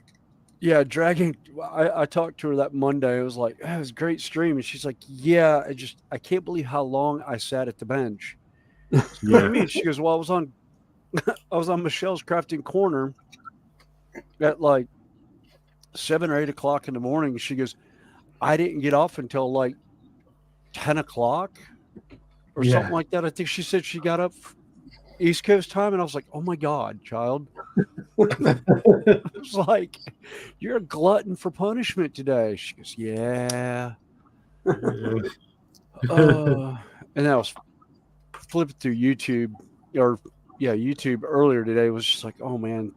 Dragon. I talked to her that Monday. I was like, "It was a great stream," and she's like, "Yeah, I can't believe how long I sat at the bench." What do you mean? She goes, "Well, I was on Michelle's Crafting Corner at like 7 or 8 o'clock in the morning." She goes, "I didn't get off until like 10 o'clock or something like that." I think she said she got up East Coast time, and I was like, "Oh my God, child." It was like, "You're a glutton for punishment today." She goes, "Yeah." And I was flipping through YouTube earlier today. Was just like, oh man,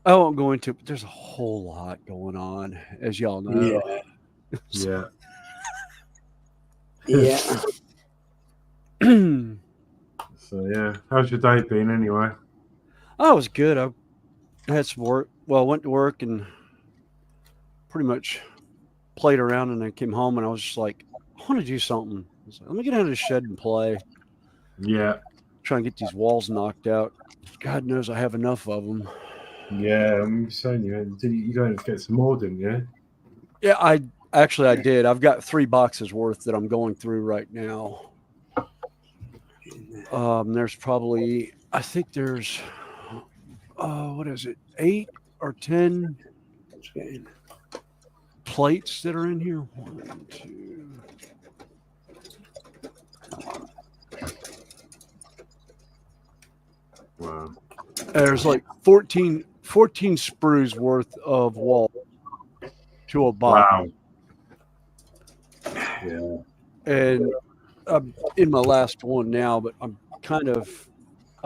I won't go into it, but there's a whole lot going on, as y'all know. Yeah. So yeah, how's your day been anyway? Oh, it was good. I had some work. Well, I went to work and pretty much played around, and then came home, and I was just like, I want to do something. I was like, let me get out of the shed and play. Yeah. Try and get these walls knocked out. God knows I have enough of them. Yeah, I'm saying you going to get some more, didn't you? Yeah, I did. I've got 3 boxes worth that I'm going through right now. There's probably, I think there's, what is it, 8 or 10 plates that are in here. 1, 2. Wow. There's like 14 sprues worth of wall to a box. Wow. Yeah. And I'm in my last one now, but I've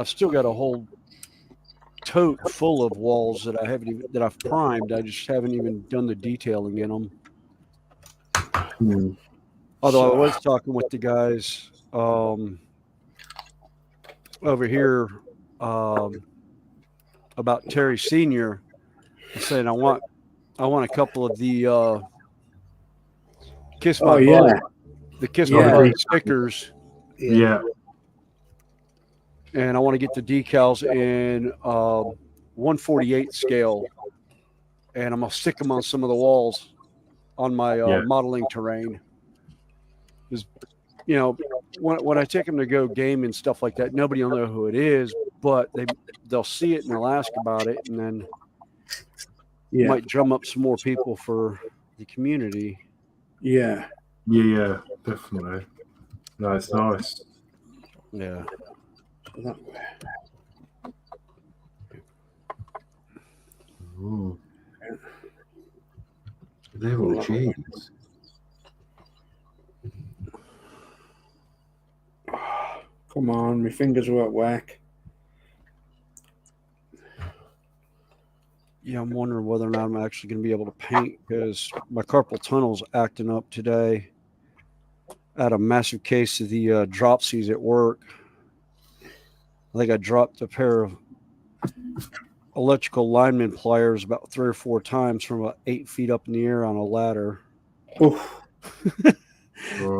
still got a whole tote full of walls that I've primed. I just haven't even done the detailing in them. Although I was talking with the guys over here about Terry Senior, saying I want a couple of the Kiss My Butt, the Kiss My Butt stickers. Yeah. And I want to get the decals in 1/48 scale, and I'm gonna stick them on some of the walls on my modeling terrain. Because when I take them to go game and stuff like that, nobody will know who it is, but they'll see it and they'll ask about it, and then might drum up some more people for the community. Yeah, definitely. No, it's nice. Yeah. Ooh. They're all jeans. Come on, my fingers are at whack. Yeah, I'm wondering whether or not I'm actually going to be able to paint, because my carpal tunnel's acting up today. I had a massive case of the dropsies at work. I think I dropped a pair of electrical lineman pliers about 3 or 4 times from about 8 feet up in the air on a ladder.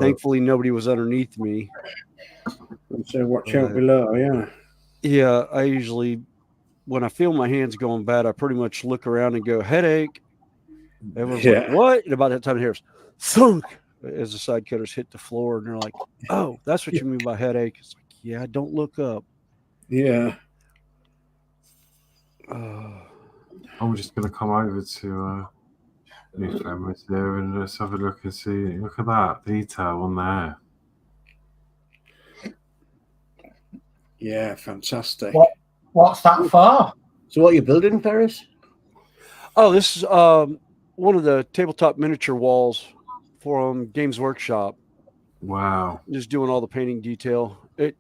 Thankfully, nobody was underneath me. So watch out below, Yeah, I usually, when I feel my hands going bad, I pretty much look around and go, headache. Everyone's like, what? And about that time, it hears thunk as the side cutters hit the floor, and they're like, oh, that's what you mean by headache. It's like, yeah, don't look up. Yeah. I'm just going to come over to New cameras there, and let's have a look and see. Look at that detail on there. Yeah, fantastic. What's that for? So what are you building, Ferris? Oh, this is one of the tabletop miniature walls from Games Workshop. Wow. Just doing all the painting detail. Let's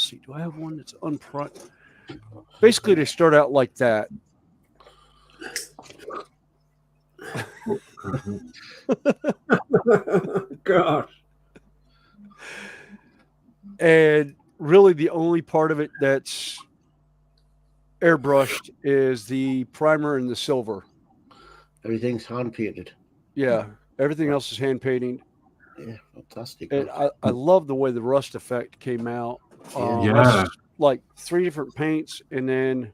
see. Do I have one that's unprimed? Basically, they start out like that. God. And really, the only part of it that's airbrushed is the primer and the silver. Everything's hand painted. Yeah, everything else is hand painting. Yeah, fantastic. And I love the way the rust effect came out. Yeah. Like 3 different paints and then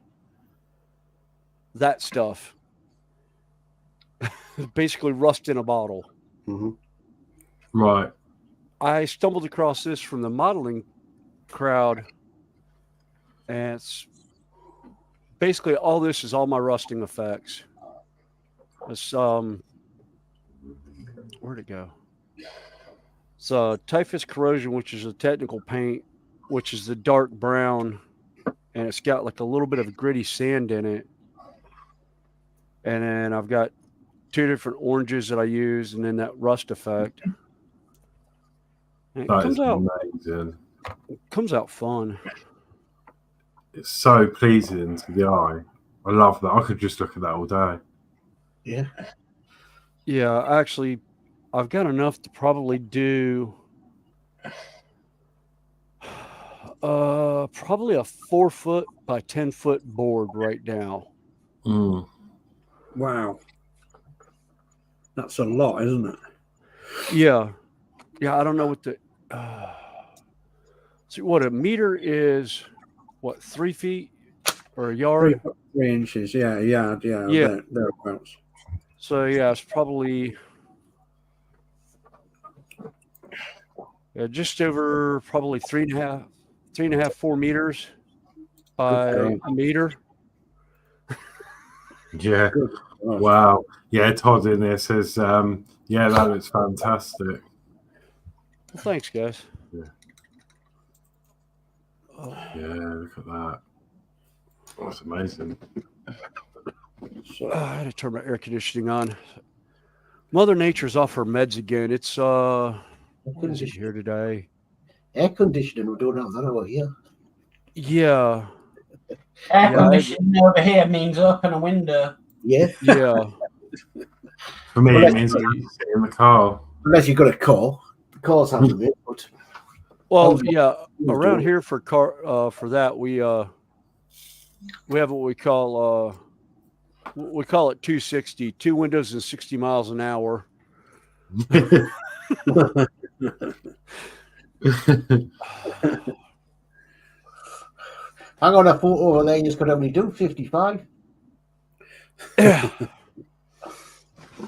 that stuff. Basically rust in a bottle. Mm-hmm. Right. I stumbled across this from the modeling crowd, and it's basically all this is all my rusting effects. It's where'd it go? It's typhus corrosion, which is a technical paint, which is the dark brown, and it's got like a little bit of gritty sand in it. And then I've got 2 different oranges that I use, and then that rust effect. And it That comes is out amazing. comes out fun. It's so pleasing to the eye. I love that. I could just look at that all day. Yeah. Yeah, actually, I've got enough to probably do probably a 4-foot by 10-foot board right now. Mm. Wow. That's a lot, isn't it? Yeah. Yeah, I don't know what the see what a meter is. What, 3 feet or a yard? 3 inches. Yeah, yeah. Yeah. Thereabouts. So yeah, it's probably just over probably 3.5, 4 meters by a meter. Yeah. Wow. Yeah, Todd in there says, yeah, that looks fantastic. Well, thanks, guys. Yeah. Yeah, look at that. That's amazing. So, I had to turn my air conditioning on. Mother Nature's off her meds again. It's what is it here today? Air conditioning, we don't have that over here. Yeah. Air conditioning over here means open a window. Yeah. Yeah. For me, Well, it means that you sit in the car. Unless you've got a car. The cars have them in, but Well, yeah. Around here for that we have what we call it 260, 2 windows and 60 miles an hour. hang on, a photo over there, you just could only do 55. Yeah.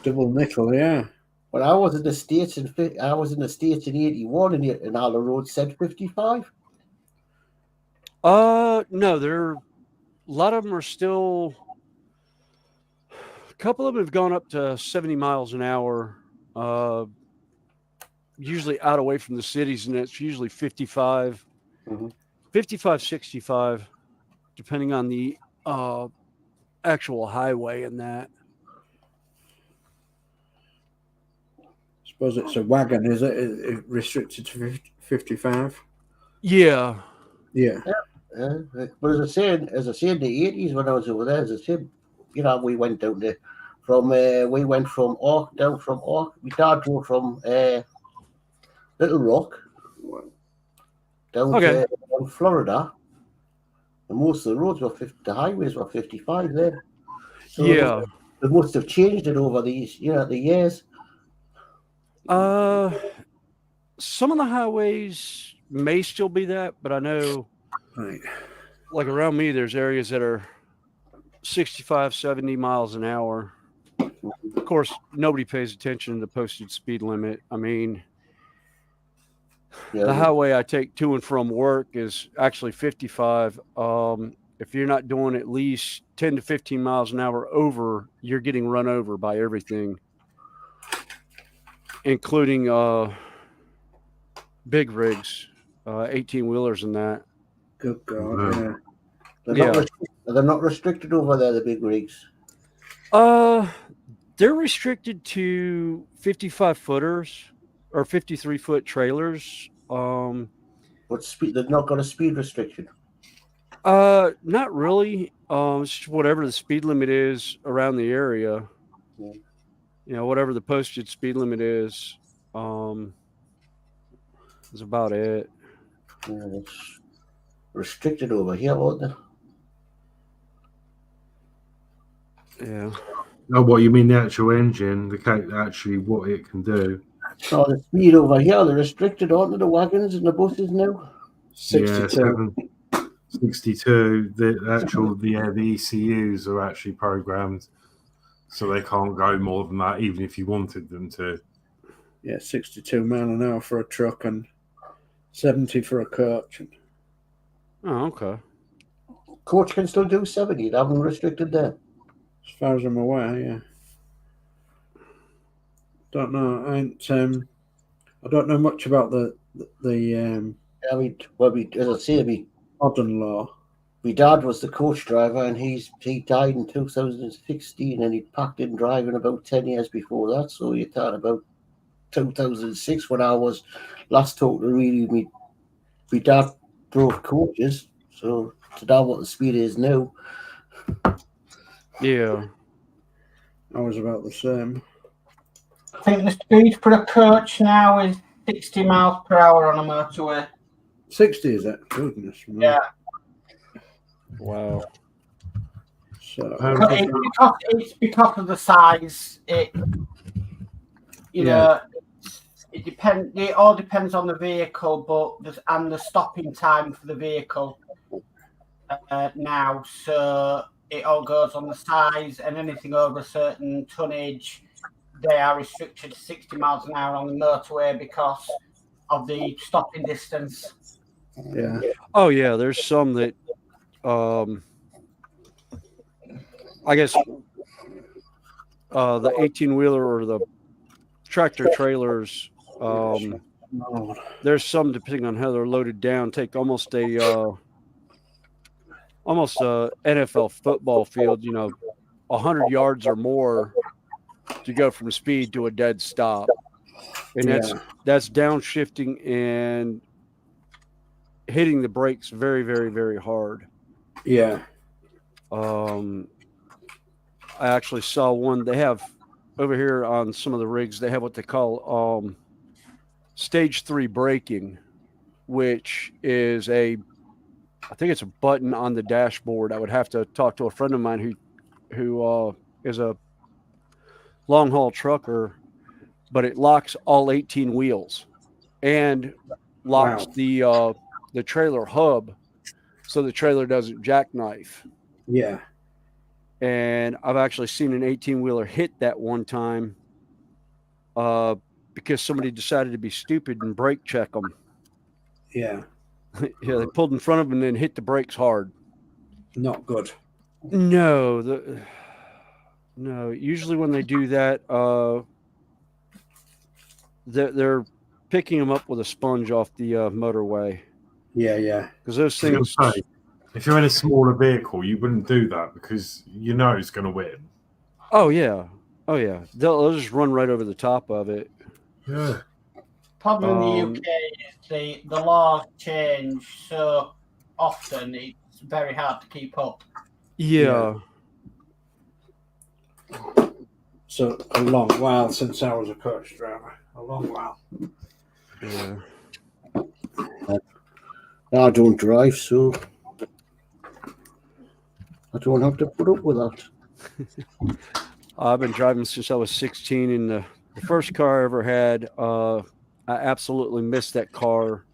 double nickel, yeah. Well, I was in the States in 81 and all the roads said 55. No, a lot of them are still. A couple of them have gone up to 70 miles an hour. Usually out away from the cities, and it's usually 55, 55, 65, depending on the actual highway and that. Suppose it's a wagon, is it? It restricted to 55? Yeah. Yeah. But as I say in the 80s when I was over there, as I said, we went down there from Ork down from Ork. My dad drove from Little Rock down to Florida, and most of the roads were the highways were 55 there. So Yeah. they must have changed it over these, the years. Some of the highways may still be that, but I know, Right. like around me, there's areas that are 65, 70 miles an hour. Of course, nobody pays attention to the posted speed limit. I mean, the highway I take to and from work is actually 55. If if you're not doing at least 10 to 15 miles an hour over, you're getting run over by everything, including big rigs, 18-wheelers and that. Good God, yeah. They're not restricted over there, the big rigs. They're restricted to 55-footers or 53-foot trailers. But they've not got a speed restriction. Not really. It's just whatever the speed limit is around the area. Yeah. You know, whatever the posted speed limit is about it. Yeah, it's restricted over here, wasn't it? Yeah. Oh, what you mean the actual engine? Actually, what it can do? So the speed over here, they're restricted, aren't they, the wagons and the buses now? 62. Yeah, 62. The ECUs are actually programmed, so they can't go more than that, even if you wanted them to. Yeah, 62 mile an hour for a truck and 70 for a coach. Oh, okay. Coach can still do 70. They haven't restricted there. As far as I'm aware, yeah. Don't know. I don't know much about the I mean, as I say, modern law. my dad was the coach driver, and he died in 2016, and he'd packed in driving about 10 years before that. So you thought about 2006 when I was last talking to really, my dad drove coaches, so to know what the speed is now. Yeah. I was about the same. I think the speed for a coach now is 60 miles per hour on a motorway. 60 is it? Goodness me. Yeah. Wow. So It's because of the size. It depends. It all depends on the vehicle, but and the stopping time for the vehicle now. So it all goes on the size, and anything over a certain tonnage, they are restricted to 60 miles an hour on the motorway because of the stopping distance. yeah. Oh, yeah. There's some that, I guess, the 18-wheeler or the tractor trailers, there's some, depending on how they're loaded down, take almost a NFL football field, 100 yards or more to go from speed to a dead stop. And that's downshifting and hitting the brakes very, very, very hard. Yeah. I actually saw one. They have over here on some of the rigs, they have what they call stage 3 braking, which is I think it's a button on the dashboard. I would have to talk to a friend of mine who is a long haul trucker, but it locks all 18 wheels and locks the trailer hub so the trailer doesn't jackknife. Yeah. And I've actually seen an 18-wheeler hit that one time because somebody decided to be stupid and brake check them. Yeah. Yeah, they pulled in front of them and then hit the brakes hard. Not good. No, usually when they do that, they're picking them up with a sponge off the motorway. Yeah. Because those things. If you're in a smaller vehicle, you wouldn't do that because you know it's going to win. Oh yeah. They'll just run right over the top of it. Yeah. Problem in the UK is the laws change so often; it's very hard to keep up. Yeah. So a long while since I was a coach driver. A long while. Yeah. I don't drive, so I don't have to put up with that. I've been driving since I was 16, and the first car I ever had, I absolutely missed that car.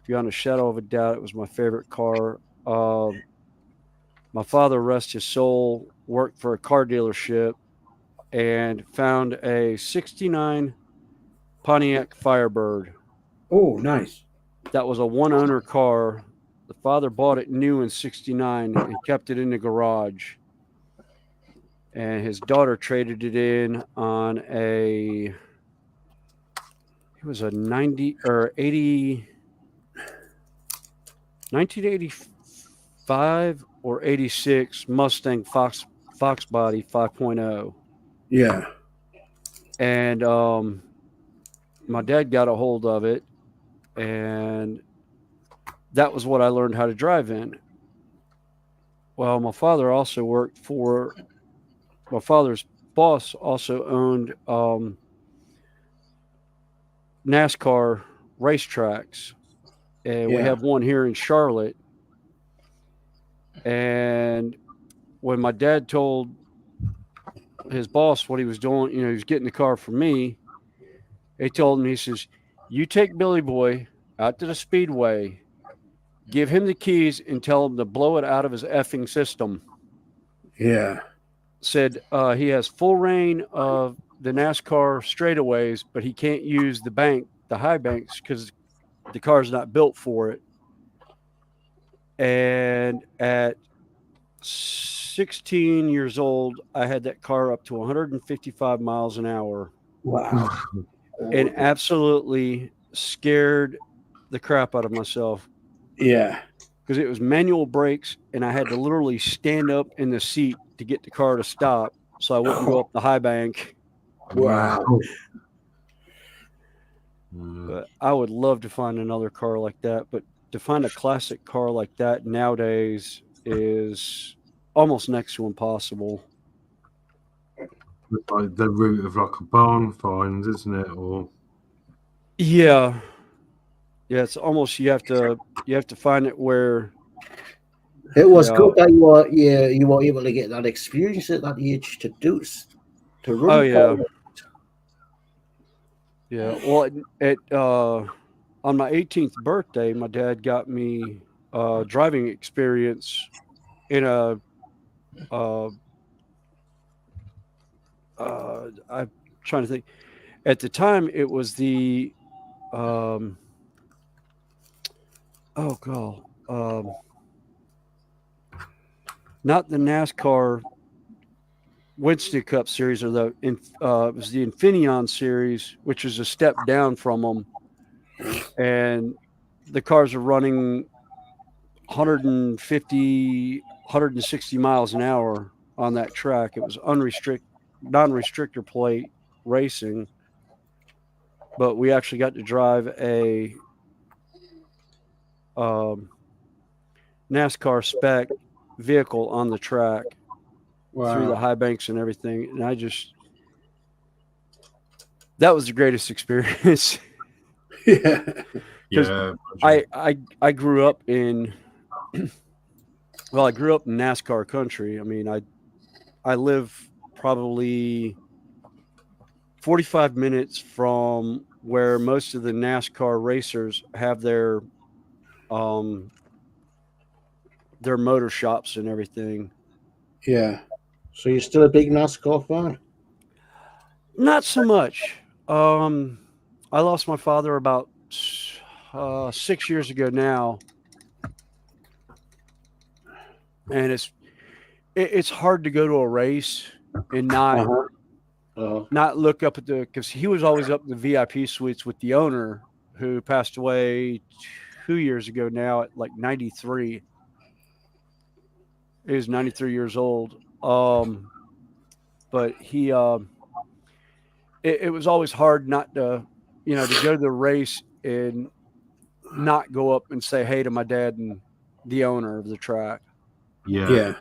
Beyond a shadow of a doubt, it was my favorite car. My father, rest his soul, worked for a car dealership and found a 69 Pontiac Firebird. Oh, nice. That was a one-owner car. The father bought it new in '69 and kept it in the garage. And his daughter traded it in on it was a 1985 or 86 Mustang Fox Body 5.0. Yeah. And my dad got a hold of it, and that was what I learned how to drive in. Well, my father also worked for, my father's boss also owned NASCAR racetracks, and we have one here in Charlotte. And when my dad told his boss what he was doing, he was getting the car for me, he told him, he says, "You take Billy Boy out to the speedway, give him the keys, and tell him to blow it out of his effing system." Yeah. Said he has full reign of the NASCAR straightaways, but he can't use the high banks, because the car's not built for it. And at 16 years old, I had that car up to 155 miles an hour. Wow. And absolutely scared the crap out of myself. Yeah. Because it was manual brakes, and I had to literally stand up in the seat to get the car to stop so I wouldn't go up the high bank. Wow. But I would love to find another car like that. But to find a classic car like that nowadays is almost next to impossible. Like the route of like a barn find, isn't it? Or yeah, it's almost you have to find it where it was good that you were able to get that experience at that age to run. Oh yeah. Yeah, well, on my 18th birthday, my dad got me driving experience in a I'm trying to think. At the time, it was the not the NASCAR Winston Cup series, or it was the Infineon series, which is a step down from them, and the cars are running 150, 160 miles an hour on that track. It was non-restrictor plate racing, but we actually got to drive a NASCAR spec vehicle on the track. Wow. Through the high banks and everything, and that was the greatest experience. Yeah. I grew up in NASCAR country. I mean, I live probably 45 minutes from where most of the NASCAR racers have their motor shops and everything. Yeah. So you're still a big NASCAR fan? Not so much. I lost my father about 6 years ago now, and it's hard to go to a race and not look up at because he was always up in the VIP suites with the owner, who passed away 2 years ago now at like 93. He was 93 years old. But he, it was always hard not to, to go to the race and not go up and say hey to my dad and the owner of the track. Yeah.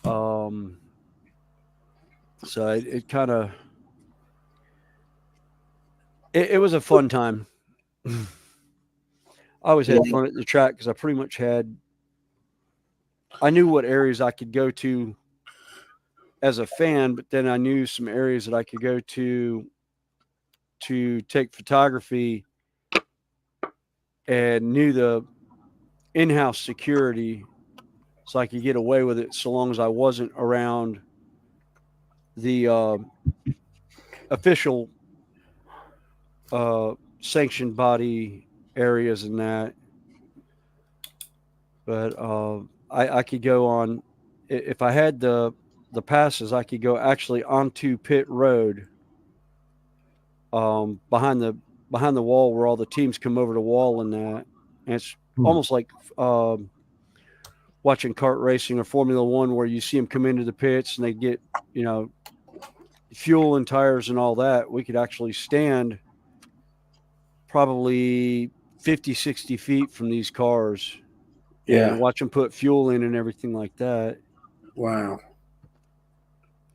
So it kind of, it was a fun time. I always had fun at the track because I pretty much I knew what areas I could go to as a fan, but then I knew some areas that I could go to take photography, and knew the in-house security, so I could get away with it so long as I wasn't around the official sanctioned body areas and that. But I could go on, if I had the passes, I could go actually onto Pit Road, behind the wall where all the teams come over the wall and that. And it's almost like watching kart racing or Formula One, where you see them come into the pits and they get, fuel and tires and all that. We could actually stand probably 50, 60 feet from these cars. Yeah. And watch them put fuel in and everything like that. Wow.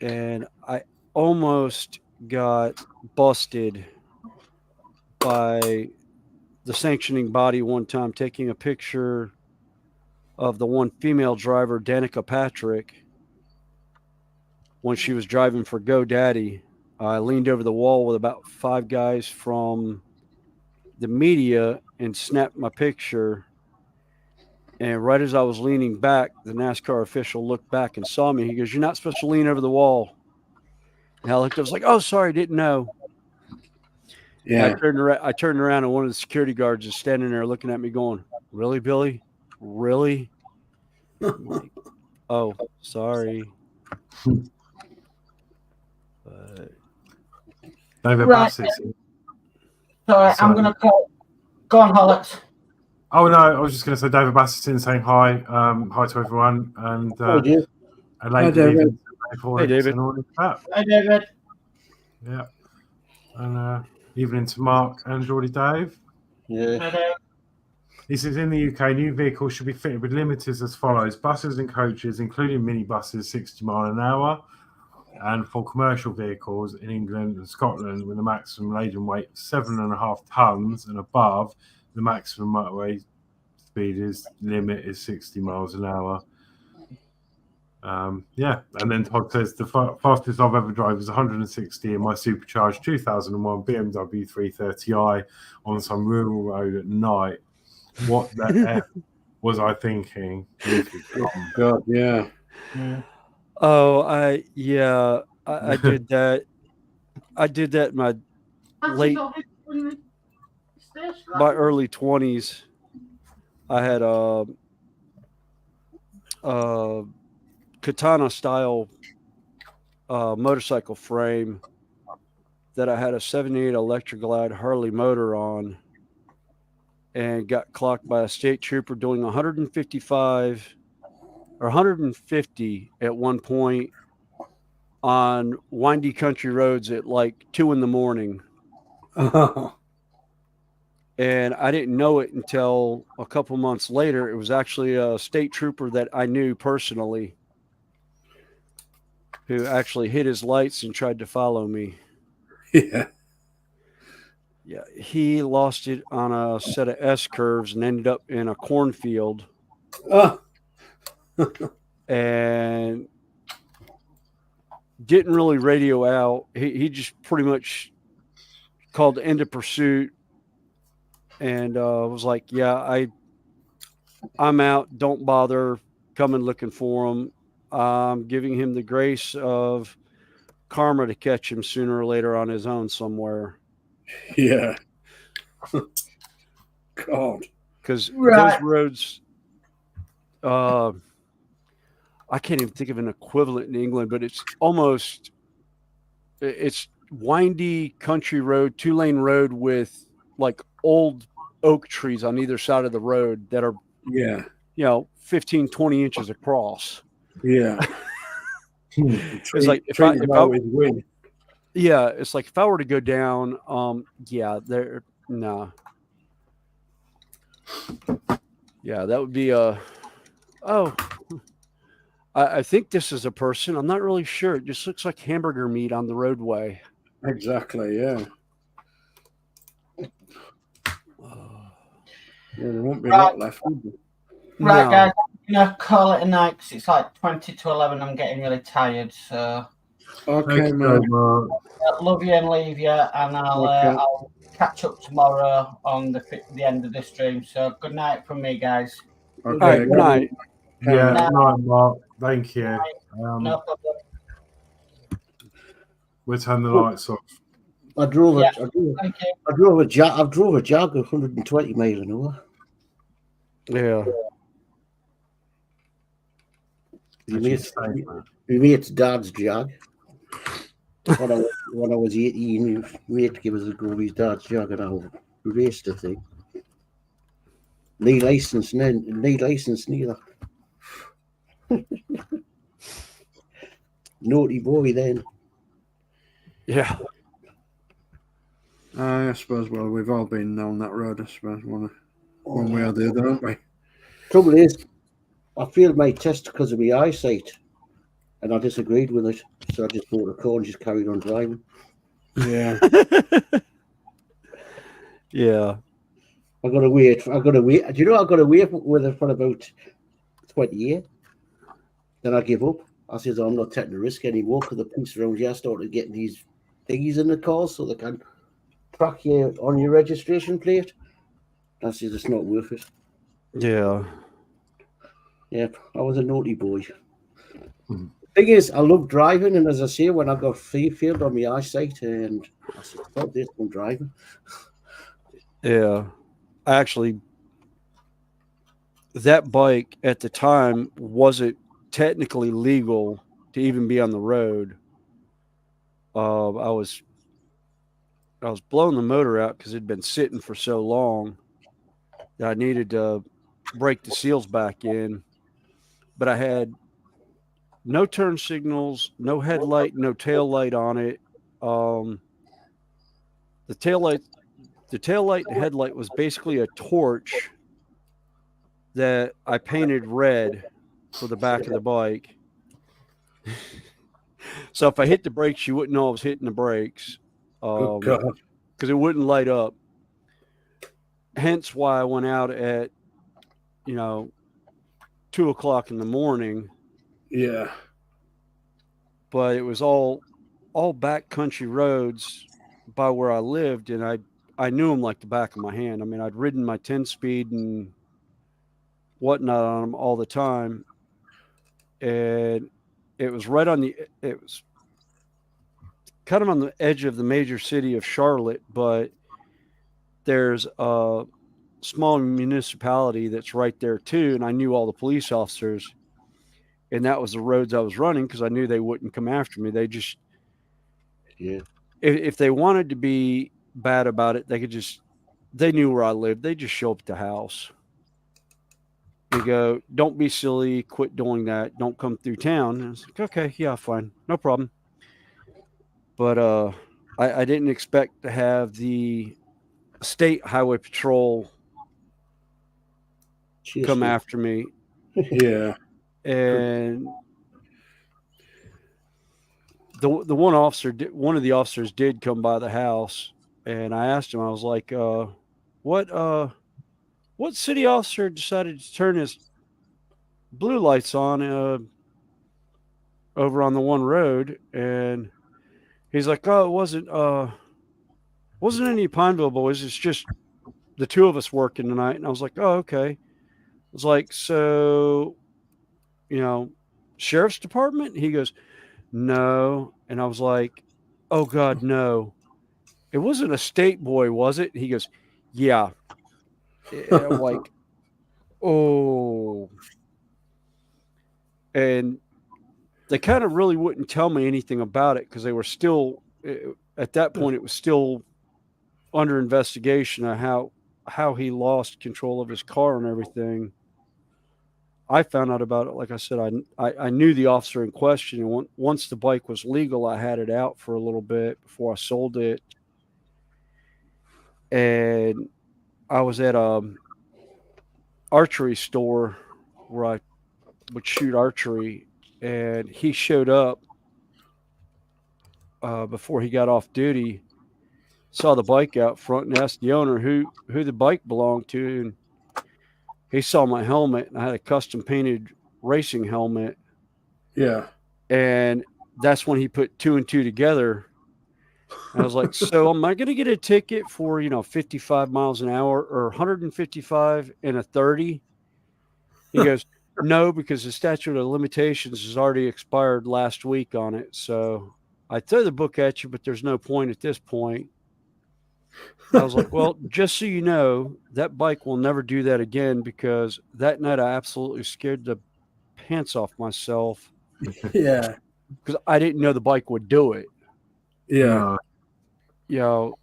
And I almost got busted by the sanctioning body one time, taking a picture of the one female driver, Danica Patrick, when she was driving for GoDaddy. I leaned over the wall with about 5 guys from the media and snapped my picture. And right as I was leaning back, the NASCAR official looked back and saw me. He goes, "You're not supposed to lean over the wall." And I looked, I was like, "Oh, sorry, didn't know." Yeah. I turned around and one of the security guards is standing there looking at me going, "Really, Billy? Really?" I'm like, "Oh, sorry." But David Right. Bassett. Sorry, I'm going to call. Go on, Horlixs. Oh no, I was just going to say David Bassett saying hi, hi to everyone, and Oh, dear. a late Hi, David. evening to Hey, David. and all of that. Hi, David. Yeah, and evening to Mark and Geordie Dave. Yeah. Hi, Dave. He says in the UK, new vehicles should be fitted with limiters as follows: buses and coaches, including minibuses, 60 mile an hour, and for commercial vehicles in England and Scotland with a maximum laden weight of 7.5 tons and above, the maximum motorway limit is 60 miles an hour. Yeah, and then Todd says the fastest I've ever drove was 160 in my supercharged 2001 BMW 330i on some rural road at night. What the F was I thinking? God, yeah. oh, I did that. I did that in my early 20s. I had a katana style motorcycle frame that I had a 78 Electra Glide Harley motor on, and got clocked by a state trooper doing 155 or 150 at one point on windy country roads at like 2 a.m. Oh, And I didn't know it until a couple months later. It was actually a state trooper that I knew personally who actually hit his lights and tried to follow me. yeah. Yeah, he lost it on a set of S curves and ended up in a cornfield. Oh. And didn't really radio out. He just pretty much called the end of pursuit and was like, "Yeah, I'm out. Don't bother coming looking for him. I'm giving him the grace of karma to catch him sooner or later on his own somewhere." Yeah. God. Because Right. those roads, I can't even think of an equivalent in England, but it's windy country road, 2-lane road with like old oak trees on either side of the road that are, Yeah. 15, 20 inches across. Yeah. It's like if I were to go down, that would be I think this is a person. I'm not really sure. It just looks like hamburger meat on the roadway. Exactly, yeah. Yeah, there won't be a lot left, will there? Right, No. guys, I'm going to call it a night because it's like 20 to 11. I'm getting really tired. So, Okay, man. love you and leave you. And I'll catch up tomorrow on the end of the stream. So, good night from me, guys. Okay, All right, good night. Yeah, No. good night, Mark. Thank you. No problem. We'll turn the lights off. I drove Thank you. I drove a Jag 120 mile an hour. Yeah. We That's made, insane, man. we made dad's jag. When I was 18, we had to give us a go with his dad's jag, and I raced the thing. No license neither. Naughty boy then. Yeah. I suppose, well, we've all been down that road, I suppose, one way or the other, haven't we? Trouble is, I failed my test because of my eyesight, and I disagreed with it, so I just bought a car and just carried on driving. Yeah. Yeah. I got to wait. Do you know I got to wait with it for about 20 years? Then I give up. I says, I'm not taking the risk anymore because the police around here started getting these thingies in the cars so they can track you on your registration plate. I says, it's not worth it. Yeah. Yep, I was a naughty boy. Thing is, I love driving, and as I say, when I got failed on my eyesight, and I said, "Stop this, I'm driving." Yeah. Actually, that bike at the time wasn't technically legal to even be on the road. I was blowing the motor out because it'd been sitting for so long that I needed to break the seals back in, but I had no turn signals, no headlight, no tail light on it. The tail light and headlight was basically a torch that I painted red for the back of the bike. So if I hit the brakes, you wouldn't know I was hitting the brakes because it wouldn't light up. Hence why I went out at 2:00 in the morning. Yeah. But it was all backcountry roads by where I lived, and I knew them like the back of my hand. I mean, I'd ridden my 10-speed and whatnot on them all the time, and it was kind of on the edge of the major city of Charlotte, but there's a small municipality that's right there too, and I knew all the police officers. And that was the roads I was running because I knew they wouldn't come after me. They just, if they wanted to be bad about it, they knew where I lived. They just show up at the house. They go, don't be silly. Quit doing that. Don't come through town. And I was like, okay, yeah, fine. No problem. But I didn't expect to have the state highway patrol come after me. Yeah. And one of the officers did come by the house, and I asked him, I was like, what city officer decided to turn his blue lights on over on the one road? And he's like, oh, it wasn't any Pineville boys. It's just the two of us working tonight. And I was like, oh, okay. I was like, so, sheriff's department? He goes, no. And I was like, oh God, no. It wasn't a state boy, was it? He goes, yeah. And I'm like, oh. And they kind of really wouldn't tell me anything about it because they were still, at that point, it was still under investigation of how he lost control of his car and everything. I found out about it. Like I said, I knew the officer in question. And once the bike was legal, I had it out for a little bit before I sold it. And I was at a archery store where I would shoot archery. And he showed up before he got off duty, saw the bike out front and asked the owner who the bike belonged to. And he saw my helmet, and I had a custom painted racing helmet. Yeah. And that's when he put two and two together. And I was like, so am I going to get a ticket for, 55 miles an hour or 155 and a 30? He goes, no, because the statute of limitations has already expired last week on it. So I throw the book at you, but there's no point at this point. I was like, well, just so you know, that bike will never do that again, because that night I absolutely scared the pants off myself Yeah. because I didn't know the bike would do it. Yeah. You know,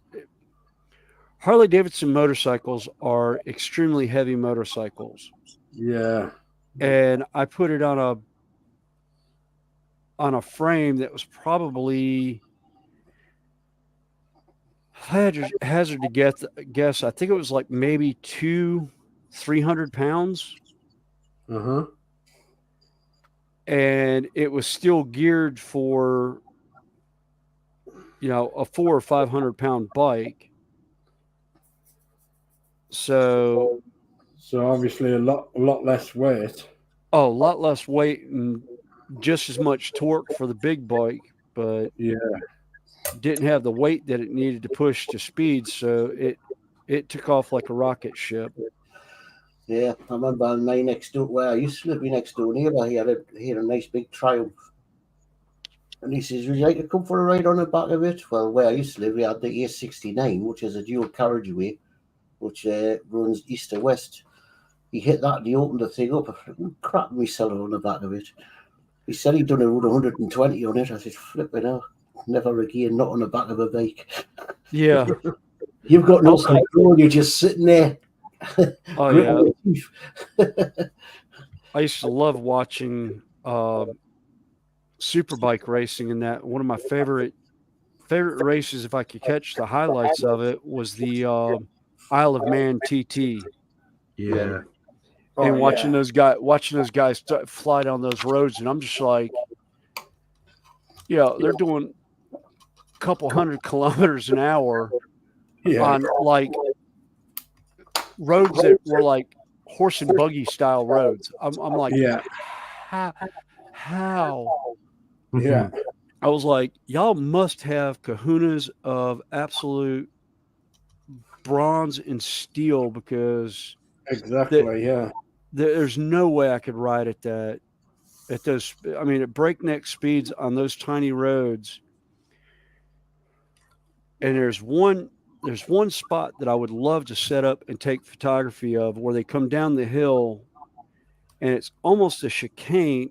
Harley Davidson motorcycles are extremely heavy motorcycles. Yeah. And I put it on a frame that was probably, hazard to guess, I think it was like maybe 300 pounds. Uh-huh. And it was still geared for, you know, a 400 or 500 pound bike. So obviously a lot less weight. Oh, a lot less weight and just as much torque for the big bike, but Yeah. didn't have the weight that it needed to push to speed, so it took off like a rocket ship. Yeah, I remember my next door, where I used to live next door neighbour, he had a nice big Triumph. And he says, would you like to come for a ride on the back of it? Well, where I used to live, we had the A69, which is a dual carriageway, which runs east to west. He hit that and he opened the thing up. I crapped myself on the back of it. He said he'd done around 120 on it. I said, flipping out. Never again, not on the back of a bike. Yeah. You've got no control. You're just sitting there. Oh, yeah. I used to love watching superbike racing, and that one of my favorite races, if I could catch the highlights of it, was the Isle of Man TT. Yeah. And watching those guys fly down those roads, and I'm just like, they're doing a couple 100 kilometers an hour on like roads that were like horse and buggy style roads. I'm like, how? Yeah. I was like, y'all must have kahunas of absolute bronze and steel, because exactly, there's no way I could ride at those. I mean, at breakneck speeds on those tiny roads. And there's one spot that I would love to set up and take photography of, where they come down the hill, and it's almost a chicane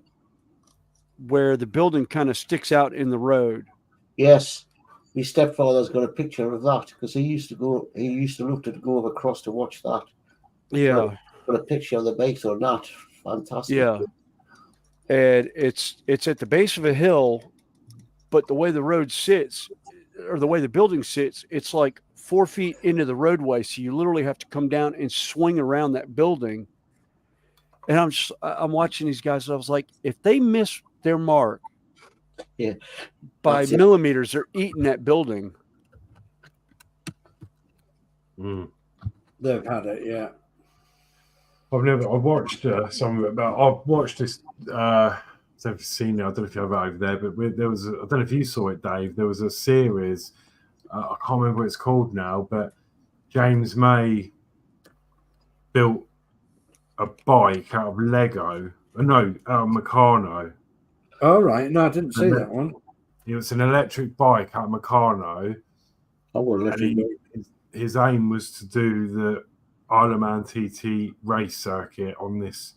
where the building kind of sticks out in the road. Yes. My stepfather's got a picture of that, because he used to look to go across to watch that. Yeah. Got a picture of the bikes on that. Fantastic. Yeah. And it's at the base of a hill, but the way the road sits, or the way the building sits, it's like 4 feet into the roadway. So you literally have to come down and swing around that building. And I'm watching these guys, and I was like, if they miss their mark by millimeters, they're eating that building. They've had it, yeah. I've watched some of it, but I've watched this. I've seen it. I don't know if you have it over there, but there was. I don't know if you saw it, Dave. There was a series. I can't remember what it's called now, but James May built a bike out of Lego. No, out of Meccano. Oh, right. No, I didn't see that one. It was an electric bike out of Meccano. His aim was to do the Isle of Man TT race circuit on this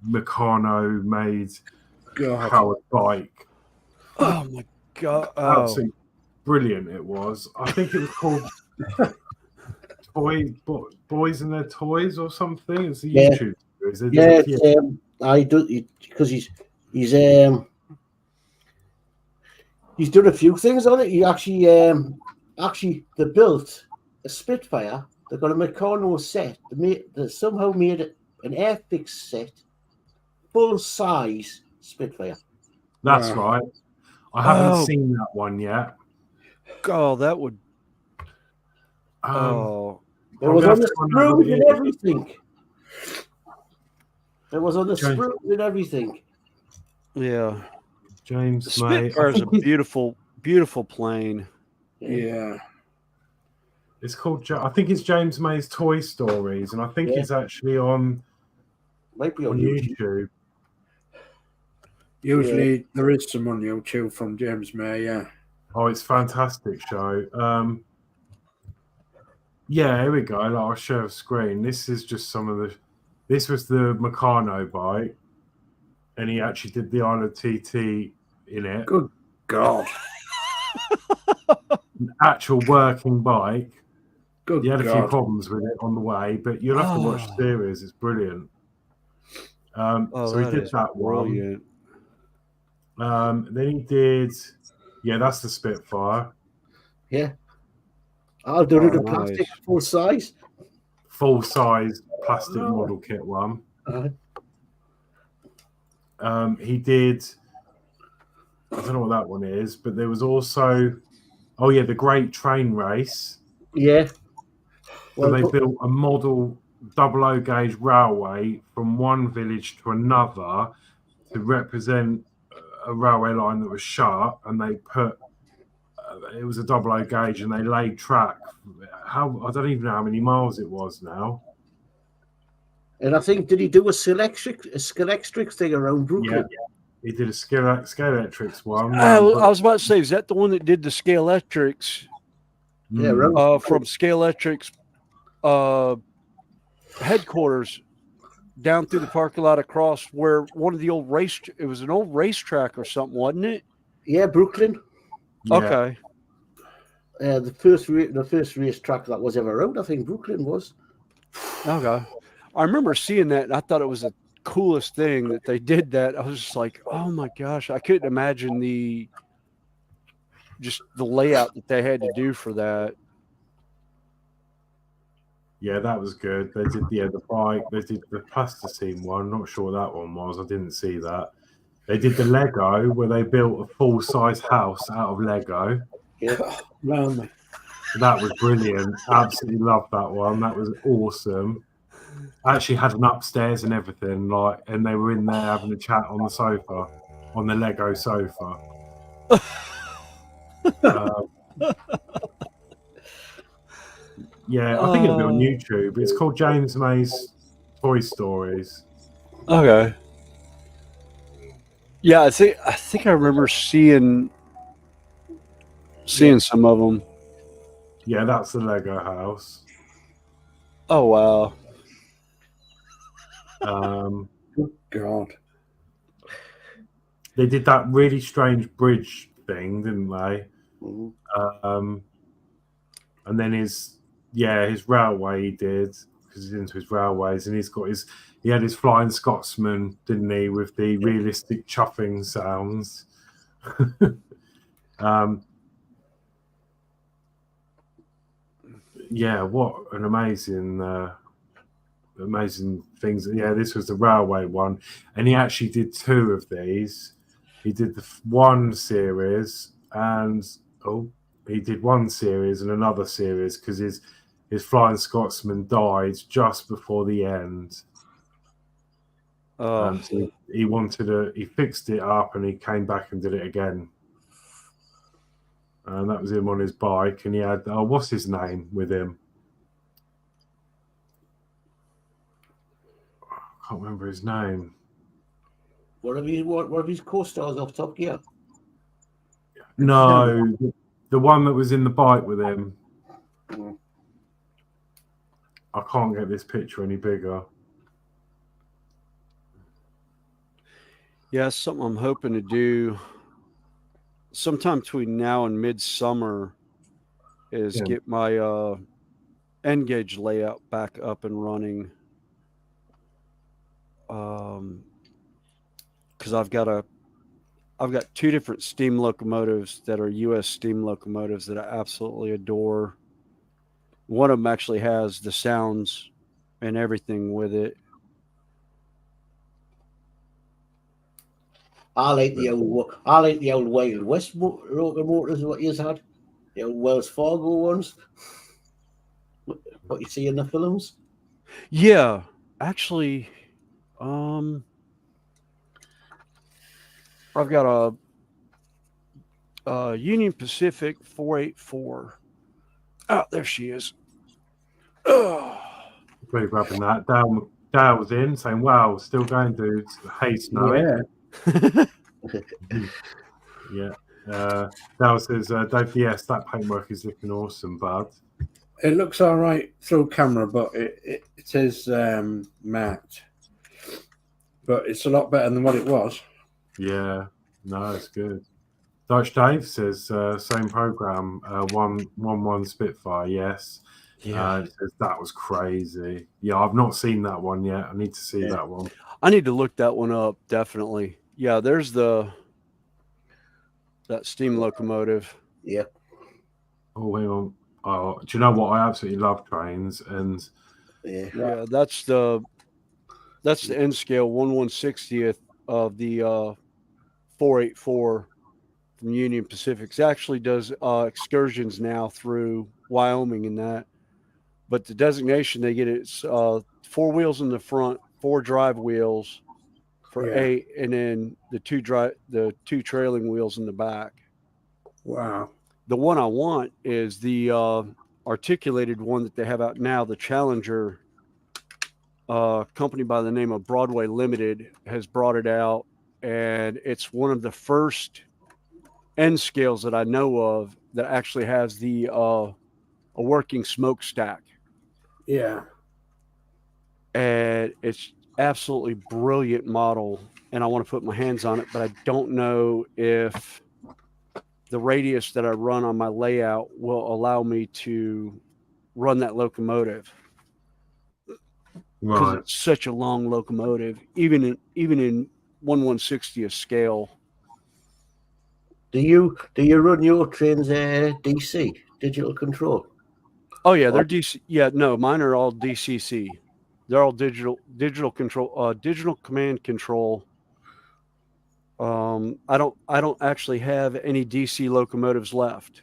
Meccano made powered bike. Oh my god! Absolutely brilliant it was. I think it was called Boys and Their Toys or something. It's a YouTube series. I do, because he's done a few things on it. He actually they built a Spitfire. They got a Meccano set. They somehow made it an Airfix set, full size Spitfire. That's right. I haven't seen that one yet. Oh, that would. It was on the Sprue and everything. It was on the Sprue and everything. Yeah. James May. Spitfire is a beautiful, beautiful plane. Yeah. It's called. I think it's James May's Toy Stories, and I think it's actually on. Might be on YouTube. Usually there is some on YouTube from James May. Yeah. Oh, it's a fantastic show. Here we go. I'll share a screen. This is just some of the. This was the Meccano bike. and he actually did the Isle of TT in it. Good God. An actual working bike. Good He had a few God. problems with it on the way, but you'll have to watch the series. It's brilliant. So he did that brilliant. one. Then he did, that's the Spitfire. Yeah. I'll do it in nice. plastic, full size. Full size plastic model kit one. He did, I don't know what that one is, but there was also, the Great Train Race. Yeah. So they built a model 00 gauge railway from one village to another to represent a railway line that was shut, and they put it was a 00 gauge, and they laid track. I don't even know how many miles it was now. And I think, did he do a Scalextric thing around Brooklyn? Yeah, he did a Scalextrics one. I was about to say, is that the one that did the Scalextrics? Yeah, right. From Scalextrics headquarters down through the parking lot across where one of the old it was an old racetrack or something, wasn't it? Yeah, Brooklyn. Yeah. Okay. The first racetrack that was ever out, I think Brooklyn was. Okay. I remember seeing that, and I thought it was the coolest thing that they did that. I was just like, oh my gosh, I couldn't imagine the layout that they had to do for that. Yeah, that was good. They did the bike. They did the plasticine one. Not sure what that one was. I didn't see that. They did the Lego, where they built a full-size house out of Lego. Yeah, Lonely. That was brilliant. Absolutely loved that one. That was awesome. I actually had an upstairs and everything, and they were in there having a chat on the sofa, on the Lego sofa. I think it'll be on YouTube. It's called James May's Toy Stories. Okay. Yeah, I think I remember seeing some of them. Yeah, that's the Lego house. Oh wow. God. They did that really strange bridge thing, didn't they? Mm-hmm. And then his railway he did, because he's into his railways, and he had his Flying Scotsman, didn't he, with the realistic chuffing sounds. What an amazing things. Yeah, this was the railway one, and he actually did two of these. He did the one series, and he did one series and another series because his Flying Scotsman died just before the end. So he fixed it up, and he came back and did it again. And that was him on his bike, and he had what's his name with him? I can't remember his name. One of his co-stars off Top Gear. No, the one that was in the bike with him. I can't get this picture any bigger. Yeah, something I'm hoping to do sometime between now and midsummer is get my end gauge layout back up and running. Because I've got two different steam locomotives that are U.S. steam locomotives that I absolutely adore. One of them actually has the sounds and everything with it. I like the old Wild West locomotives. What you had, the old Wells Fargo ones. What you see in the films. Yeah, actually, I've got a Union Pacific 484. Oh, there she is. Pretty grabbing that. Dale was in saying, "Wow, still going, dudes. Hey, Snow." Yeah. Dale says, "Dave, yes, that paintwork is looking awesome, bud." It looks all right through camera, but it is matte. but it's a lot better than what it was. Yeah, no, it's good. Dutch Dave says same program, 111 Spitfire. Yes, it says that was crazy. Yeah, I've not seen that one yet. I need to see that one. I need to look that one up. Definitely. Yeah, there's that steam locomotive. Yeah. Oh, hang on. Oh, do you know what? I absolutely love trains, and yeah, that's the N scale 1/160th of the 484 from Union Pacific. It actually does excursions now through Wyoming and that. But the designation they get, it's 4 wheels in the front, 4 drive wheels for 8, and then the two trailing wheels in the back. Wow. The one I want is the articulated one that they have out now. The Challenger company by the name of Broadway Limited has brought it out, and it's one of the first N scales that I know of that actually has the a working smokestack. Yeah. And it's absolutely brilliant model, and I want to put my hands on it, but I don't know if the radius that I run on my layout will allow me to run that locomotive. Because it's such a long locomotive, even in 1/160th scale. Do you run your trains DC, digital control? Oh yeah, they're DC. Yeah, no, mine are all DCC. They're all digital control, digital command control. I don't actually have any DC locomotives left.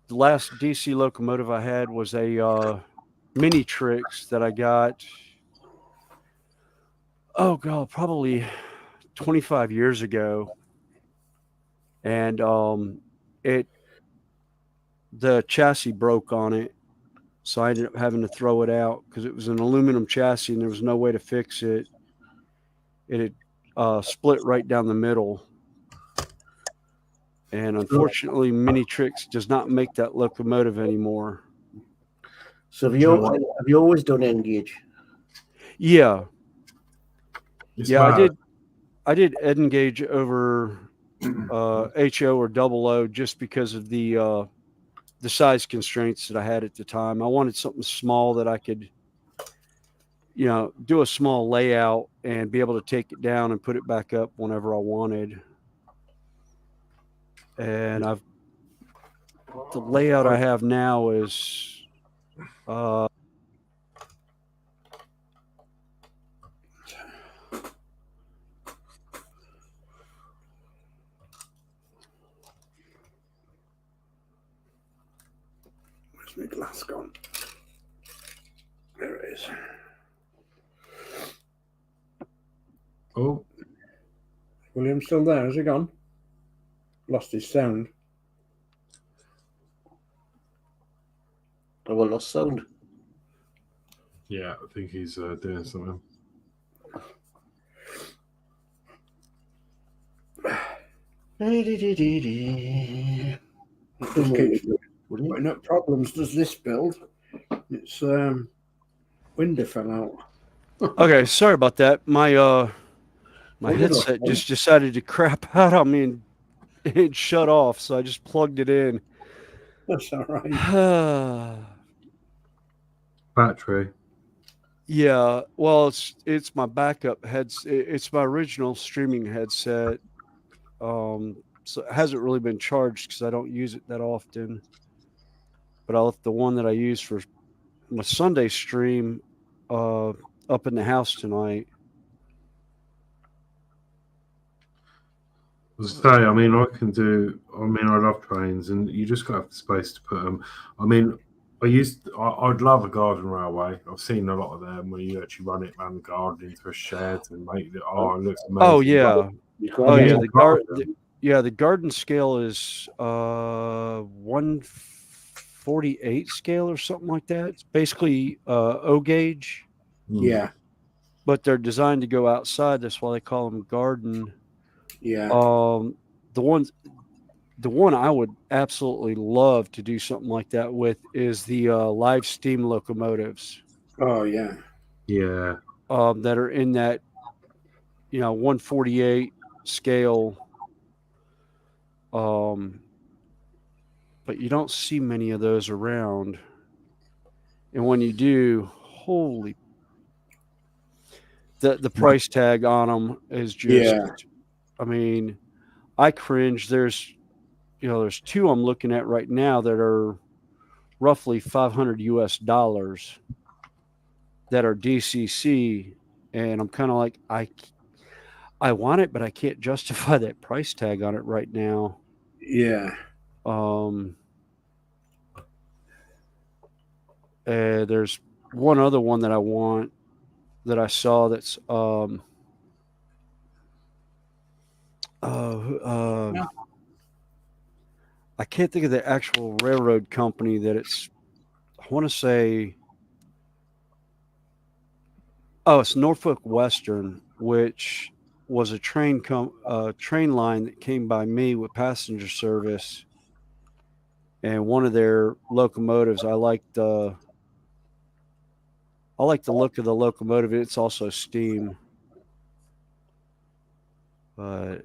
The last DC locomotive I had was a Mini Tricks that I got. Oh god, probably 25 years ago, and the chassis broke on it, so I ended up having to throw it out because it was an aluminum chassis and there was no way to fix it. It had split right down the middle, and unfortunately, Mini Tricks does not make that locomotive anymore. So have you always done N gauge? Yeah, I did N gauge over HO or double O just because of the size constraints that I had at the time. I wanted something small that I could, do a small layout and be able to take it down and put it back up whenever I wanted. And the layout I have now is where's my glass gone? There it is. Oh, William's still there? Has he gone? Lost his sound. Oh, I lost sound. yeah, I think he's doing something. It just keeps putting up problems. Does this build? It's window fell out. okay. Sorry about that. My headset just decided to crap out on me and it shut off, so I just plugged it in. That's all right. Battery. Yeah, well, it's my backup headset. It's my original streaming headset. So it hasn't really been charged because I don't use it that often. But I left the one that I use for my Sunday stream up in the house tonight. As I say, I mean, I love trains, and you just got to have the space to put them. I mean, I'd love a garden railway. I've seen a lot of them where you actually run it around the garden into a shed and make it. Oh, it looks amazing. Oh yeah, the garden scale is 1/48 scale or something like that. It's basically O gauge. Yeah. But they're designed to go outside. That's why they call them garden. Yeah. The one I would absolutely love to do something like that with is the live steam locomotives. Oh yeah. Yeah. that are in that 148 scale. But you don't see many of those around. And when you do, holy, the price tag on them is just, I mean, I cringe. There's two I'm looking at right now that are roughly $500 US that are DCC. And I'm kind of like, I want it, but I can't justify that price tag on it right now. Yeah. There's one other one that I want that I saw that's I can't think of the actual railroad company that it's. I want to say, it's Norfolk Western, which was a train line that came by me with passenger service, and one of their locomotives. I like the look of the locomotive. It's also steam, but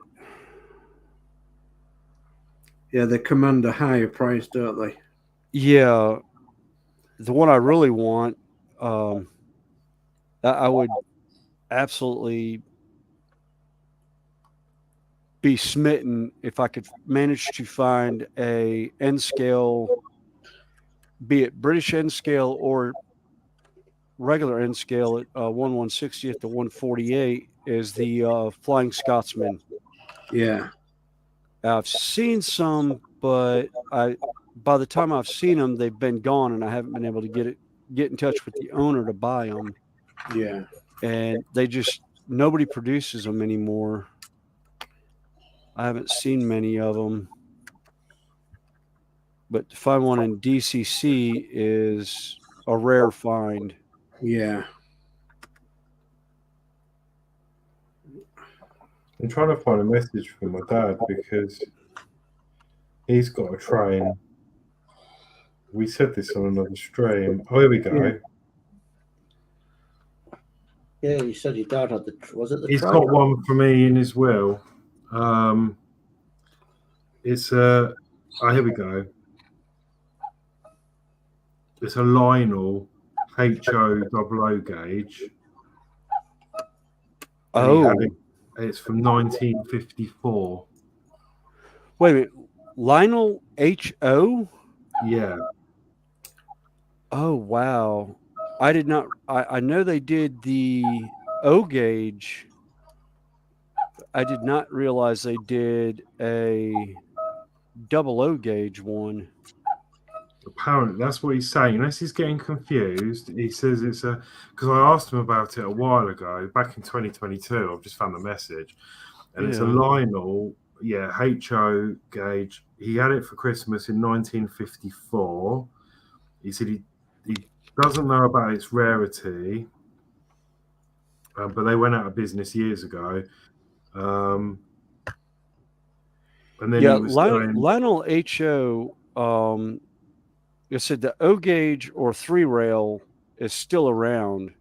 yeah, they command a higher price, don't they? Yeah, the one I really want, I would absolutely be smitten if I could manage to find a N scale, be it British N scale or regular N scale at 1/160th to 148 is the Flying Scotsman. Yeah. I've seen some, but by the time I've seen them, they've been gone, and I haven't been able to get in touch with the owner to buy them. Yeah. And nobody produces them anymore. I haven't seen many of them. But to find one in DCC is a rare find. Yeah. I'm trying to find a message from my dad because he's got a train. We said this on another stream. Oh, here we go. Yeah, you said your dad had was it the He's train? got one for me in his will. It's here we go. It's a Lionel HO00 gauge. Oh. It's from 1954. Wait a minute. Lionel HO? Yeah. Oh, wow. I did not. I know they did the O gauge. I did not realize they did a double O gauge one. Apparently, that's what he's saying. Unless he's getting confused, he says it's a. Because I asked him about it a while ago, back in 2022. I've just found the message, and it's a Lionel, HO gauge. He had it for Christmas in 1954. He said he doesn't know about its rarity, but they went out of business years ago. And then he was Lionel HO. I said the O gauge or 3-rail is still around,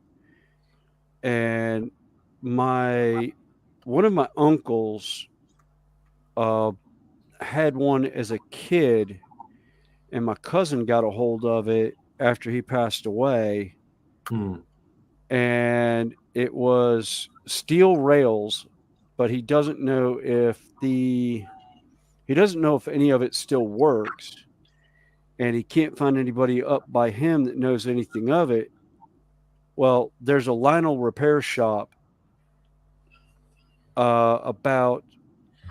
and one of my uncles had one as a kid, and my cousin got a hold of it after he passed away, and it was steel rails, but he doesn't know if any of it still works. And he can't find anybody up by him that knows anything of it. Well, there's a Lionel repair shop about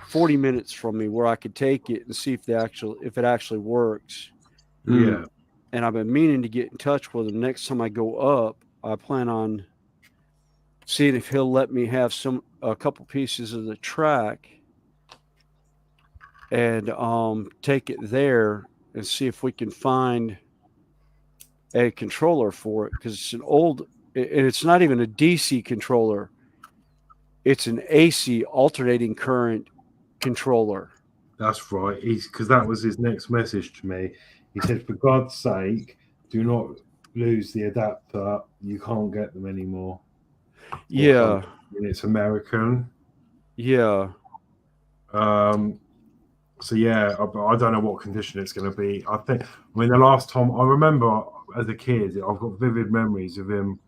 40 minutes from me where I could take it and see if it actually works. Yeah. And I've been meaning to get in touch with him. Next time I go up, I plan on seeing if he'll let me have a couple pieces of the track and take it there and see if we can find a controller for it, because it's and it's not even a DC controller. It's an AC alternating current controller. That's right. Because that was his next message to me. He said, for God's sake, do not lose the adapter. You can't get them anymore. Yeah. And it's American. Yeah. So yeah, I don't know what condition it's going to be. I mean, the last time I remember as a kid, I've got vivid memories of him.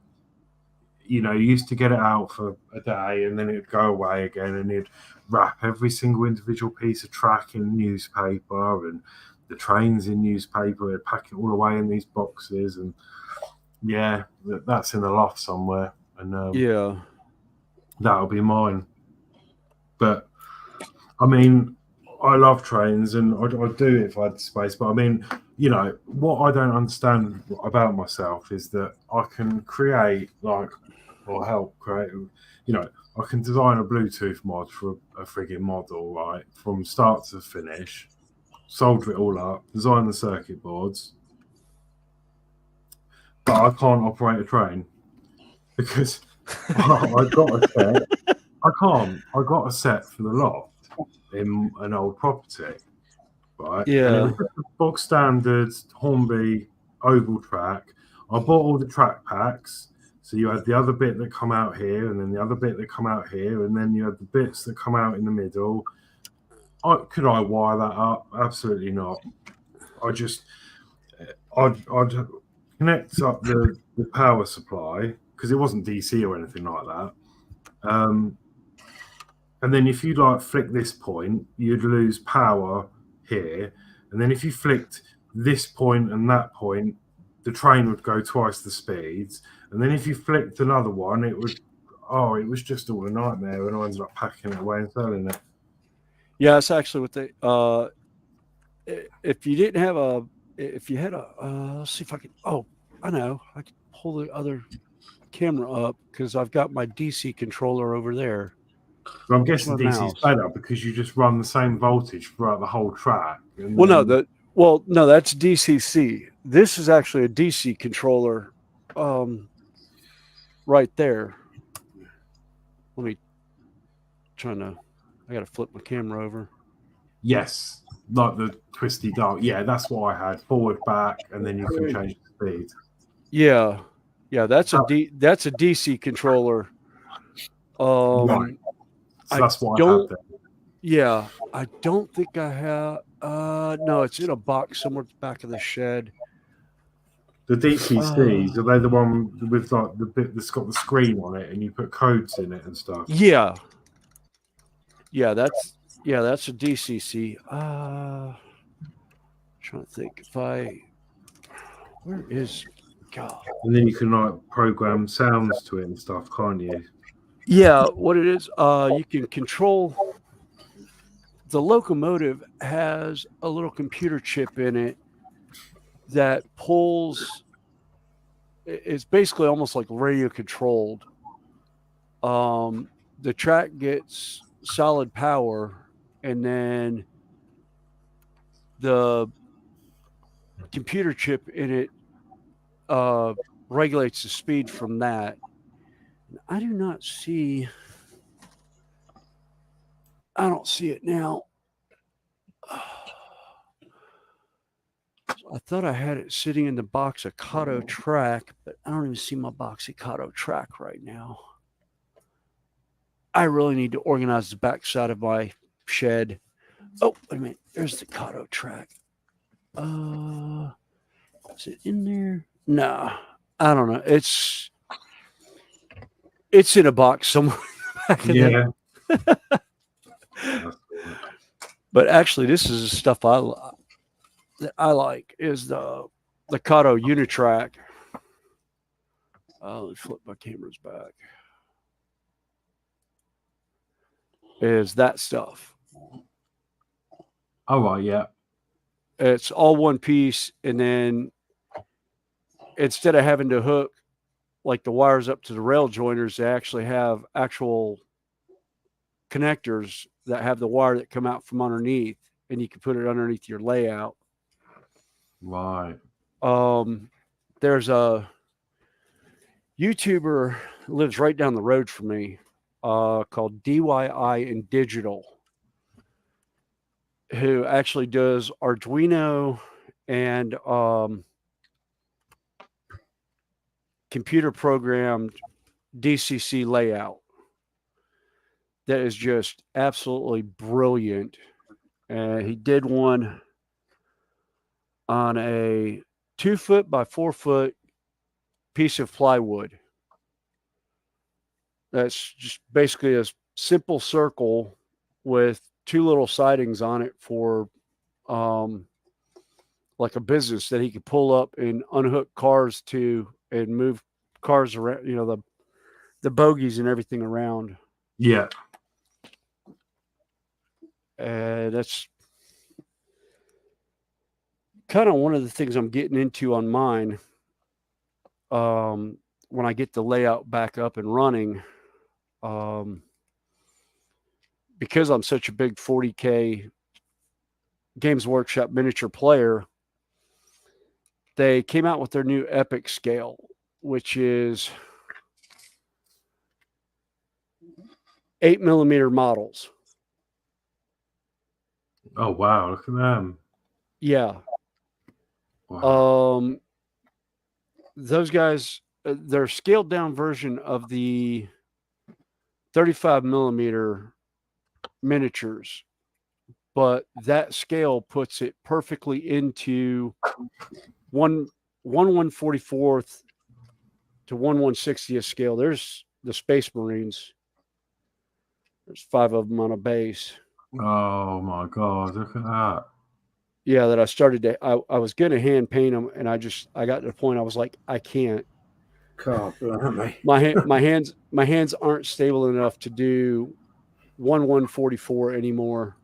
You know, he used to get it out for a day and then it'd go away again, and he'd wrap every single individual piece of track in newspaper and the trains in newspaper. He'd pack it all away in these boxes, and yeah, that's in the loft somewhere. And Yeah. that'll be mine. But I mean, I love trains, and I'd do it if I had space. But I mean, you know, what I don't understand about myself is that I can create, like, or help create, you know, I can design a Bluetooth mod for a frigging model, right, from start to finish, solder it all up, design the circuit boards, but I can't operate a train because I got a set. I can't. I got a set for the loft in an old property, right? Yeah. And it was just a bog standard Hornby oval track. I bought all the track packs, so you had the other bit that come out here, and then the other bit that come out here, and then you had the bits that come out in the middle. Could I wire that up? Absolutely not. I'd connect up the power supply, because it wasn't DC or anything like that. And then if you like flick this point, you'd lose power here. And then if you flicked this point and that point, the train would go twice the speeds. And then if you flicked another one, it was just all a nightmare. And I ended up packing it away and selling it. Yeah, it's actually what they. If you didn't have if you had let's see if I can. Oh, I know. I can pull the other camera up because I've got my DC controller over there. So I'm guessing DC is better because you just run the same voltage throughout the whole track. No, that's DCC. This is actually a DC controller, right there. Let me I got to flip my camera over. Yes, like the twisty dart. Yeah, that's what I had. Forward, back, and then you can change the speed. Yeah, that's a DC controller. Right. So that's what I have there. Yeah, I don't think I have. No, it's in a box somewhere at the back of the shed. The DCCs, are they the one with like the bit that's got the screen on it and you put codes in it and stuff? Yeah. That's a DCC. Trying to think where is God? And then you can like program sounds to it and stuff, can't you? Yeah, what it is, you can control. The locomotive has a little computer chip in it that pulls. It's basically almost like radio controlled. The track gets solid power, and then the computer chip in it regulates the speed from that. I don't see it now. I thought I had it sitting in the box of Kato track, but I don't even see my box of Kato track right now. I really need to organize the backside of my shed. Oh, wait a minute. There's the Kato track. Is it in there? No, I don't know. It's in a box somewhere back in there. But actually, this is the stuff that I like is the Kato Unitrack. Let me flip my cameras back. Is that stuff? Oh, right, yeah. It's all one piece, and then instead of having to hook like the wires up to the rail joiners, they actually have actual connectors that have the wire that come out from underneath, and you can put it underneath your layout. Right. There's a YouTuber who lives right down the road from me, called DIY and Digital, who actually does Arduino and computer programmed DCC layout that is just absolutely brilliant. And he did one on a 2 foot by 4 foot piece of plywood. That's just basically a simple circle with 2 little sidings on it for like a business that he could pull up and unhook cars to and move cars around, you know, the bogies and everything around. Yeah. That's kind of one of the things I'm getting into on mine. When I get the layout back up and running, because I'm such a big 40K Games Workshop miniature player, they came out with their new Epic scale, which is 8mm models. Oh wow, look at them. Yeah. Wow. Those guys, they're scaled down version of the 35mm miniatures, but that scale puts it perfectly into 1/144th to 1/160th scale. There's the Space Marines. There's 5 of them on a base. Oh my God, look at that. Yeah, that I started to, I was going to hand paint them, and I got to the point I was like, I can't. God, blimey. My hands aren't stable enough to do 1/144 anymore.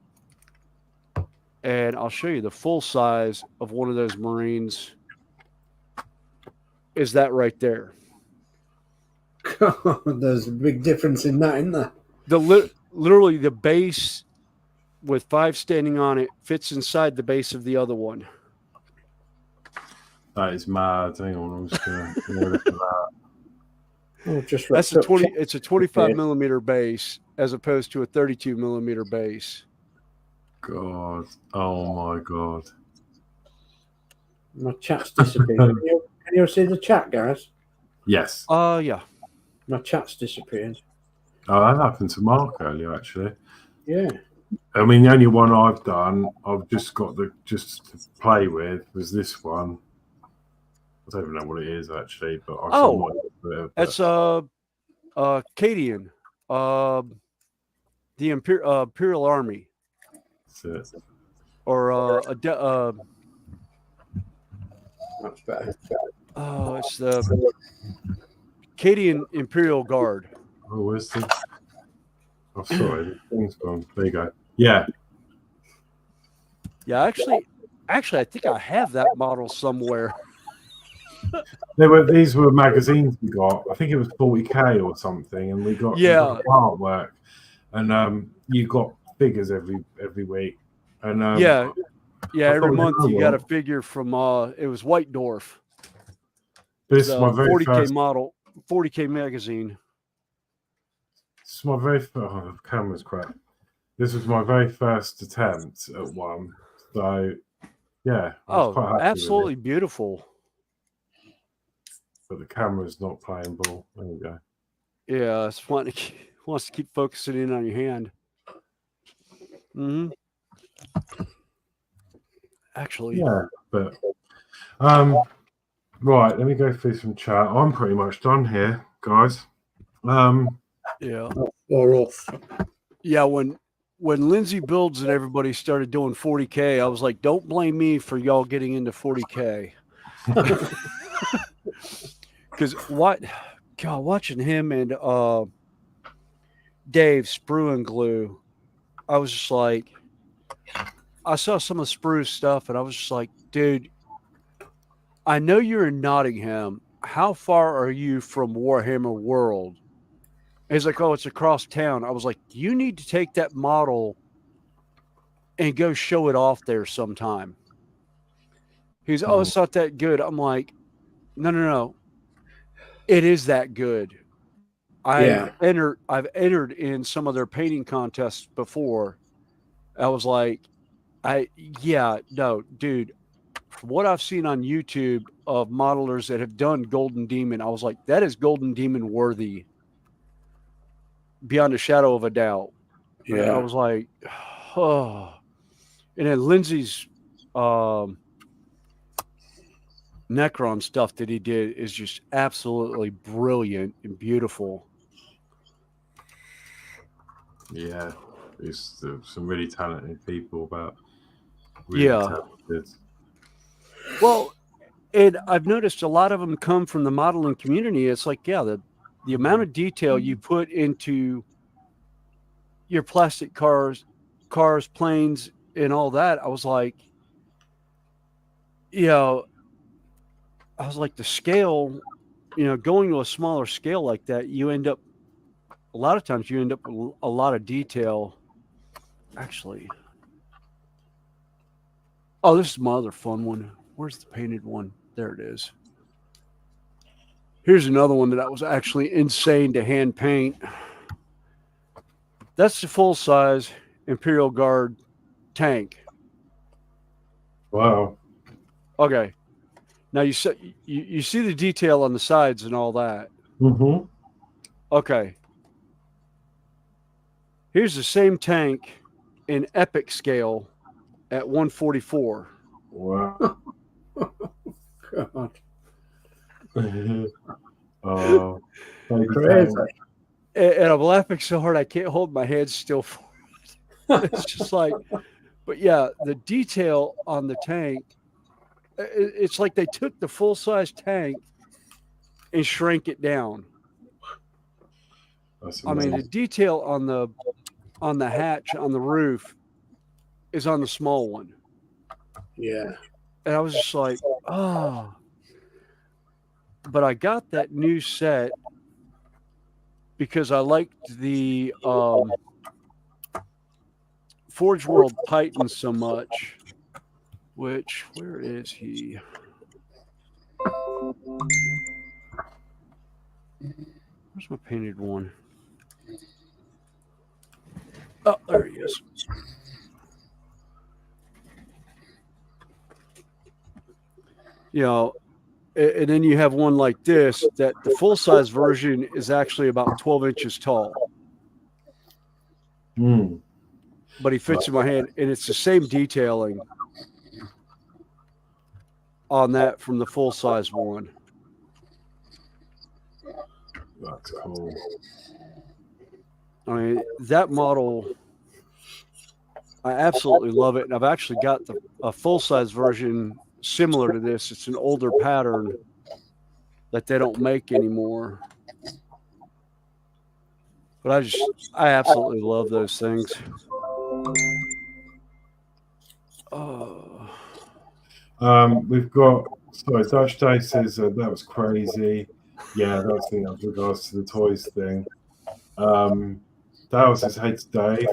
And I'll show you the full size of one of those Marines. Is that right there? God, there's a big difference in that, isn't there? Literally the base with 5 standing on it fits inside the base of the other one. That is mad. Hang on, I'm just gonna look at that. Oh, just That's a 20. It's a 25mm base as opposed to a 32mm base. God, oh my God. My chat's disappeared. Can you see the chat, guys? Yes. Yeah. My chat's disappeared. Oh, that happened to Mark earlier, actually. Yeah. I mean, the only one I've done, I've just got just to play with, was this one. I don't even know what it is actually, but that's Cadian, the Imperial Army, that's it. or That's better. Oh, it's the Cadian Imperial Guard. Oh, where's the? Oh, sorry, the thing's gone. There you go. Yeah. Yeah, actually, I think I have that model somewhere. These were magazines we got. I think it was 40K or something, and we got artwork, and you got figures every week, and every month you got a figure from it was White Dwarf. This is my very 40K first model, 40K magazine. This is my very first. Oh, the camera's crap. This was my very first attempt at one. So, yeah. Absolutely beautiful. But the camera's not playing ball. There we go. Yeah, it's wants to keep focusing in on your hand. Actually. Yeah, but right, let me go through some chat. I'm pretty much done here, guys. Yeah. Or off. Yeah, when Lindsey Builds and everybody started doing 40K, I was like, don't blame me for y'all getting into 40K. Because watching him and Dave Sprue Glue, I was just like, I saw some of Sprue's stuff and I was just like, dude, I know you're in Nottingham. How far are you from Warhammer World? He's like, oh, it's across town. I was like, you need to take that model and go show it off there sometime. He's, oh, it's not that good. I'm like, no. It is that good. I've entered in some of their painting contests before. I was like, dude, from what I've seen on YouTube of modelers that have done Golden Demon, I was like, that is Golden Demon worthy. beyond a shadow of a doubt. Yeah. I was like, oh. And then Lindsey's Necron stuff that he did is just absolutely brilliant and beautiful. Yeah, it's some really talented people about. Talented. Well, and I've noticed a lot of them come from the modeling community. It's like, yeah, the amount of detail you put into your plastic cars, planes, and all that. I was like, the scale, going to a smaller scale like that, a lot of times you end up with a lot of detail. Actually, oh, this is my other fun one. Where's the painted one? There it is. Here's another one that I was actually insane to hand paint. That's the full-size Imperial Guard tank. Wow. Okay. Now you see the detail on the sides and all that. Mm-hmm. Okay. Here's the same tank in epic scale at 144. Wow. God. Oh, Crazy. And I'm laughing so hard I can't hold my head still for it. It's just like, but yeah, the detail on the tank, it's like they took the full-size tank and shrank it down. I mean, the detail on the hatch on the roof is on the small one. Yeah. And I was just like, oh. But I got that new set because I liked the Forge World Titan so much. Which, where is he? Where's my painted one? Oh, there he is. And then you have one like this, that the full-size version is actually about 12 inches tall. Mm. But he fits in my hand, and it's the same detailing on that from the full-size one. That's cool. I mean, that model, I absolutely love it. And I've actually got a full-size version similar to this. It's an older pattern that they don't make anymore. But I absolutely love those things. We've got, Dutch Dave says that was crazy. Yeah, that's in regards to the toys thing. Dale says, hey to Dave.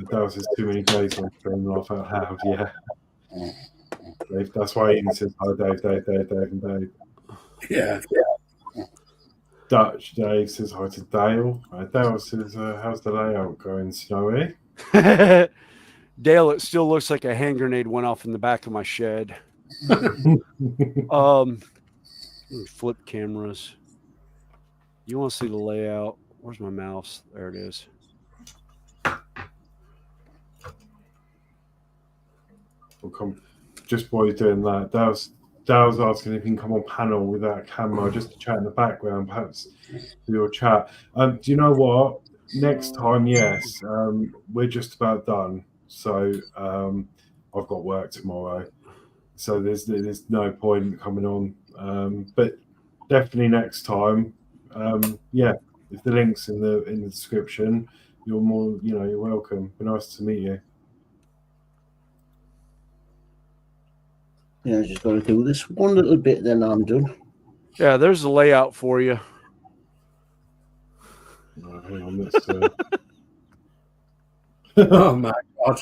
Dale says, too many days on stream, laugh out loud. Yeah. Dave, that's why he even says, hi, Dave, and Dave. Yeah. Dutch Dave says, hi to Dale. Dale says, how's the layout going, Snowy? Dale, it still looks like a hand grenade went off in the back of my shed. Flip cameras. You want to see the layout? Where's my mouse? There it is. We'll come. Just while you're doing that, Dale's asking if you can come on panel without a camera, just to chat in the background, perhaps do your chat. Do you know what? Next time, yes. We're just about done. So I've got work tomorrow. So there's no point coming on. But definitely next time. Yeah, if the link's in the description, you're welcome. Be nice to meet you. Yeah, I just got to do this one little bit, then I'm done. Yeah, there's the layout for you. Hang on, let's. Oh my God.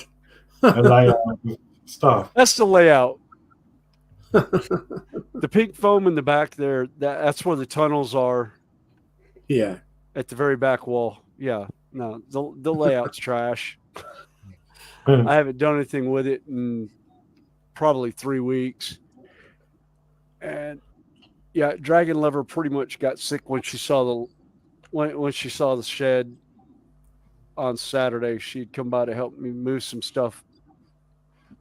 A layout of stuff. That's the layout. The pink foam in the back there, that's where the tunnels are. Yeah. At the very back wall. Yeah. No, the layout's trash. I haven't done anything with it in probably 3 weeks. And yeah, Dragon Lover pretty much got sick when she saw the shed. on Saturday. She'd come by to help me move some stuff,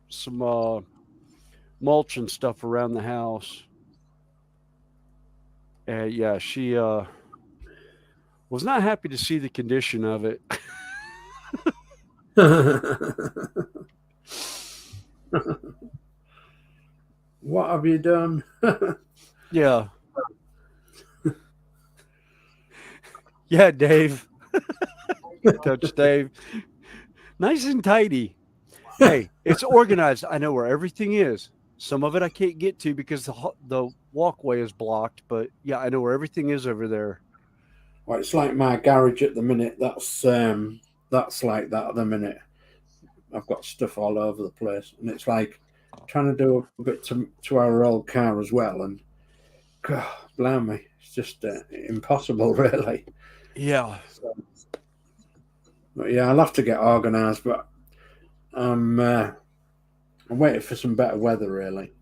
some mulch and stuff around the house. And yeah, she was not happy to see the condition of it. What have you done? Yeah. Yeah, Dave. Touch Dave. Nice and tidy. Hey, it's organized. I know where everything is. Some of it I can't get to because the walkway is blocked, but yeah, I know where everything is over there. Well, it's like my garage at the minute. That's like that at the minute. I've got stuff all over the place, and it's like trying to do a bit to our old car as well. And God, blimey, it's just impossible, really. Yeah. But yeah, I'll have to get organised. But I'm waiting for some better weather, really.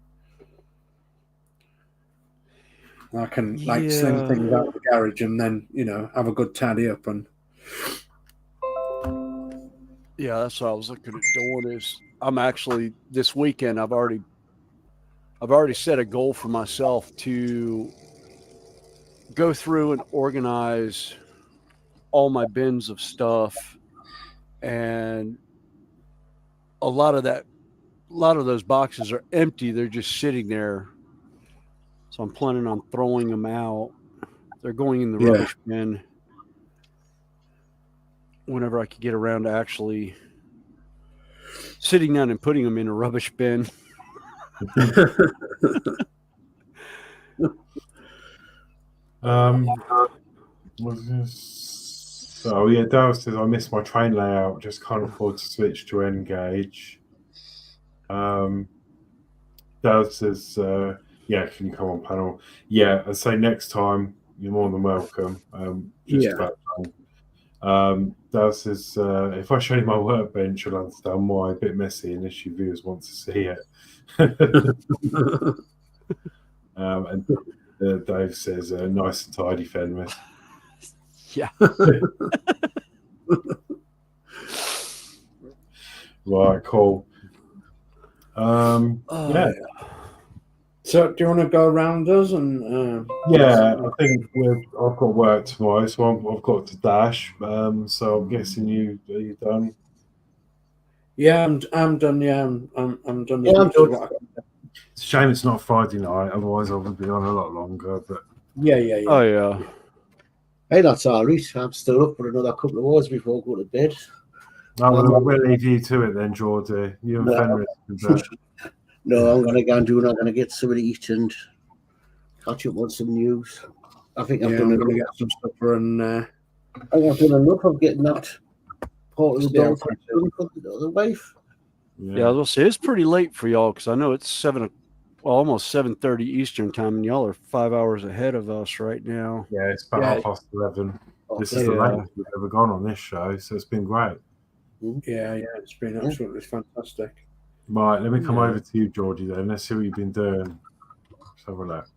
I can sling things out of the garage and then, have a good tidy up. And yeah, that's what I was looking at doing. Is I'm actually this weekend. I've already set a goal for myself to go through and organize all my bins of stuff, and a lot of those boxes are empty. They're just sitting there. So I'm planning on throwing them out. They're going in the rubbish bin whenever I could get around to actually sitting down and putting them in a rubbish bin. So yeah, Dale says I missed my train layout. Just can't afford to switch to N-gauge. Dale says, "Yeah, can you come on panel?" Yeah, I'd say next time you're more than welcome. About time. Dale says, "If I show you my workbench, you'll understand why. A bit messy, unless you viewers want to see it." And Dave says, "Nice and tidy, Fenris." Yeah. Right, cool. Yeah. So, do you want to go around us and? Yeah, I think I've got work tomorrow, so I've got to dash. So I'm guessing are you done? Yeah, I'm done. Yeah, I'm done. Yeah, I'm done. It's a shame it's not Friday night. Otherwise, I would be on a lot longer. But yeah. Oh yeah. Hey, that's all right. I'm still up for another couple of hours before I go to bed. We'll leave you to it then, Geordie. You and Fenris. No, I'm going to go and do. I'm going to get somebody to eat and catch up on some news. I think I've done enough. Get some supper and. I think I've done enough of getting that part of the day for the wife. Yeah, I was gonna say it's pretty late for y'all because I know it's almost 7:30 Eastern time, and y'all are 5 hours ahead of us right now. Yeah, it's about 11:30. This is the latest we've ever gone on this show, so it's been great. Yeah, it's been absolutely fantastic. Right, let me come over to you, Geordie, then. Let's see what you've been doing. Let's have a look.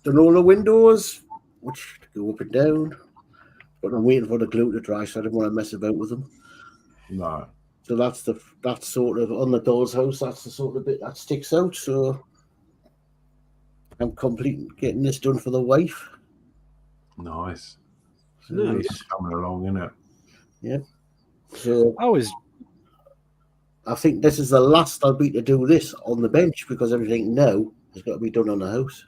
Done all the windows, which go up and down. But I'm waiting for the glue to dry, so I didn't want to mess about with them. No. So that's sort of on the doll's house. That's the sort of bit that sticks out. So I'm getting this done for the wife. Nice. Nice. It's coming along, isn't it? Yeah. So I think this is the last I'll be to do this on the bench because everything now has got to be done on the house.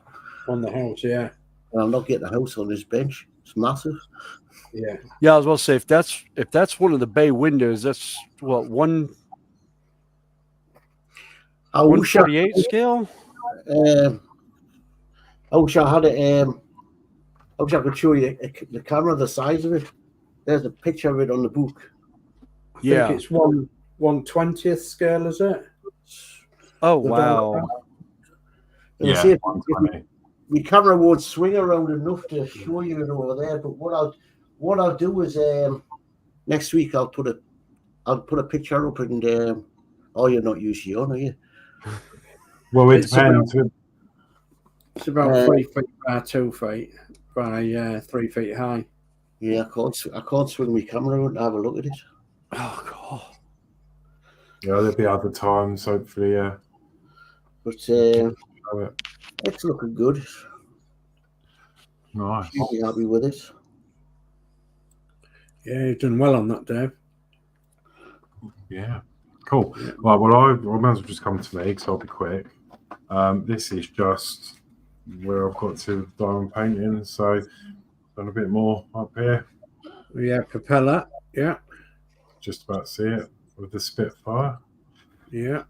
On the house, yeah. And I'm not getting the house on this bench. It's massive. Yeah. Yeah, I was going to say if that's one of the bay windows, that's what 148 scale. I wish I had it. I wish I could show you the camera, the size of it. There's a picture of it on the book. I think it's 1/20th scale, is it? Oh wow! Yeah, see if the camera won't swing around enough to show you it over there. But what I'll do is next week I'll put a picture up and you're not usually on, are you? Well, it depends. It's about 3 feet by 2 feet. by 3 feet high. Yeah, I can't swing my camera and have a look at it. Oh god. Yeah, there'll be other times, hopefully. Yeah. But it's looking good. Nice. I'll be happy with it. Yeah, you've done well on that, Dave. Yeah. Cool. Right, well, I might as well just come to me because I'll be quick. This is just where I've got to diamond painting, so done a bit more up here. Yeah, propeller. Yeah. Just about to see it with the Spitfire. Yeah.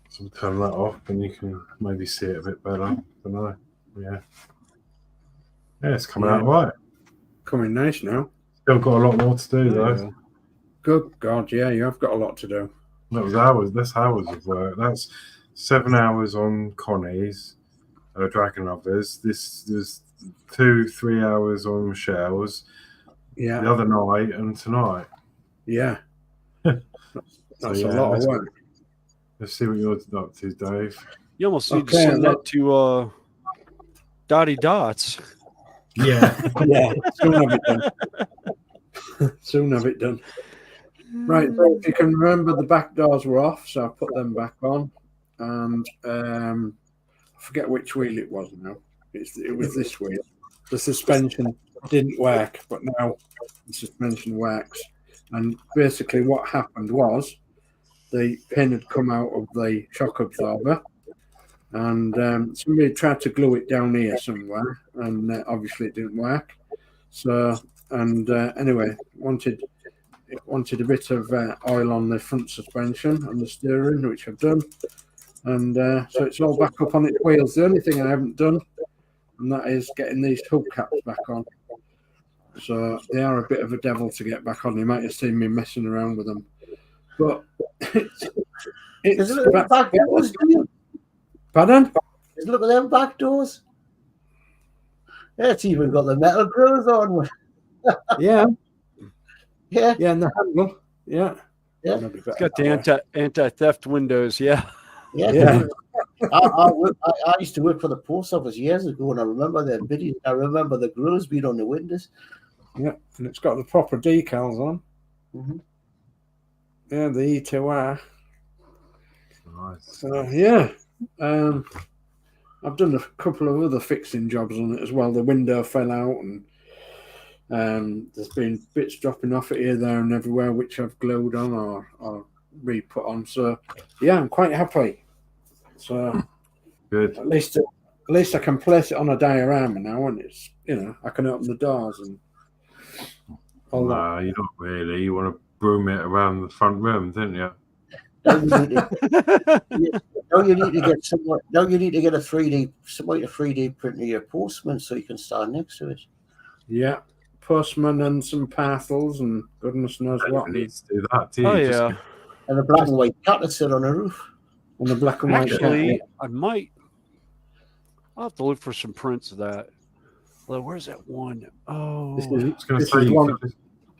So we'll turn that off and you can maybe see it a bit better. I don't know. Yeah. Yeah, it's coming out right. Coming nice now. Still got a lot more to do though. Good God, yeah, you have got a lot to do. That was hours. That's hours of work. That's 7 hours on Connie's, Dragon Lovers. This is 2-3 hours on Michelle's. Yeah. The other night and tonight. Yeah. That's So, a lot of work. Let's see what you're up to, Dave. You almost need to send that to Dottie Dotz. Yeah. Yeah. Soon have it done. Soon have it done. Right, so if you can remember, the back doors were off, so I put them back on. And I forget which wheel it was now. It was this wheel. The suspension didn't work, but now the suspension works. And basically what happened was the pin had come out of the shock absorber, and somebody tried to glue it down here somewhere, and obviously it didn't work. So, and anyway, it wanted a bit of oil on the front suspension and the steering, which I've done. And so it's all back up on its wheels. The only thing I haven't done, and that is getting these hubcaps back on. So they are a bit of a devil to get back on. You might have seen me messing around with them. But it's back doors, do you? Pardon? Just look at them back doors. It's even got the metal grills on. Yeah. Yeah. Yeah, and the handle. Yeah. Yeah. It's got the anti-theft windows. Yeah. Yeah. I used to work for the post office years ago, and I remember their videos. I remember the grills being on the windows. Yeah, and it's got the proper decals on. Mm-hmm. Yeah, the E2R. Nice. So yeah, I've done a couple of other fixing jobs on it as well. The window fell out, and there's been bits dropping off it here, there, and everywhere, which I've glued on or re-put on. So yeah, I'm quite happy. So good. At least I can place it on a diorama now, and it's, you know, I can open the doors and all that. You don't really. You want to broom it around the front room, don't you? Now you need to get someone. Now you need to get somebody to 3D print your postman so you can stand next to it. Yeah, postman and some parcels and goodness knows what. You need to do that, do you? Oh yeah. And a black and white cat that sit on a roof. On the black and white. Actually, I'll have to look for some prints of that. Well, where's that one? Oh, I was going to say you could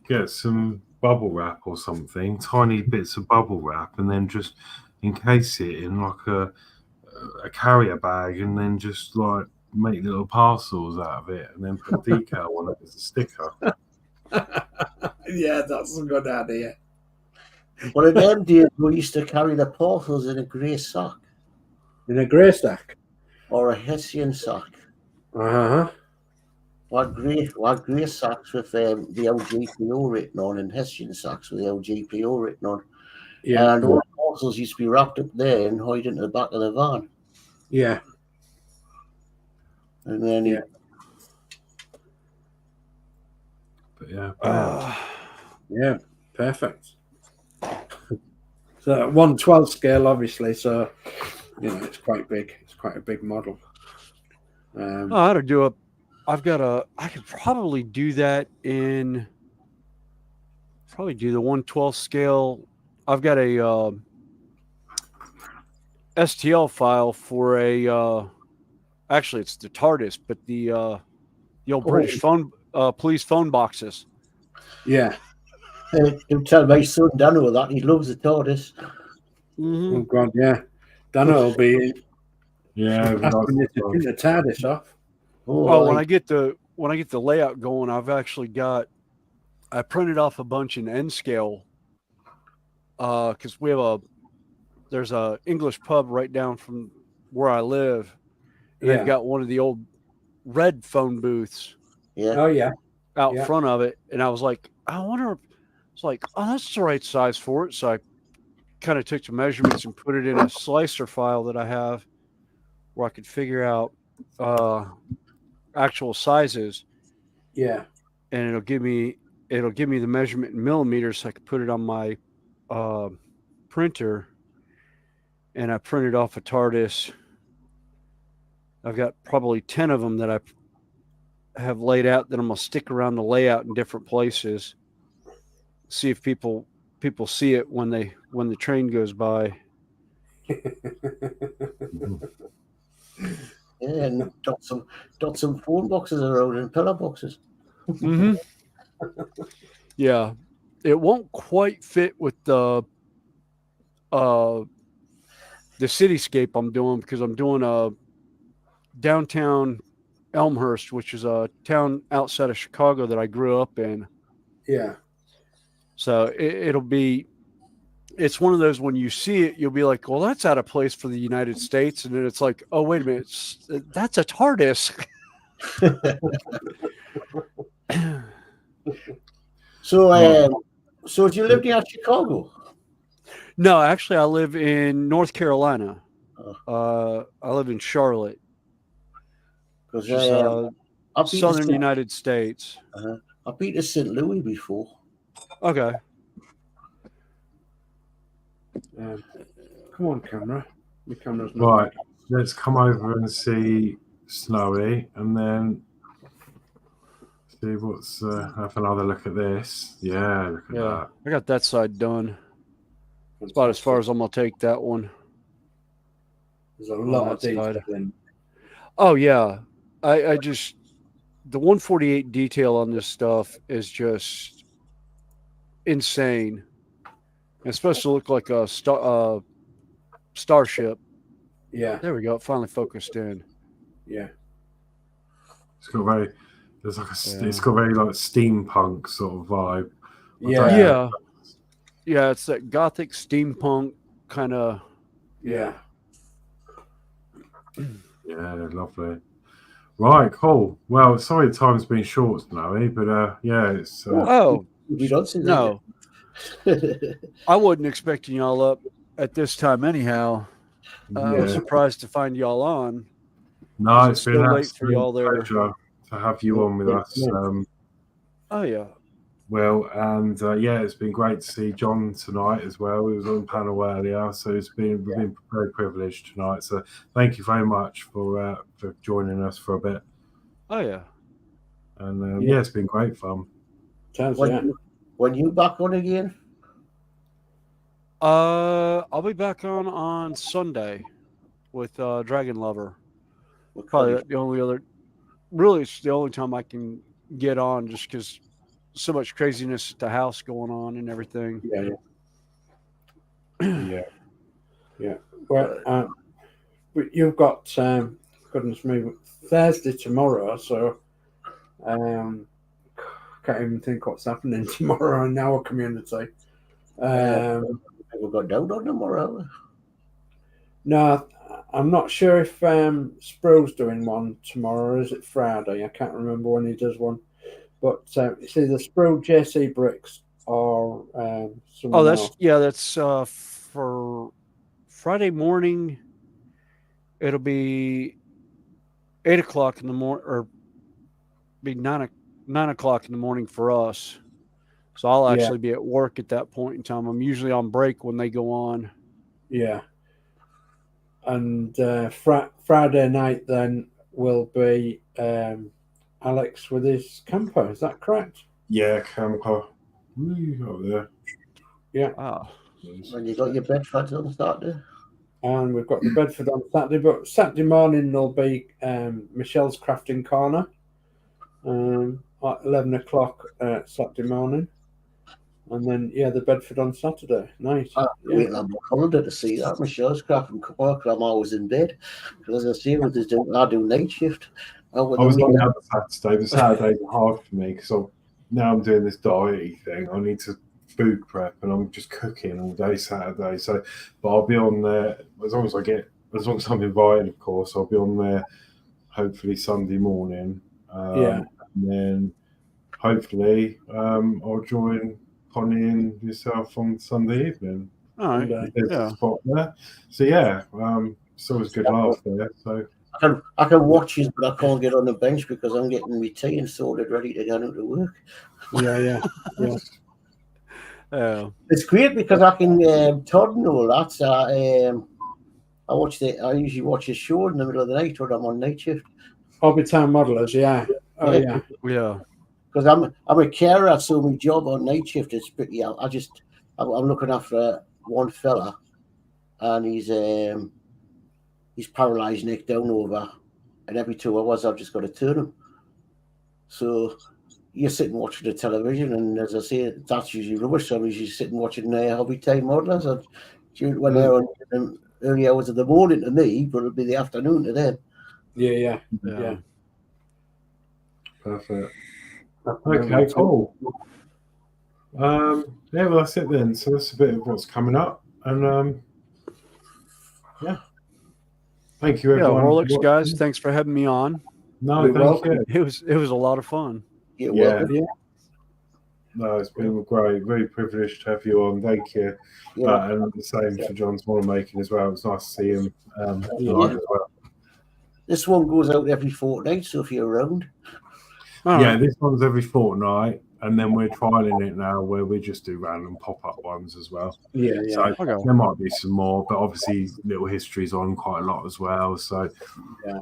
get some bubble wrap or something, tiny bits of bubble wrap, and then just encase it in like a carrier bag, and then just like make little parcels out of it, and then put a decal on it as a sticker. Yeah, that's a good idea. One of them days we used to carry the parcels in a grey sack. In a grey sack? Or a Hessian sack. Uh-huh. What grey sacks with the LGPO written on, and Hessian sacks with the LGPO written on. Yeah. And all the parcels used to be wrapped up there and hide into the back of the van. Yeah. And then But yeah. Yeah, perfect. So 1/12 scale, obviously, so you know it's quite big. It's quite a big model. I ought to do I could probably do that in. Probably do the 1/12 scale. I've got a STL file for a. Actually, it's the TARDIS, but the old British police phone boxes. Yeah. Don't tell my son Danno that he loves the TARDIS. Mm-hmm. Oh God, yeah. Danno will be Yeah. asking you to print the TARDIS off. Oh, when I get the the layout going, I printed off a bunch in N scale because there's a English pub right down from where I live. And they've got one of the old red phone booths. Yeah. Oh yeah. Out front of it, and I was like, I wonder. It's like, oh, that's the right size for it. So I kind of took the measurements and put it in a slicer file that I have, where I could figure out actual sizes. Yeah. And it'll give me the measurement in millimeters, so I could put it on my printer. And I printed off a TARDIS. I've got probably 10 of them that I have laid out that I'm gonna stick around the layout in different places. See if people see it when the train goes by. Yeah, and dot some phone boxes around and pillar boxes. Mm-hmm. Yeah, it won't quite fit with the cityscape I'm doing, because I'm doing a downtown Elmhurst, which is a town outside of Chicago that I grew up in. Yeah. So it's one of those, when you see it, you'll be like, well, that's out of place for the United States. And then it's like, oh, wait a minute, that's a TARDIS. So do you live near Chicago? No, actually, I live in North Carolina. I live in Charlotte, which is southern United States. I've been to St. Louis before. Okay. Come on, camera. The camera's not Right. Let's come over and see Snowy, and then see what's. Have another look at this. Yeah, look at that. I got that side done. That's about as far as I'm gonna take that one. There's a lot of detail in. Oh yeah, I just, the 148 detail on this stuff is just insane. It's supposed to look like a starship. Yeah. There we go. It finally focused in. Yeah. It's got very. There's like It's got very like steampunk sort of vibe. Yeah. Yeah. It's that gothic steampunk kind of. Yeah. Yeah, they're lovely. Right, cool. Well, sorry the time's been short, Snowy, but yeah, it's. We don't see no. I wasn't expecting y'all up at this time anyhow. I was surprised to find y'all on. No, it's been late for y'all there. Pleasure to have you on with us. Oh yeah. Well, and yeah, it's been great to see John tonight as well. He was on the panel earlier, so we've been very privileged tonight. So thank you very much for joining us for a bit. Oh yeah. And yeah, it's been great fun. When you back on again? I'll be back on Sunday with Dragon Lover. Probably the only other. Really, it's the only time I can get on, just because so much craziness at the house going on and everything. Yeah. Well, you've got goodness me, Thursday tomorrow, so can't even think what's happening tomorrow in our community. We've got down on tomorrow. No, I'm not sure if Sprue's doing one tomorrow, or is it Friday? I can't remember when he does one. But it's either Sprue, JC Bricks, or someone else. That's for Friday morning. It'll be 8 o'clock in the morning, or be 9 o'clock in the morning for us. So I'll actually be at work at that point in time. I'm usually on break when they go on. Yeah. And Friday night then will be Alex with his camper. Is that correct? Yeah, camper. Over there. Yeah. Oh. And you got your Bedford on Saturday? And we've got the Bedford on Saturday, but Saturday morning there'll be Michelle's Crafting Corner at 11 o'clock Saturday morning. And then, the Bedford on Saturday. Nice. Wait, I'm holiday to see that. Michelle's Crafting Corner, I'm always in bed. Because as I say, I do night shift. Oh, well, I was then on we- the other Saturday, but Saturdays are hard for me because now I'm doing this diety thing. I need to food prep, and I'm just cooking all day Saturday. So, but I'll be on there as long as I'm invited, of course. I'll be on there hopefully Sunday morning. And then hopefully I'll join Connie and yourself on Sunday evening. All right. There's Yeah. a spot there. So yeah, it's always good laugh there. So I can watch it, but I can't get on the bench because I'm getting my tea and sorted, ready to go to work. Yeah. It's great because I can Todd and all that. So I usually watch a show in the middle of the night when I'm on night shift. Hobbytown Modelers, yeah. Oh yeah. Yeah. Because I'm a carer, so my job on night shift is pretty. I'm looking after one fella, and he's paralysed neck down over, and every 2 hours I've just got to turn him. So you're sitting watching the television, and as I say, that's usually rubbish. So I'm usually sitting watching Hobbytown Modelers, and when they're on in early hours of the morning to me, but it'll be the afternoon to them. Yeah. perfect. Okay, cool. Yeah, well, that's it then. So that's a bit of what's coming up, and yeah. Thank you, Yeah, everyone. Horlixs guys, thanks for having me on. No, You're thank welcome. you. It was a lot of fun. You're Yeah. welcome. No, it's been great. Very privileged to have you on. Thank you. Yeah. And the same for John's model making as well. It was nice to see him live as well. This one goes out every fortnight, so if you're around. All Yeah, right. this one's every fortnight, and then we're trialing it now where we just do random pop-up ones as well. Yeah. So Okay. there might be some more, but obviously Little History's on quite a lot as well. So Yeah.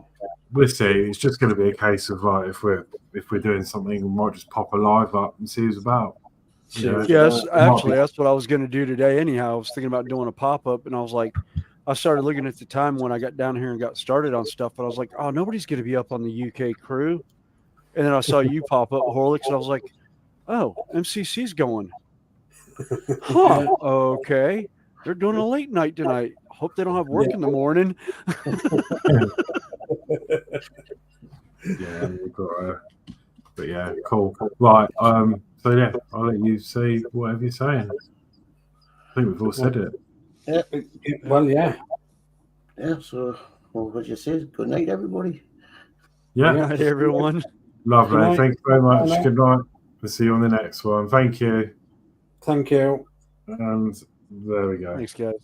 we'll see. It's just going to be a case of like if we're doing something, we might just pop a live up and see who's about. You know? Yes, It might actually, be- that's what I was going to do today. Anyhow, I was thinking about doing a pop up, and I was like, I started looking at the time when I got down here and got started on stuff, but I was like, oh, nobody's going to be up on the UK crew. And then I saw you pop up, Horlixs, and I was like, oh, MCC's going. Huh? Okay, they're doing a late night tonight. Hope they don't have work in the morning. Yeah, we've got but yeah, cool. Right. So yeah, I'll let you say whatever you're saying. I think we've all said it. Well, yeah. Yeah, so what you say? Good night, everybody. Yeah. Good night, everyone. Lovely. Good night. Thank you very much. Good night. Good night. We'll see you on the next one. Thank you. Thank you. And there we go. Thanks, guys.